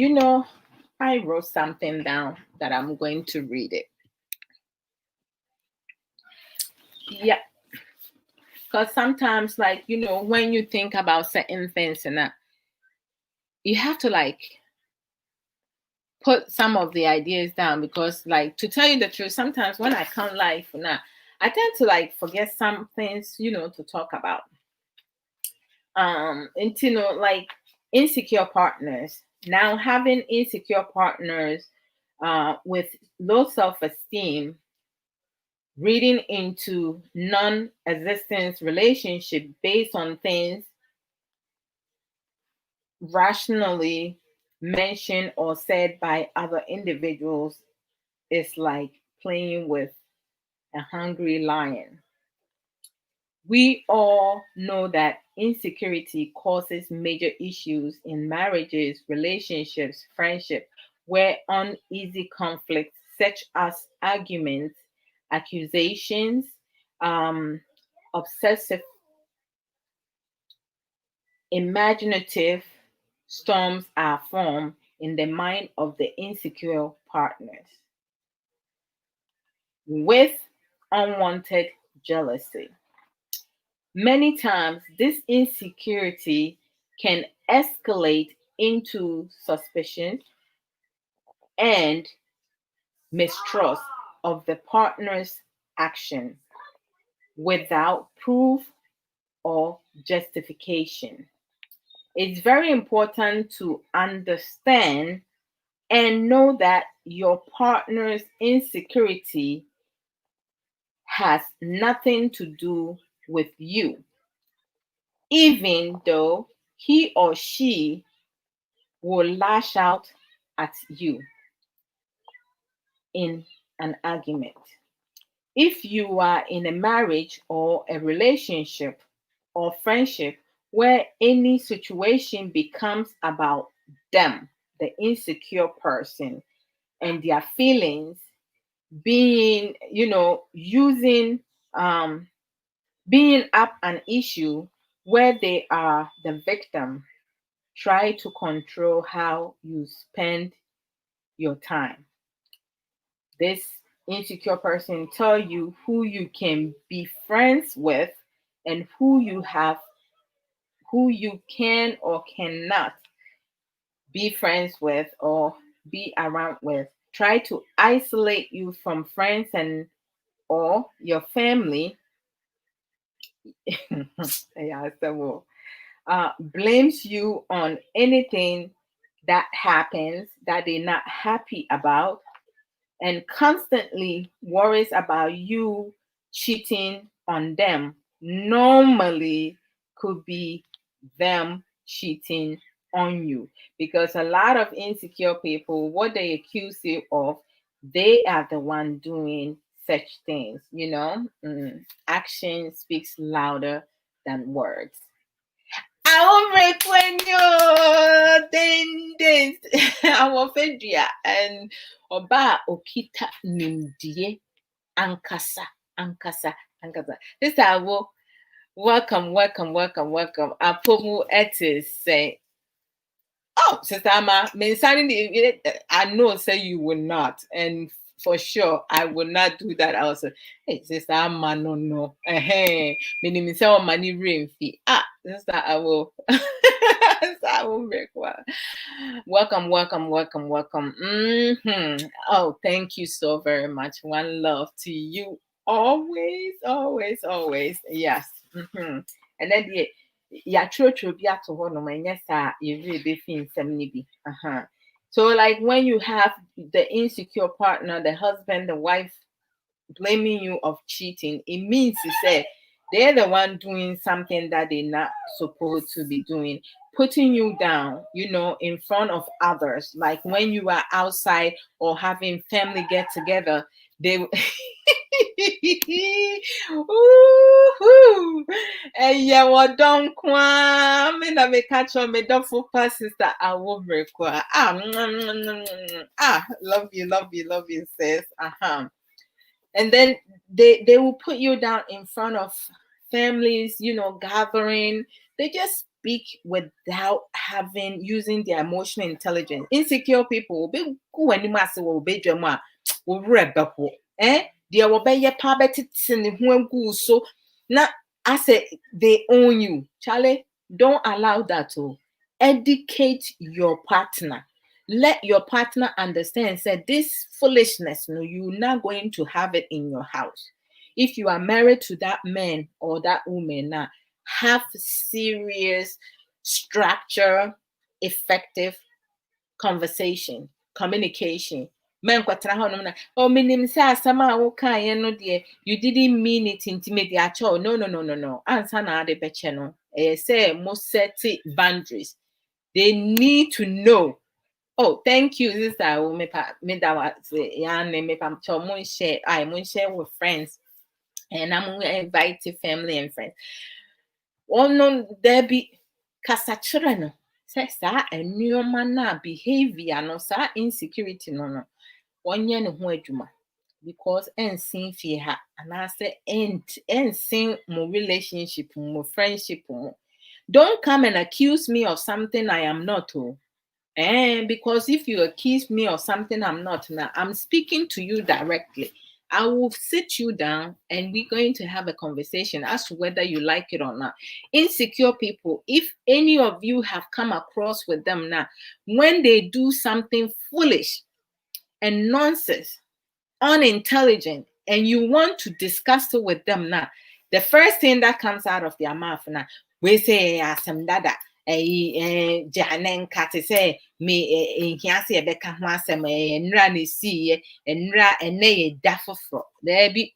I wrote something down that I'm going to read it. Yeah, because sometimes, when you think about certain things and that, you have to put some of the ideas down, because to tell you the truth, sometimes when I come live now, I tend to forget some things to talk about. And insecure partners. Now, having insecure partners with low self-esteem, reading into non-existence relationship based on things rationally mentioned or said by other individuals, is like playing with a hungry lion. We all know that insecurity causes major issues in marriages, relationships, friendship, where uneasy conflicts such as arguments, accusations, obsessive, imaginative storms are formed in the mind of the insecure partners, with unwanted jealousy. Many times, this insecurity can escalate into suspicion and mistrust of the partner's action without proof or justification. It's very important to understand and know that your partner's insecurity has nothing to do with you, even though he or she will lash out at you in an argument. If you are in a marriage or a relationship or friendship where any situation becomes about them, the insecure person, and their feelings being, using, being up an issue where they are the victim, try to control how you spend your time. This insecure person tell you who you can be friends with and who you can or cannot be friends with or be around with. try to isolate you from friends and or your family. Yeah, so blames you on anything that happens that they're not happy about, and constantly worries about you cheating on them, normally could be them cheating on you. Because a lot of insecure people, what they accuse you of, they are the one doing such things, you know. Action speaks louder than words. I won't break when you're this. I will offend you. And Oba Okita Nimdie Ankasa, Ankasa, Ankasa. This I will welcome. Apomu Etis say, oh, Sister Ama, I know, say you will not. And for sure, I will not do that also. Hey, Sister Ama, no. Hey, meaning say money rain fee. Sister, I will. Sister, I will make one. Welcome. Oh, thank you so very much. One love to you. Always. Yes. And then the yɛatwerɛtwerɛ bi ato hɔnom ɛnyɛ saa yɛwerɛ bɛfi nsɛm no bi. So like when you have the insecure partner, the husband, the wife blaming you of cheating, it means to say they're the one doing something that they're not supposed to be doing, putting you down, you know, in front of others. Like when you are outside or having family get together, they and yeah, what don't me na me catch on me don't for sister. I will require love you, sis. And then they will put you down in front of families, you know, gathering. They just speak without using their emotional intelligence. Insecure people will be when you must will be drama will dear will be your pabetits in the so now I say they own you. Charlie, don't allow that to educate your partner. Let your partner understand, say this foolishness, no, you're not going to have it in your house. If you are married to that man or that woman now, have serious structure, effective conversation, communication. Men kwatra honom na o minim say asam a wo kan ye no de you didn't mean it intimate acho. No. Ansa na ade beche no. Say mo set boundaries. They need to know. Oh, thank you, sister. I will make that was yeah, me pam cho mun share with friends, and I'm gonna invite family and friends. Oh no, there be kasachira no. Say sa enuma na behavior no sa insecurity no. Onye ne ho adwuma because ensin fie ha and I say ensin mo relationship mo friendship mo. Don't come and accuse me of something I am not. And because if you accuse me of something I'm not, now I'm speaking to you directly. I will sit you down and we're going to have a conversation as to whether you like it or not. Insecure people, if any of you have come across with them now, when they do something foolish and nonsense, unintelligent, and you want to discuss it with them now, the first thing that comes out of their mouth now, we say some dada. Janen cat say me hiasi ebeka ho asem nra ne sie nra ene dafo fro there be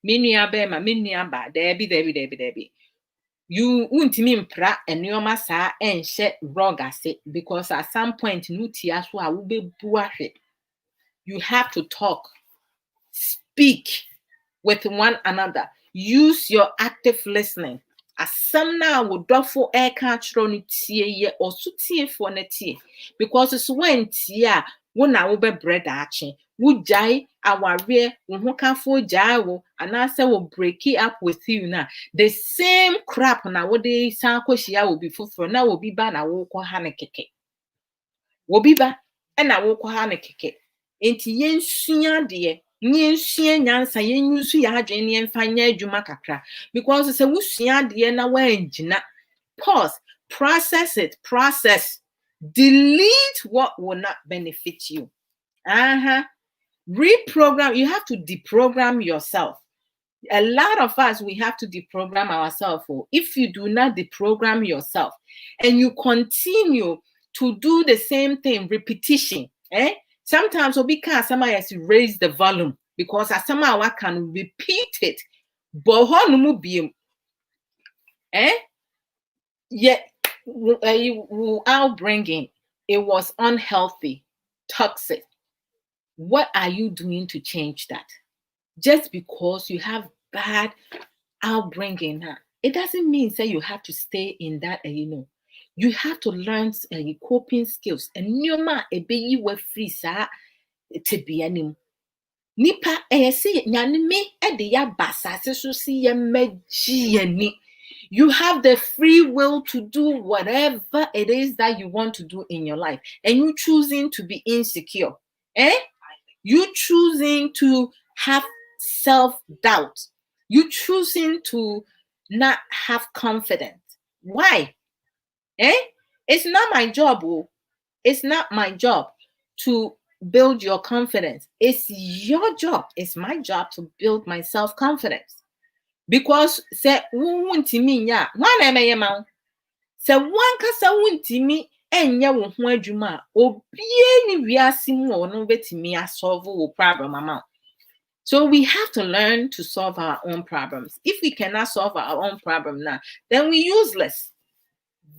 minua be ma minua ba there be you untimi mpra enoma saa enhye wrong ase because at some point nutia so a wo be buahwe. You have to talk, speak with one another, use your active listening. Asam na wo dofo e ka chro no tie ye osutie fo na tie because it's when tie wo na wo be bread ache wo jai aware wo ho kafo jai wo anase wo break it up with you na the same crap na wo dey san kwahia wo bi foforo na wo bi ba na wo kɔ ha ne keke wo bi ba na wo kɔ ha ne keke enti yensua de nyensua nyansa yenyusu ya adwen ne mfa nya adwuma kakra because se wusua de na wangyina pause, process it, delete what will not benefit you. Reprogram. You have to deprogram yourself. A lot of us, we have to deprogram ourselves. If you do not deprogram yourself and you continue to do the same thing, repetition, sometimes because somebody has to raise the volume because as somehow I can repeat it. But yet outbringing, it was unhealthy, toxic. What are you doing to change that? Just because you have bad outbringing, it doesn't mean say you have to stay in that. You have to learn coping skills. And nyoma ebe were free sa to be anim. Nipa say nyanime ede ya basase so si ye meji. You have the free will to do whatever it is that you want to do in your life, and you choosing to be insecure. You choosing to have self-doubt. You choosing to not have confidence. Why? It's not my job. It's not my job to build your confidence. It's your job. It's my job to build my self-confidence. Because say wuntimi nya, wan emeye ma. Say wan kasa wuntimi enye wo ho adwuma, obie ni wiase mu ono betimi asolve wo problem ama. So we have to learn to solve our own problems. If we cannot solve our own problem now, then we're useless.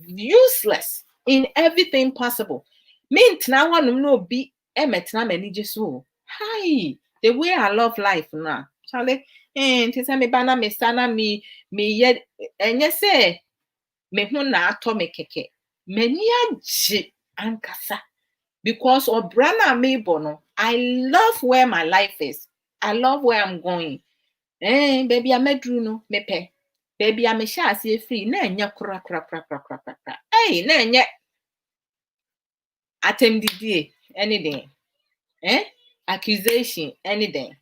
Useless in everything possible. Mint na one no be emetna many just so. Hi, the way I love life now. Charlie, tisa me bana me sana me yet and yes say me huna ato me keke. Many ankasa. Because obrana me bono. I love where my life is. I love where I'm going. Baby, I met no mepe. Baby, I'm a shasi free. Na nya kra. Hey, na nya attempted anything. Accusation, anything.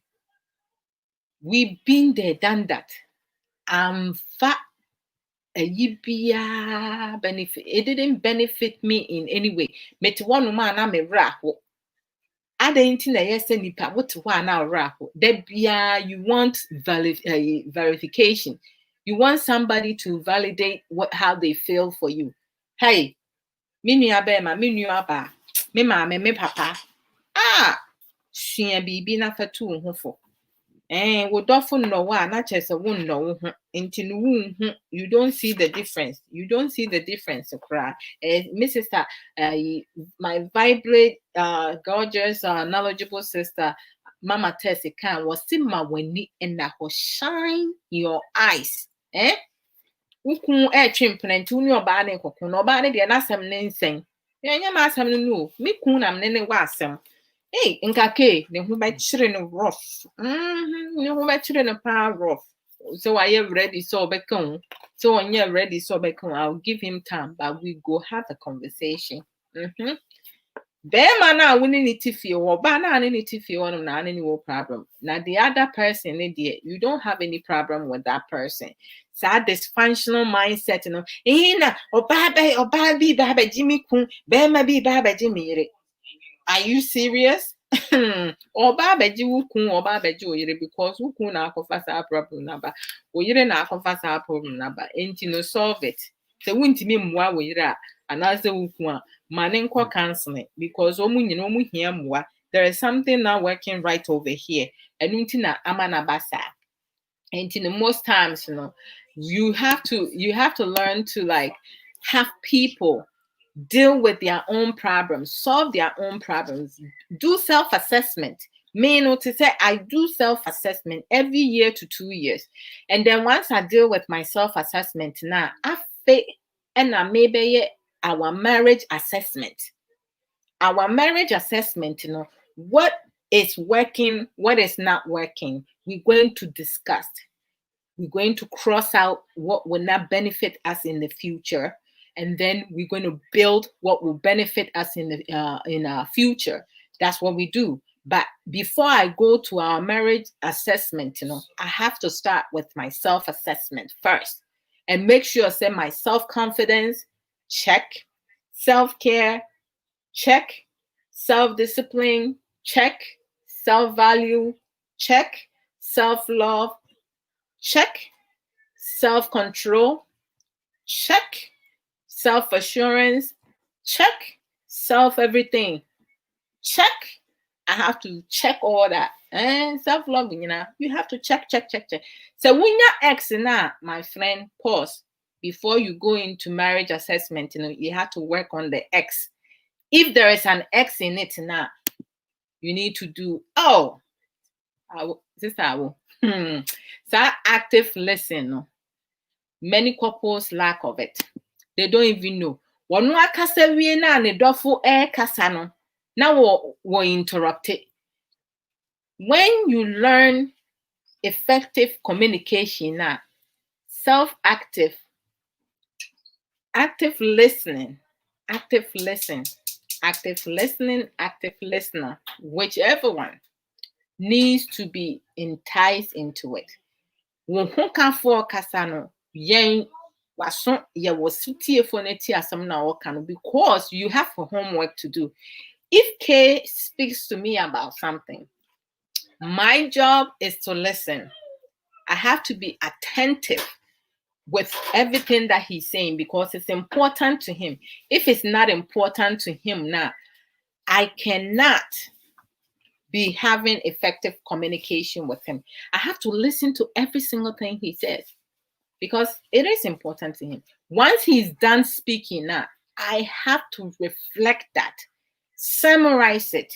We've been there, done that. Fat a benefit. It didn't benefit me in any way. Met one man, I'm a rap. I didn't think yes, nipa what one now rap. You want verification. You want somebody to validate how they feel for you. Hey, me abema, me aba, me mama, me papa. She bibi na fatu hofo. We don't know why, not just a wound no into you don't see the difference. You don't see the difference. Mrs. My vibrant, gorgeous, knowledgeable sister, Mama Tessie can was simma when ni and that was shine your eyes. Ukun chimping to your body, no body, the anasam nensing. Yeah, masam no, me kun am nene wasam. Hey, nkake, ne ho ba chire no rough. Ne ho ba chire no pa rough. So I am ready so bekon. So when you're ready so bekon, I'll give him time, but we go have a conversation. Bema na wini ni tifi or bana ni tifi on na any problem. Now the other person, you don't have any problem with that person. So dysfunctional mindset, na oba bi baba Jimmy kun, bema bi baba Jimmy. Are you serious? Oba beji wukun oba beji oyire because wukun na akofasa problem naba. Oyire na akofasa problem naba. Enti no solve it. Se wuntimi mwa oyire anaze wukun mane nko counseling because omu nyina omu hia mwa. There is something not working right over here. Enunti na amana basa. Enti no most times, you have to learn to like have people deal with their own problems, solve their own problems, do self-assessment. Me to say I do self-assessment every year to 2 years. And then once I deal with my self-assessment now, I fit and I maybe our marriage assessment. Our marriage assessment, what is working, what is not working, we're going to discuss. We're going to cross out what will not benefit us in the future. And then we're going to build what will benefit us in our future. That's what we do. But before I go to our marriage assessment, I have to start with my self-assessment first and make sure I say my self-confidence, check, self-care, check, self-discipline, check. Self-value, check. Self-love, check. Self-control, check. Self-assurance, check. Self-everything, check. I have to check all that. And self-love, you have to check. So when your ex now, my friend, pause. Before you go into marriage assessment, you have to work on the X. If there is an X in it now, you need to do, so active listening. Many couples lack of it. They don't even know. One kasa wie na ne dofo kasa no, na wo interrupt it. When you learn effective communication, self-active, active listening, active listener, whichever one needs to be enticed into it. When who can for kasano, yen waso ye was sutie for neti asam na wakano, because you have homework to do. If K speaks to me about something, my job is to listen. I have to be attentive with everything that he's saying because it's important to him. If it's not important to him now, I cannot be having effective communication with him. I have to listen to every single thing he says because it is important to him. Once he's done speaking now, I have to reflect that, summarize it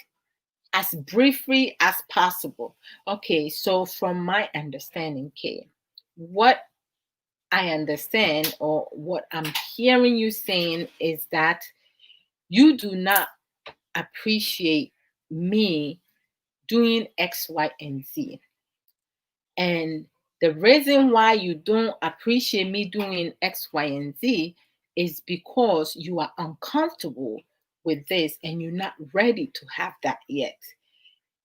as briefly as possible. Okay, so from my understanding, Kay, what I understand or what I'm hearing you saying is that you do not appreciate me doing X, Y, and Z. And the reason why you don't appreciate me doing X, Y, and Z is because you are uncomfortable with this and you're not ready to have that yet.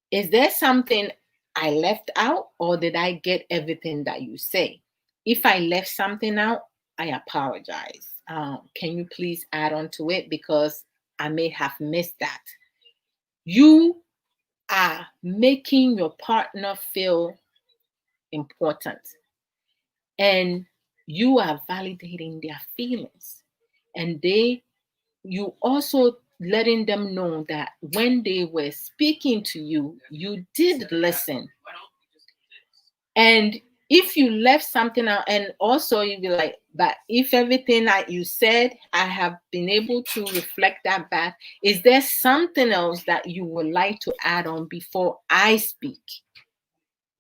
Is there something I left out, or did I get everything that you say? If I left something out, I apologize. Can you please add on to it, because I may have missed that. You are making your partner feel important, and you are validating their feelings, and you also letting them know that when they were speaking to you, you did listen. And if you left something out, and also you'd be like, but if everything that you said, I have been able to reflect that back, is there something else that you would like to add on before I speak?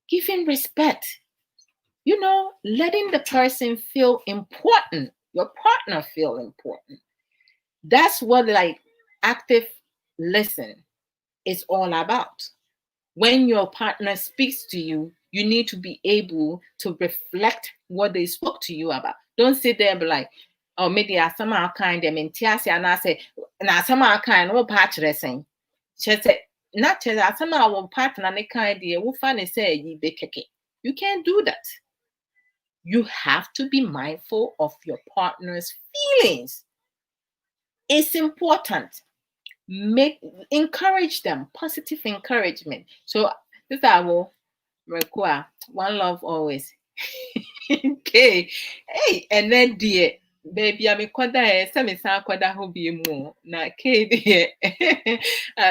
Giving respect, letting the person feel important, your partner feel important. That's what active listen is all about. When your partner speaks to you, you need to be able to reflect what they spoke to you about. Don't sit there and be like, oh, maybe some are kind of mentiasi, and I say, now some are kind of patch racing. She said, not just some our partner and kind of will find say you can't do that. You have to be mindful of your partner's feelings. It's important. Encourage them, positive encouragement. So this I will require one love always. Okay. Hey, and then dear baby, I'm a quada, some is a quada who be more. Na K dear.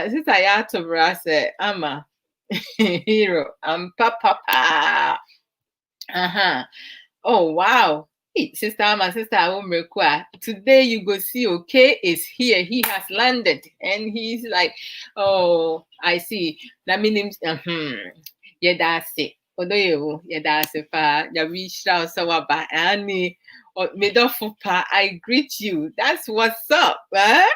Since I out of brass, I'm a hero. I'm papa. Oh wow. Hey, sister, my sister, today you go see okay is here. He has landed and he's like, oh, I see. That means yeah, that's it. Although you, yeah, that's it. Ya reached out so about Annie or Midofupa. I greet you. That's what's up, huh?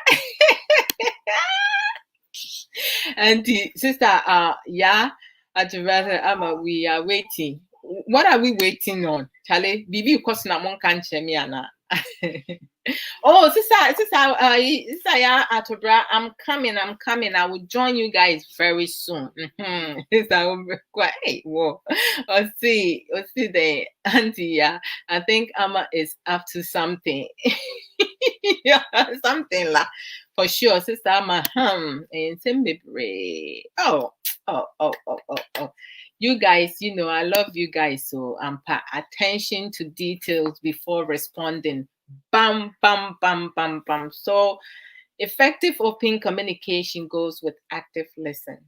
And the sister, yeah, at rather, we are waiting. What are we waiting on? Charlie, Bibi, because na mon can't me ana. Oh, sister, Atobra, I'm coming. I will join you guys very soon. Sister, hey, whoa. I'll see the auntie. Yeah, I think Amma is up to something. Yeah, something like. For sure, Sister Ama, and oh. You guys, I love you guys. So pay attention to details before responding. Bam, bam, bam, bam, bam. So effective open communication goes with active listening.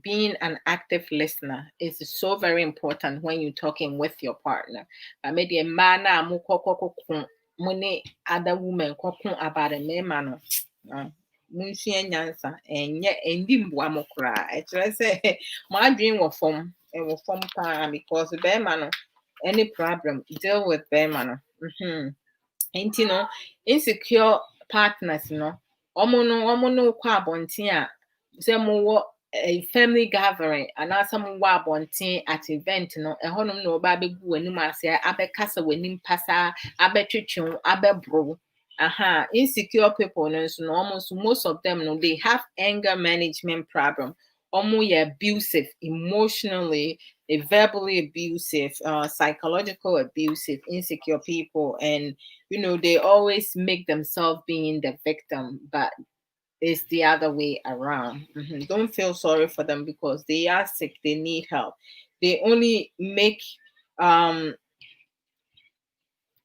Being an active listener is so very important when you're talking with your partner. But maybe a man money other women about a man munsua nyansa endi mboa mo kra e kire say mo adwen wo fom because bema no any problem deal with bema no enti no insecure partners no omo no kwa abonten a say mo wo a family gathering and some wa abonten at event no ehonom no ba begu wanim ase abekasa wanim pasa abetwetwe abebro insecure people no so no almost most of them no they have anger management problem almost abusive emotionally verbally abusive psychological abusive insecure people and they always make themselves being the victim but it's the other way around. Don't feel sorry for them because they are sick, they need help. They only make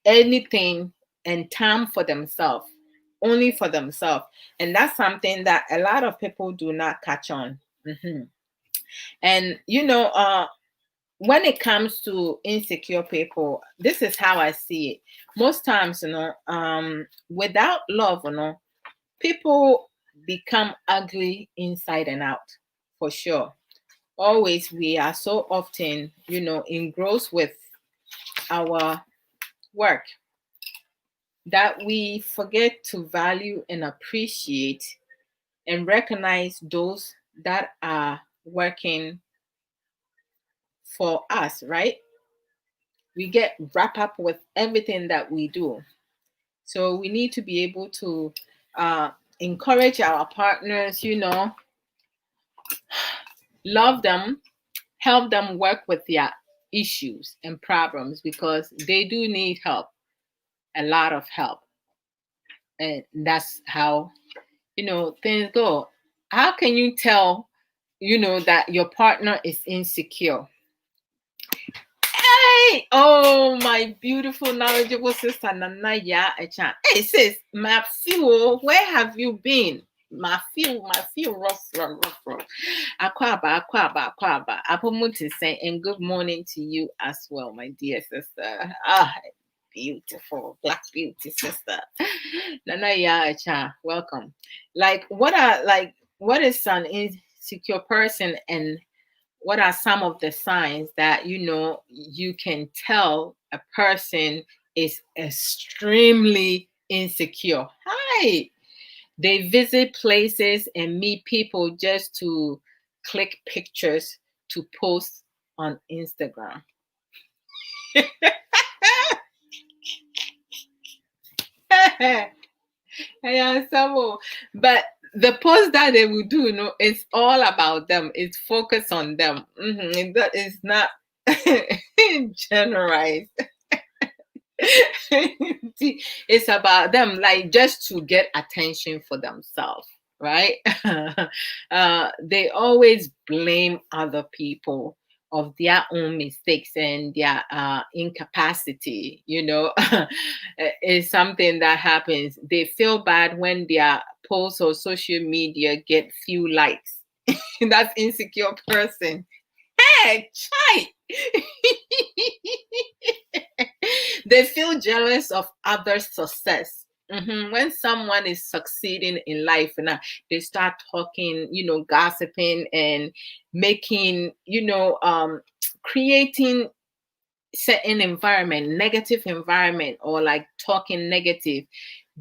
anything and time for themselves, only for themselves. And that's something that a lot of people do not catch on. And when it comes to insecure people, this is how I see it. Most times, without love, people become ugly inside and out, for sure. Always, we are so often, engrossed with our work that we forget to value and appreciate and recognize those that are working for us, right? We get wrapped up with everything that we do. So we need to be able to encourage our partners, love them, help them work with their issues and problems because they do need help, a lot of help. And that's how, things go. How can you tell, that your partner is insecure? Hey, oh, my beautiful, knowledgeable sister, Nana Ya Echan. Hey, sis, Mafio, where have you been? Mafio, rough. Akwaba. Apomuti say, and good morning to you as well, my dear sister. Beautiful, black beauty sister. Nana Ya Echan, welcome. What is an insecure person and what are some of the signs that you can tell a person is extremely insecure? Hi. They visit places and meet people just to click pictures to post on Instagram. But the post that they will do, it's all about them. It's focused on them. That is not generalized. It's about them, like just to get attention for themselves, right? They always blame other people of their own mistakes and their incapacity. It's something that happens. They feel bad when their posts or social media get few likes. That's insecure person. Hey, chai. They feel jealous of others' success. When someone is succeeding in life, and they start talking, gossiping and making, creating certain environment, negative environment, or like talking negative,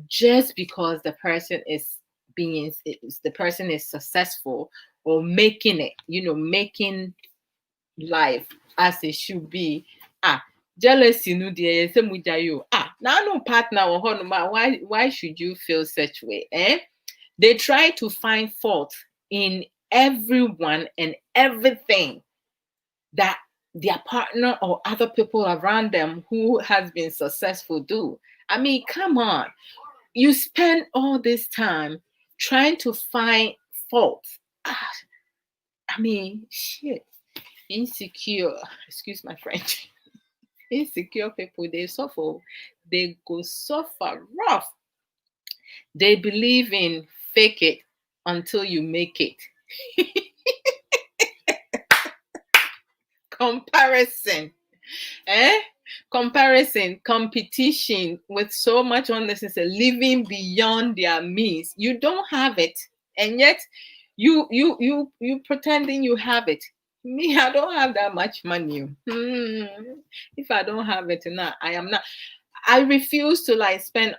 just because the person is successful or making it, making life as it should be. Jealousy no dear now no partner or why should you feel such way? They try to find fault in everyone and everything that their partner or other people around them who has been successful do. I mean, come on. you spend all this time trying to find faults. Ah, I mean, shit. Insecure, excuse my French. Insecure people, they suffer. They go suffer rough. They believe in fake it until you make it. Comparison. Eh? Comparison, competition with so much unnecessary, living beyond their means. You don't have it, and yet you pretending you have it. Me, I don't have that much money. If I don't have it now, I am not. I refuse to like spend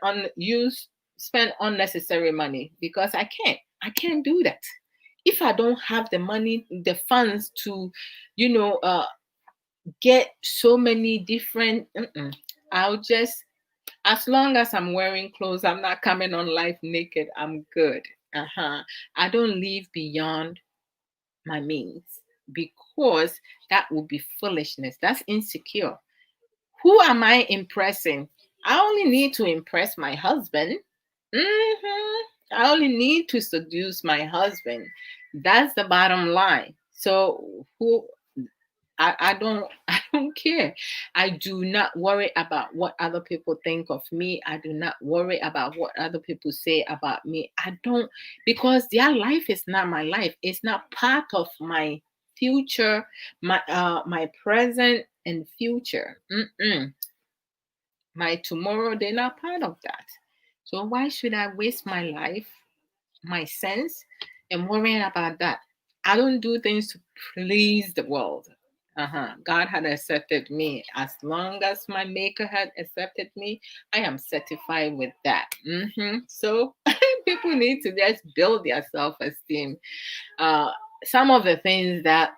unnecessary money because I can't. I can't do that. If I don't have the money, the funds to, you know, get so many different. I'll just, as long as I'm wearing clothes, I'm not coming on life naked. I'm good. I don't live beyond my means because that would be foolishness. That's insecure. Who am I impressing? I only need to impress my husband. I only need to seduce my husband. That's the bottom line. So who I don't I don't care. I do not worry about what other people think of me. I do not worry about what other people say about me. I don't, because their life is not my life. It's not part of my future, my present and future. My tomorrow, they're not part of that. So why should I waste my life, my sense, and worrying about that? I don't do things to please the world. God had accepted me. As long as my maker had accepted me, I am certified with that. So people need to just build their self-esteem. Some of the things that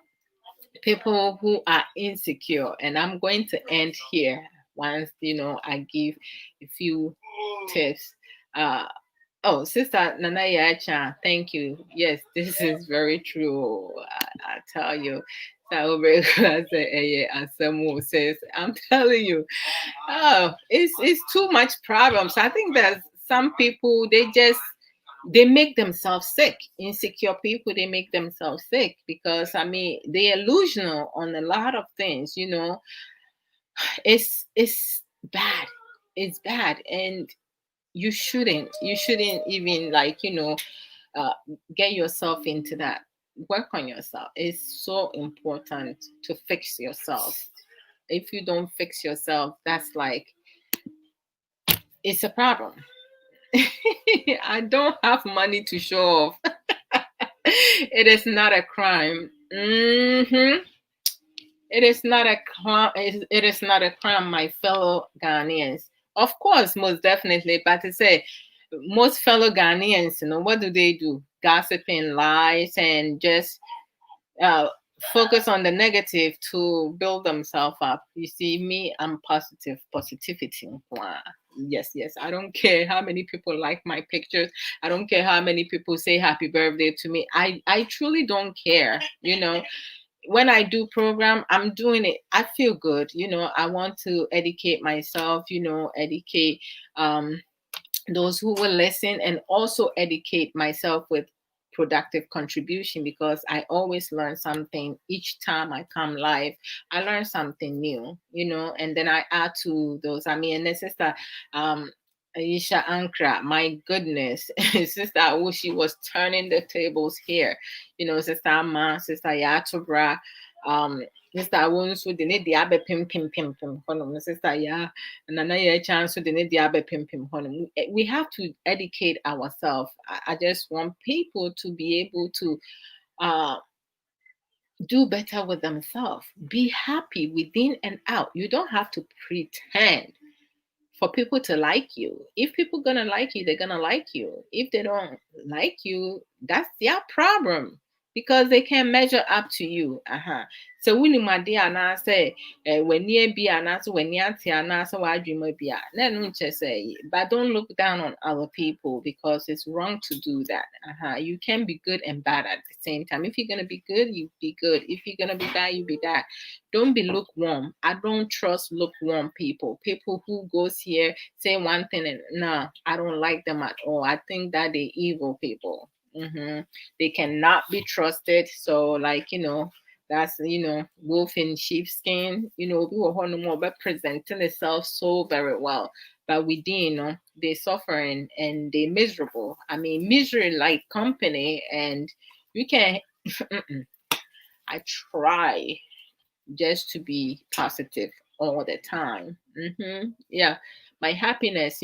people who are insecure, and I'm going to end here once I give a few tips. Oh, Sister Nana Yacha, thank you. Yes, this is very true. I tell you. Says, I'm telling you, oh, it's too much problems. I think that some people, they make themselves sick. Insecure people, they make themselves sick because I mean they illusional on a lot of things. It's bad. It's bad, and you shouldn't even uh, get yourself into that. Work on yourself. It's so important to fix yourself. If you don't fix yourself, that's like, it's a problem. I don't have money to show off. It is not a crime. It is not a crime. It is not a crime, my fellow Ghanaians. Of course, most definitely. But to say, most fellow Ghanaians, what do? Gossiping, lies, and just uh, focus on the negative to build themselves up. You see, me, I'm positivity. Wow. Yes, yes. I don't care how many people like my pictures. I don't care how many people say happy birthday to me. I truly don't care. When I do program, I'm doing it. I feel good. I want to educate myself, educate those who will listen, and also educate myself with productive contribution, because I always learn something each time I come live. I learn something new, and then I add to those. I mean, and then Sister Aisha Ankra, my goodness, Sister Awushi was turning the tables here. Sister Amma, Sister Yatobra, Sister Awunsu, they need the abe pim. Sister Ya, Nana ya chance so they need the abe pim. We have to educate ourselves. I just want people to be able to uh, do better with themselves. Be happy within and out. You don't have to pretend for people to like you. If people gonna like you, they're gonna like you. If they don't like you, that's their problem. because they can measure up to you. So when you my dear and say when you be an answer when you answer why dream be then just say, but don't look down on other people because it's wrong to do that. You can be good and bad at the same time. If you're gonna be good, you be good. If you're gonna be bad, you be bad. Don't be lukewarm. I don't trust lukewarm people. People who goes here say one thing and no, I don't like them at all. I think that they're evil people. They cannot be trusted. So, like, that's, wolf in sheepskin, we were no more but presenting itself so very well. But within, they suffering and they miserable. I mean, misery like company, and you can, I try just to be positive all the time. Yeah, my happiness,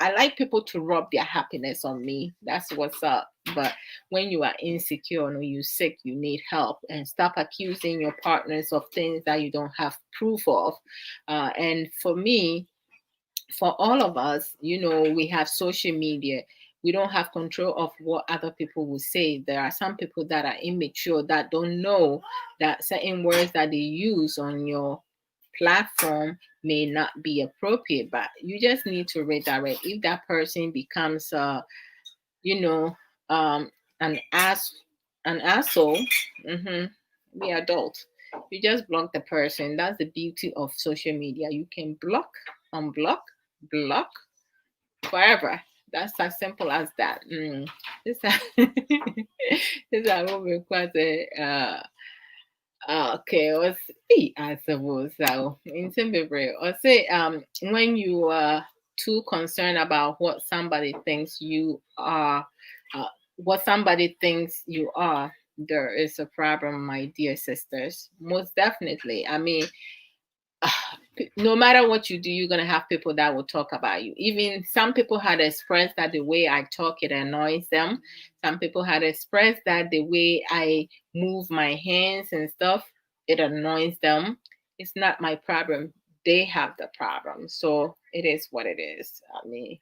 I like people to rub their happiness on me. That's what's up. But when you are insecure or you sick, you need help, and stop accusing your partners of things that you don't have proof of. And for me, for all of us, we have social media. We don't have control of what other people will say. There are some people that are immature that don't know that certain words that they use on your platform may not be appropriate, but you just need to redirect. If that person becomes you know an asshole, be adult. You just block the person. That's the beauty of social media. You can block, unblock, block forever. That's as simple as that. This this is what we call the okay, I suppose so. In simple way, or say when you are too concerned about uh, what somebody thinks you are, there is a problem, my dear sisters. Most definitely. I mean, no matter what you do, you're gonna have people that will talk about you. Even some people had expressed that the way I talk, it annoys them. Some people had expressed that the way I move my hands and stuff, it annoys them. It's not my problem. They have the problem. So it is what it is. I mean,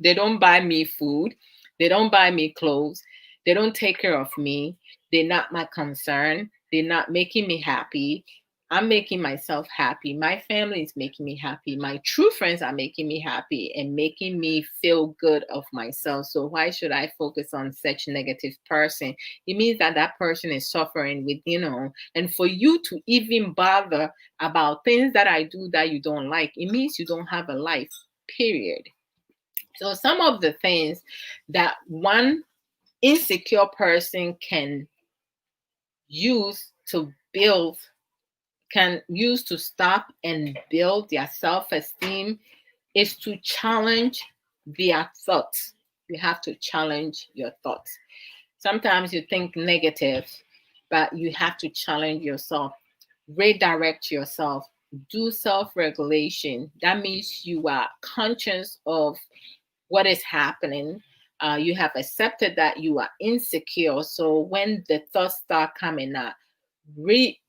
they don't buy me food. They don't buy me clothes. They don't take care of me. They're not my concern. They're not making me happy. I'm making myself happy. My family is making me happy. My true friends are making me happy and making me feel good of myself. So why should I focus on such negative person? It means that that person is suffering with, and for you to even bother about things that I do that you don't like, it means you don't have a life, period. So some of the things that one insecure person use to build can use to stop and build their self-esteem is to challenge their thoughts. You have to challenge your thoughts. Sometimes you think negative, but you have to challenge yourself, redirect yourself, do self-regulation. That means you are conscious of what is happening. You have accepted that you are insecure. So when the thoughts start coming up,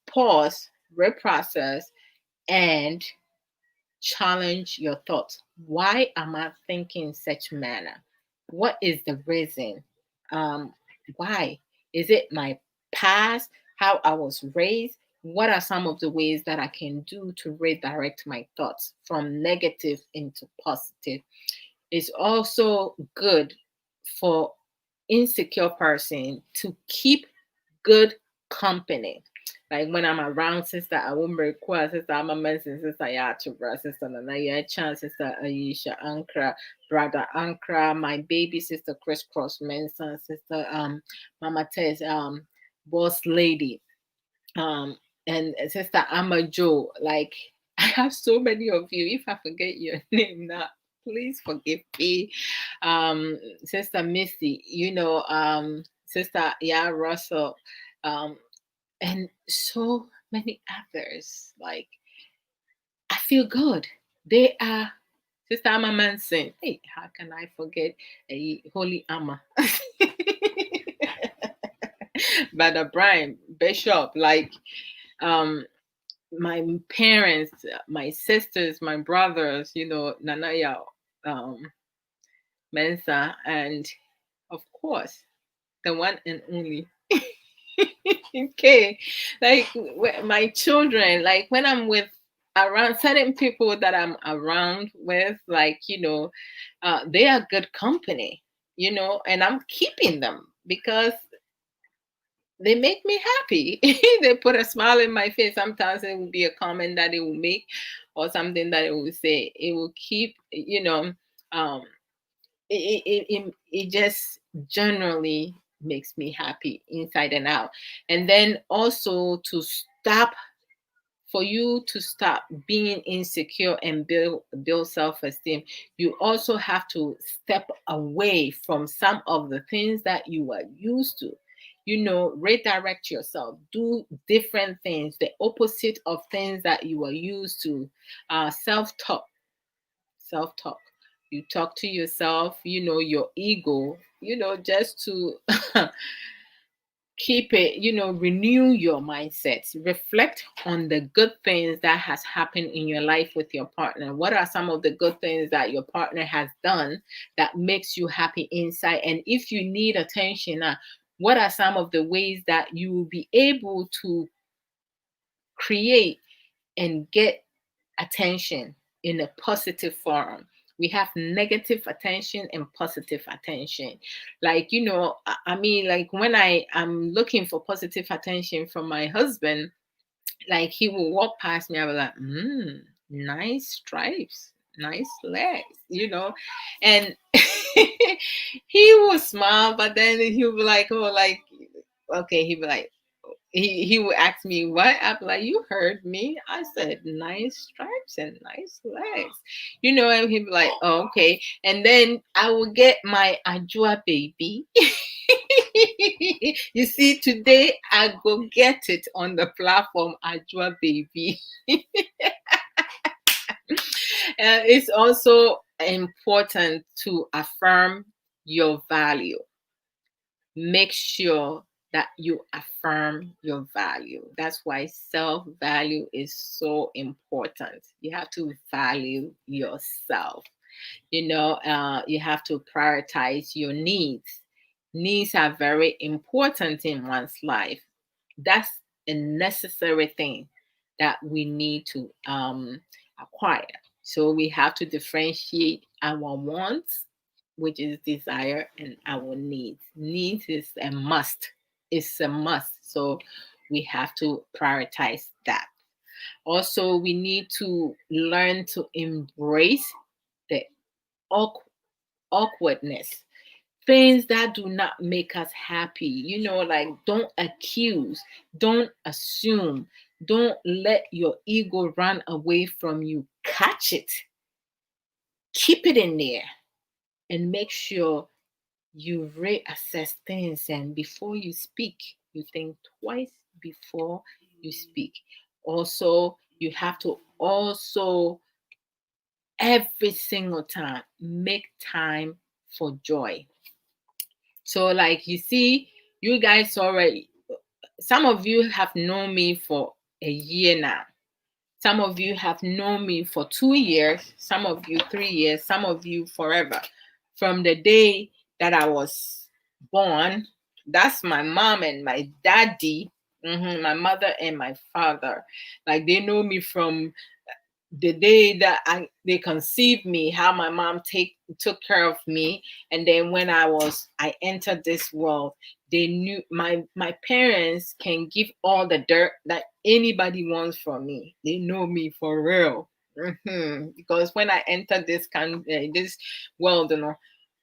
pause, reprocess, and challenge your thoughts. Why am I thinking such manner? What is the reason? Um, why? Is it my past? How I was raised? What are some of the ways that I can do to redirect my thoughts from negative into positive? It's also good for insecure person to keep good company. Like when I'm around sister, I won't request sister, I'm a message sister, yeah, to bra, sister, Nana, yeah, chance, sister, Aisha, Ankra, brother, Ankra, my baby sister, Crisscross, Mensa, sister, Mama Tess, boss lady, and sister, Amma Joe. Like, I have so many of you. If I forget your name now, please forgive me. Sister Missy, Sister, yeah, Russell, um, and so many others. Like, I feel good. They are Sister Amma Manson. Hey, how can I forget a Holy Amma? Brother Brian Bishop, like my parents, my sisters, my brothers, Nanaya, Mensa, and of course the one and only. Okay, like my children, like when I'm with around certain people that I'm around with, like they are good company, and I'm keeping them because they make me happy. They put a smile in my face. Sometimes it will be a comment that they will make or something that it will say. It will keep, um, it just generally makes me happy inside and out. And then also for you to stop being insecure and build self-esteem, you also have to step away from some of the things that you are used to. Redirect yourself, do different things, the opposite of things that you are used to. Self-talk. Self-talk. You talk to yourself, your ego, just to keep it, renew your mindset, reflect on the good things that has happened in your life with your partner. What are some of the good things that your partner has done that makes you happy inside? And if you need attention, what are some of the ways that you will be able to create and get attention in a positive form? We have negative attention and positive attention. Like, I mean, like when I am looking for positive attention from my husband, like he will walk past me, I was like, nice stripes, nice legs, and he will smile, but then he'll be like, oh, like, okay, he'll be like, he would ask me what. I'm like, you heard me. I said nice stripes and nice legs. And he'd be like, oh, okay. And then I will get my Ajua baby. You see, today I go get it on the platform, Ajua baby. It's also important to affirm your value. Make sure that you affirm your value. That's why self value is so important. You have to value yourself. You have to prioritize your needs. Needs are very important in one's life. That's a necessary thing that we need to acquire. So we have to differentiate our wants, which is desire, and our needs. Needs is a must. It's a must. So we have to prioritize that. Also, we need to learn to embrace the awkwardness, things that do not make us happy. Like, don't accuse, don't assume, don't let your ego run away from you. Catch it, keep it in there, and make sure you reassess things. And before you speak, you think twice before you speak. Also, you have to also every single time make time for joy. So, like, you see, you guys already, some of you have known me for a year now. Some of you have known me for 2 years, some of you 3 years, some of you forever. From the day that I was born, that's my mom and my daddy, my mother and my father. Like, they know me from the day that they conceived me, how my mom took care of me, and then when I entered this world, they knew my parents can give all the dirt that anybody wants from me. They know me for real. Because when I entered this world,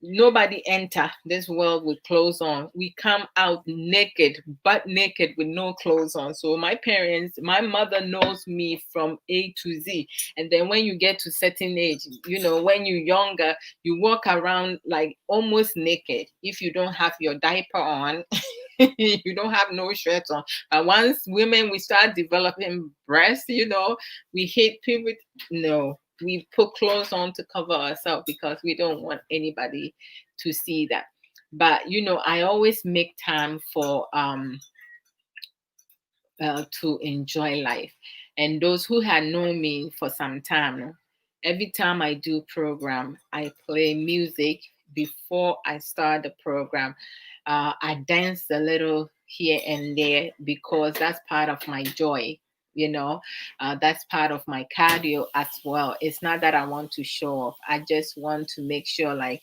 nobody enter this world with clothes on. We come out naked, butt naked, with no clothes on. So my mother knows me from A to Z. And then when you get to certain age, when you're younger, you walk around like almost naked if you don't have your diaper on. You don't have no shirt on. But once women, we start developing breasts, we hate people. No, we put clothes on to cover ourselves because we don't want anybody to see that. But I always make time for to enjoy life. And those who had known me for some time, every time I do program, I play music before I start the program. I dance a little here and there because that's part of my joy. You know, that's part of my cardio as well. It's not that I want to show off. I just want to make sure, like,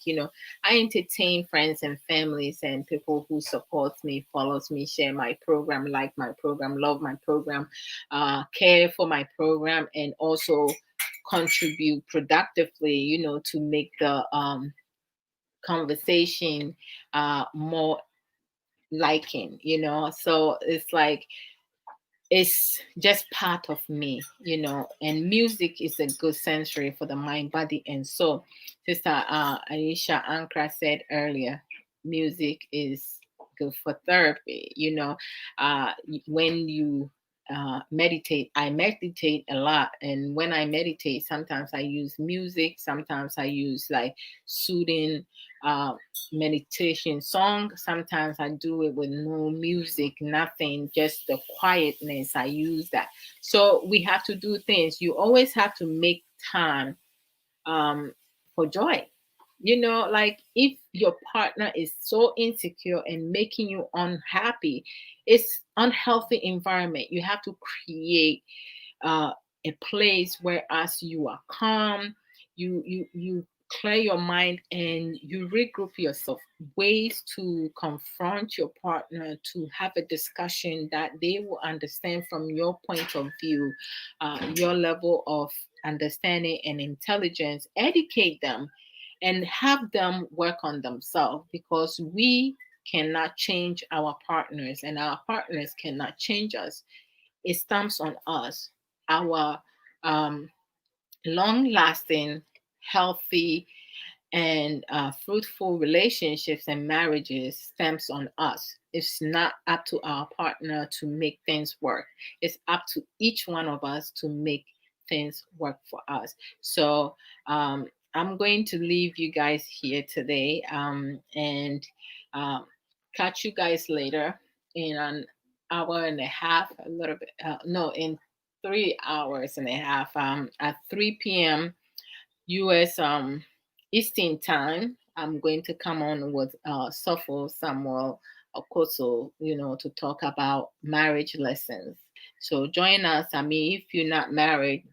I entertain friends and families and people who support me, follows me, share my program, like my program, love my program, care for my program, and also contribute productively, to make the conversation more liking, so it's like it's just part of me, and music is a good sensory for the mind, body, and soul. Sister Aisha Ankra said earlier, music is good for therapy. When you meditate, I meditate a lot, and when I meditate, sometimes I use music, sometimes I use like soothing uh, meditation song. Sometimes I do it with no music, nothing, just the quietness. I use that. So we have to do things. You always have to make time um, for joy. Like if your partner is so insecure and making you unhappy, it's unhealthy environment. You have to create uh, a place where as you are calm, you clear your mind and you regroup yourself. Ways to confront your partner, to have a discussion that they will understand from your point of view, your level of understanding and intelligence. Educate them and have them work on themselves, because we cannot change our partners and our partners cannot change us. It stamps on us. Our long lasting, healthy, and fruitful relationships and marriages stems on us. It's not up to our partner to make things work. It's up to each one of us to make things work for us. So I'm going to leave you guys here today, and um, catch you guys later in an hour and a half, a little bit, no, in 3 hours and a half, at 3 p.m. US Eastern time. I'm going to come on with Sopho Samuel Okoso, to talk about marriage lessons. So join us. I mean, if you're not married,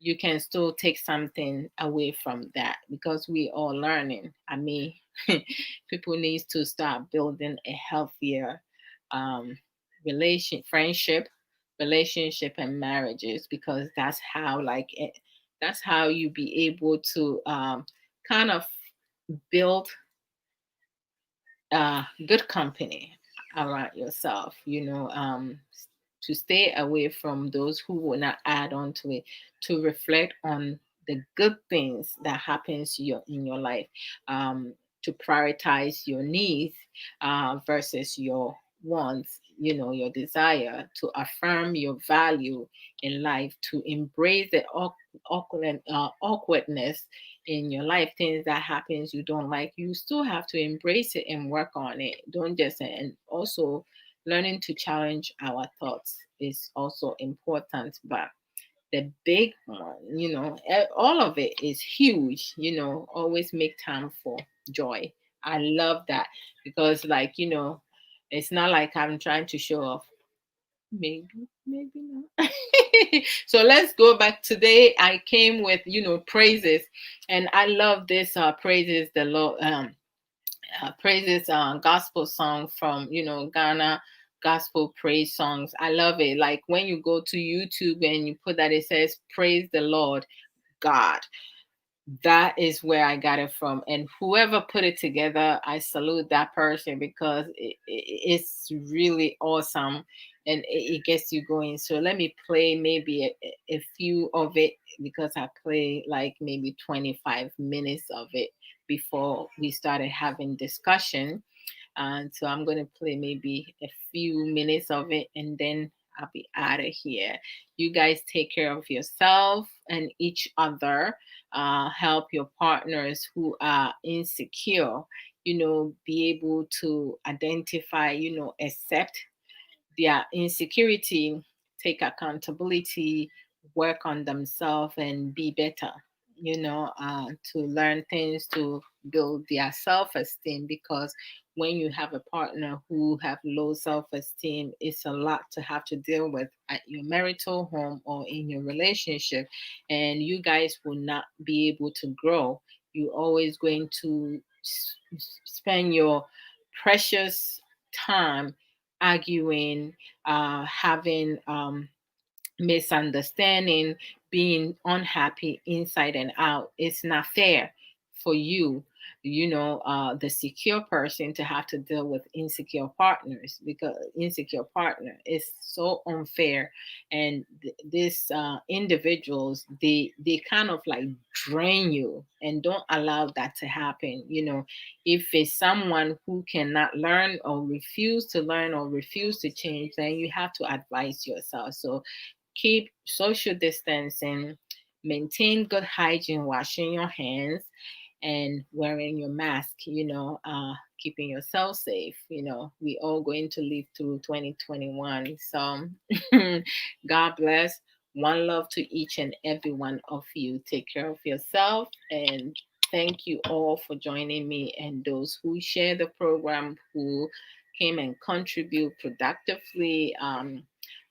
you can still take something away from that, because we are learning. I mean, people need to start building a healthier um, relationship and marriages, because that's how, like, that's how you be able to kind of build good company around yourself, to stay away from those who will not add on to it, to reflect on the good things that happens in your life, to prioritize your needs versus your wants, your desire, to affirm your value in life, to embrace the awkwardness in your life. Things that happens you don't like, you still have to embrace it and work on it. Don't just, and also learning to challenge our thoughts is also important. But the big one, all of it is huge. Always make time for joy. I love that, because, like, it's not like I'm trying to show off. Maybe not. So let's go back. Today I came with praises, and I love this praises the Lord, praises gospel song from Ghana, gospel praise songs. I love it. Like when you go to YouTube and you put that, it says praise the Lord God. That is where I got it from. And whoever put it together, I salute that person, because it's really awesome, and it gets you going. So let me play maybe a few of it, because I play like maybe 25 minutes of it before we started having discussion. And so I'm going to play maybe a few minutes of it, and then I'll be out of here. You guys take care of yourself and each other. Help your partners who are insecure, be able to identify, accept their insecurity, take accountability, work on themselves, and be better, to learn things to build their self esteem, because when you have a partner who have low self-esteem, it's a lot to have to deal with at your marital home or in your relationship, and you guys will not be able to grow. You're always going to spend your precious time arguing, having misunderstanding, being unhappy inside and out. It's not fair for you, the secure person to have to deal with insecure partners, because insecure partner is so unfair. And these individuals, they kind of like drain you, and don't allow that to happen. If it's someone who cannot learn or refuse to learn or refuse to change, then you have to advise yourself. So keep social distancing, maintain good hygiene, washing your hands, and wearing your mask, keeping yourself safe. We all going to live through 2021. So God bless. One love to each and every one of you. Take care of yourself, and thank you all for joining me, and those who share the program, who came and contribute productively,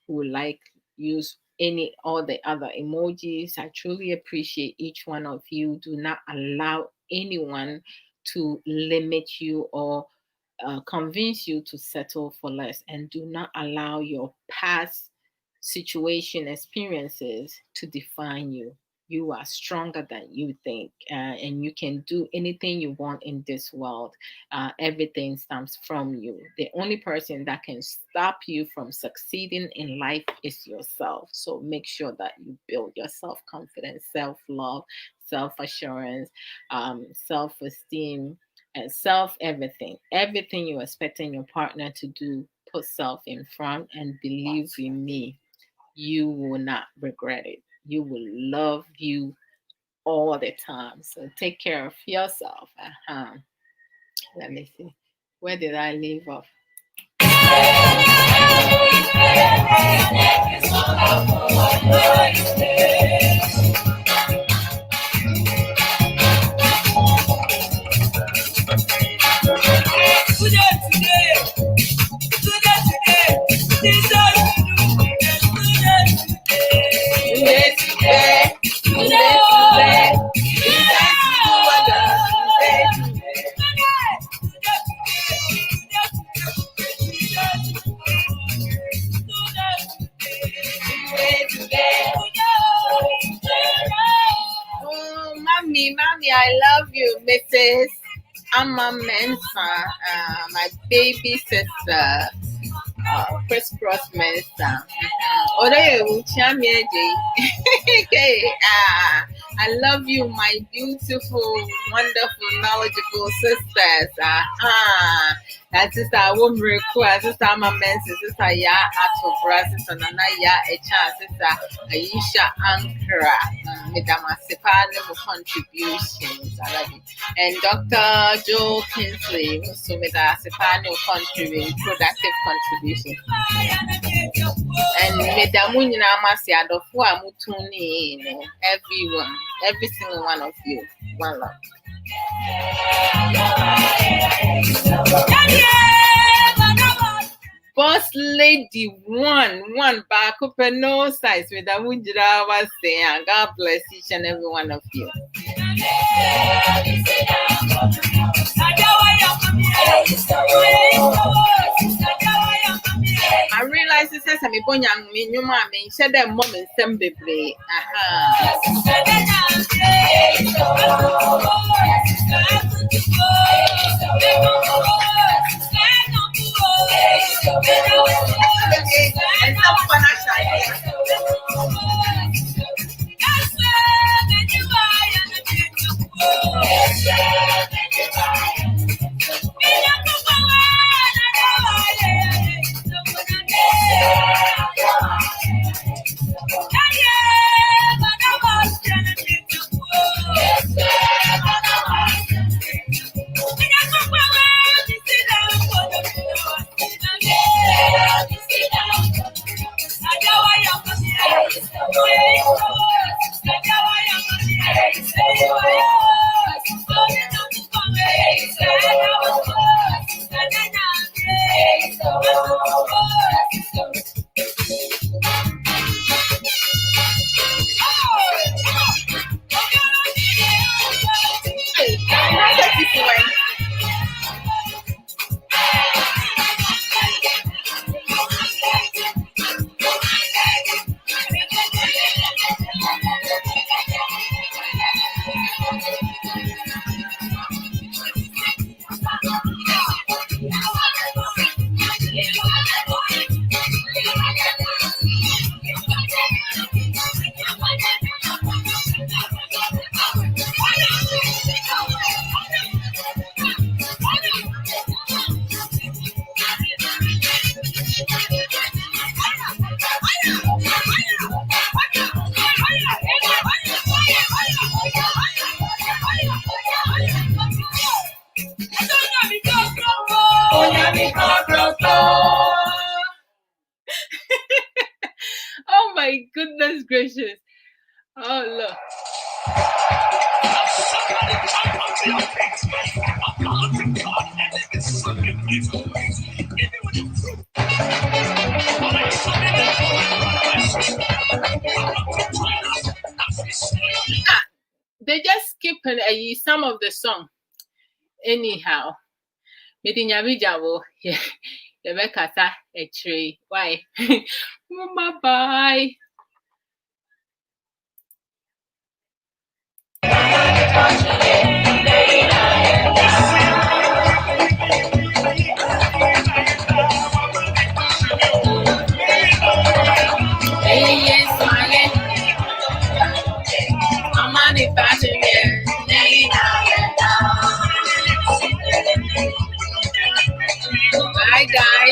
who use any or the other emojis. I truly appreciate each one of you. Do not allow anyone to limit you or convince you to settle for less, and do not allow your past situation experiences to define you. You are stronger than you think, and you can do anything you want in this world. Everything stems from you. The only person that can stop you from succeeding in life is yourself. So make sure that you build your self-confidence, self-love, self-assurance, self-esteem, and everything you're expecting your partner to do. Put self in front, and believe in me, you will not regret it. You will love you all the time. So take care of yourself. Let me see. Where did I leave off? Mommy, I love you, Mrs. Amma Mensa, my baby sister, crisscross Mensa. I love you, my beautiful, wonderful, knowledgeable sisters. That sister Womri Kwa, sister Amma Mensa, sister Ya Atobra, sister Nana Ya Echa, sister Aisha Ankara, Madam Asipane contributions. I love you. And Dr. Joe Kinsley, so with Asipane contribute productive contributions. And Madam Munina Masia Dofua Mutuni, everyone, every single one of you. One love. Boss lady one back up and no size with a wunjira was saying. God bless each and every one of you. I realize this is a young me, you mammy, said that moment, some baby. Goodness gracious. Oh, look. They just skip some of the song. Anyhow, why? Bye. Bye, guys.